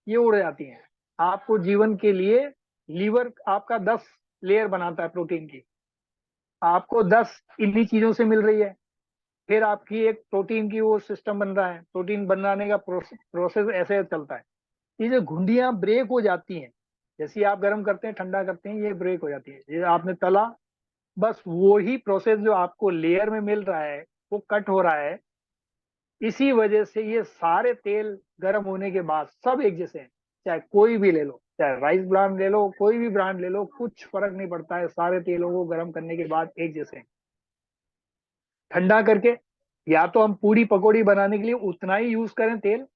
B: ये उड़ जाती हैं। आपको जीवन के लिए लीवर आपका 10 लेयर बनाता है प्रोटीन की, आपको 10 इन्हीं चीजों से मिल रही है। फिर आपकी एक प्रोटीन की वो सिस्टम बन रहा है, प्रोटीन बनाने का प्रोसेस ऐसे चलता है। ये जो घुंडियां ब्रेक हो जाती हैं, जैसे ही आप गर्म करते हैं ठंडा करते हैं, ये ब्रेक हो जाती है। ये आपने तला, बस वो ही प्रोसेस जो आपको लेयर में मिल रहा है वो कट हो रहा है। इसी वजह से ये सारे तेल गर्म होने के बाद सब एक जैसे हैं, चाहे कोई भी ले लो, चाहे राइस ब्रांड ले लो, कोई भी ब्रांड ले लो, कुछ फर्क नहीं पड़ता है, सारे तेलों को गर्म करने के बाद एक जैसे हैं। ठंडा करके या तो हम पूरी पकौड़ी बनाने के लिए उतना ही यूज करें तेल,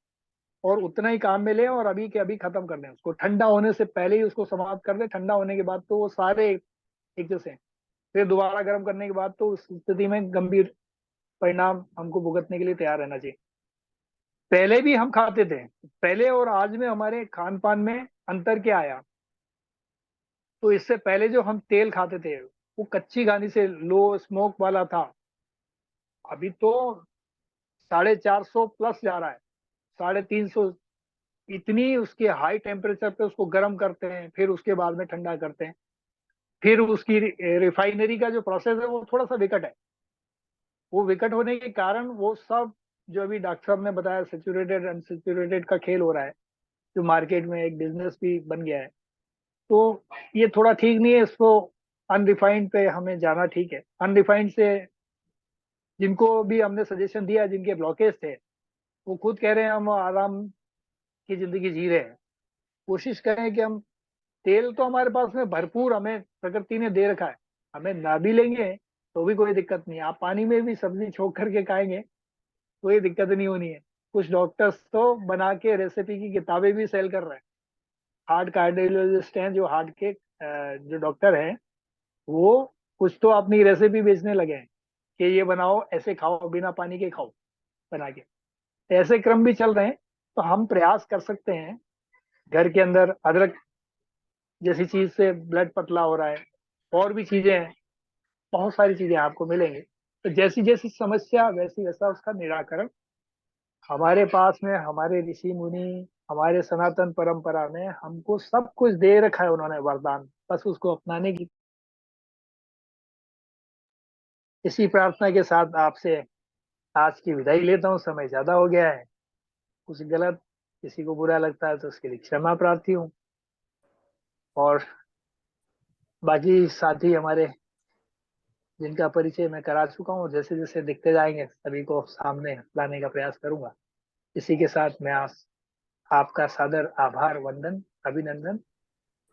B: और उतना ही काम में लें, और अभी के अभी खत्म कर दें उसको, ठंडा होने से पहले ही उसको समाप्त कर दें। ठंडा होने के बाद तो वो सारे एक जैसे हैं। फिर दोबारा गर्म करने के बाद तो उस स्थिति में गंभीर परिणाम हमको भुगतने के लिए तैयार रहना चाहिए। पहले भी हम खाते थे, पहले और आज में हमारे खान पान में अंतर क्या आया? तो इससे पहले जो हम तेल खाते थे वो कच्ची घानी से लो स्मोक वाला था, अभी तो 450 प्लस जा रहा है, 350। इतनी उसके हाई टेम्परेचर पे उसको गर्म करते हैं, फिर उसके बाद में ठंडा करते हैं। फिर उसकी रिफाइनरी का जो प्रोसेस है वो थोड़ा सा विकट है। वो विकट होने के कारण वो सब जो अभी डॉक्टर साहब ने बताया, सेचुरेटेड अनसेचुरेटेड का खेल हो रहा है, जो मार्केट में एक बिजनेस भी बन गया है। तो ये थोड़ा ठीक नहीं है, इसको अनरिफाइंड पे हमें जाना ठीक है। अनरिफाइंड से जिनको भी हमने सजेशन दिया, जिनके ब्लॉकेज थे, वो खुद कह रहे हैं हम आराम की जिंदगी जी रहे हैं। कोशिश करें कि हम, तेल तो हमारे पास में भरपूर हमें प्रकृति ने दे रखा है, हमें ना भी लेंगे तो भी कोई दिक्कत नहीं। आप पानी में भी सब्जी छोक करके खाएंगे, कोई दिक्कत नहीं होनी है। कुछ डॉक्टर्स तो बना के रेसिपी की किताबें भी सेल कर रहे हैं। हार्ट कार्डियोलॉजिस्ट हैं जो हार्ट के जो डॉक्टर हैं, वो कुछ तो अपनी रेसिपी बेचने लगे हैं कि ये बनाओ, ऐसे खाओ, बिना पानी के खाओ बना के। ऐसे क्रम भी चल रहे हैं। तो हम प्रयास कर सकते हैं, घर के अंदर अदरक जैसी चीज से ब्लड पतला हो रहा है, और भी चीजें हैं, बहुत सारी चीजें आपको मिलेंगी। तो जैसी जैसी समस्या वैसी वैसा उसका निराकरण हमारे पास में, हमारे ऋषि मुनि, हमारे सनातन परंपरा में हमको सब कुछ दे रखा है उन्होंने वरदान, बस उसको अपनाने की इसी प्रार्थना के साथ आपसे आज की विदाई लेता हूँ। समय ज्यादा हो गया है, कुछ गलत किसी को बुरा लगता है तो उसके लिए क्षमा प्रार्थी हूँ। और बाकी साथी हमारे जिनका परिचय मैं करा चुका हूँ, जैसे जैसे दिखते जाएंगे सभी को सामने लाने का प्रयास करूंगा। इसी के साथ मैं आज आपका सादर आभार, वंदन, अभिनंदन,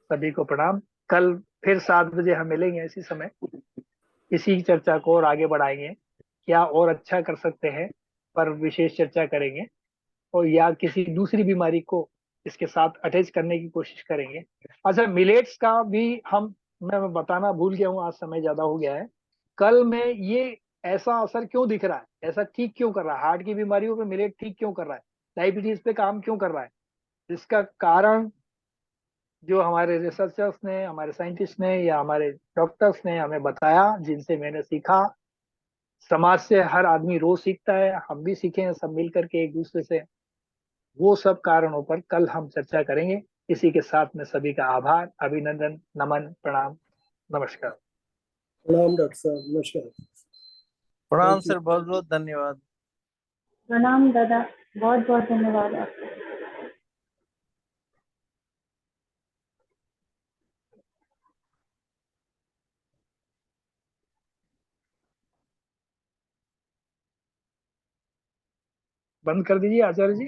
B: सभी को प्रणाम। कल फिर 7 बजे हम मिलेंगे इसी समय, इसी चर्चा को और आगे बढ़ाएंगे। क्या और अच्छा कर सकते हैं पर विशेष चर्चा करेंगे, और या किसी दूसरी बीमारी को इसके साथ अटैच करने की कोशिश करेंगे। अच्छा, मिलेट्स का भी मैं बताना भूल गया हूँ, आज समय ज्यादा हो गया है। कल में ये ऐसा असर क्यों दिख रहा है, ऐसा ठीक क्यों कर रहा है, हार्ट की बीमारियों पे मिलेट ठीक क्यों कर रहा है, डायबिटीज पे काम क्यों कर रहा है, इसका कारण जो हमारे रिसर्चर्स ने, हमारे साइंटिस्ट ने या हमारे डॉक्टर्स ने हमें बताया, जिनसे मैंने सीखा। समाज से हर आदमी रोज सीखता है, हम भी सीखे हैं सब मिल करके एक दूसरे से। वो सब कारणों पर कल हम चर्चा करेंगे। इसी के साथ में सभी का आभार, अभिनंदन, नमन, प्रणाम, नमस्कार।
G: प्रणाम डॉक्टर साहब, नमस्कार।
H: प्रणाम
G: Thank you.
H: सर, बहुत बहुत धन्यवाद।
D: प्रणाम दादा, बहुत बहुत धन्यवाद आपका।
B: बंद कर दीजिए आचार्य जी।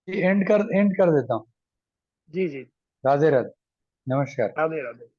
F: एंड कर देता हूँ।
B: जी जी,
F: राधे राधे, नमस्कार।
B: राधे राधे।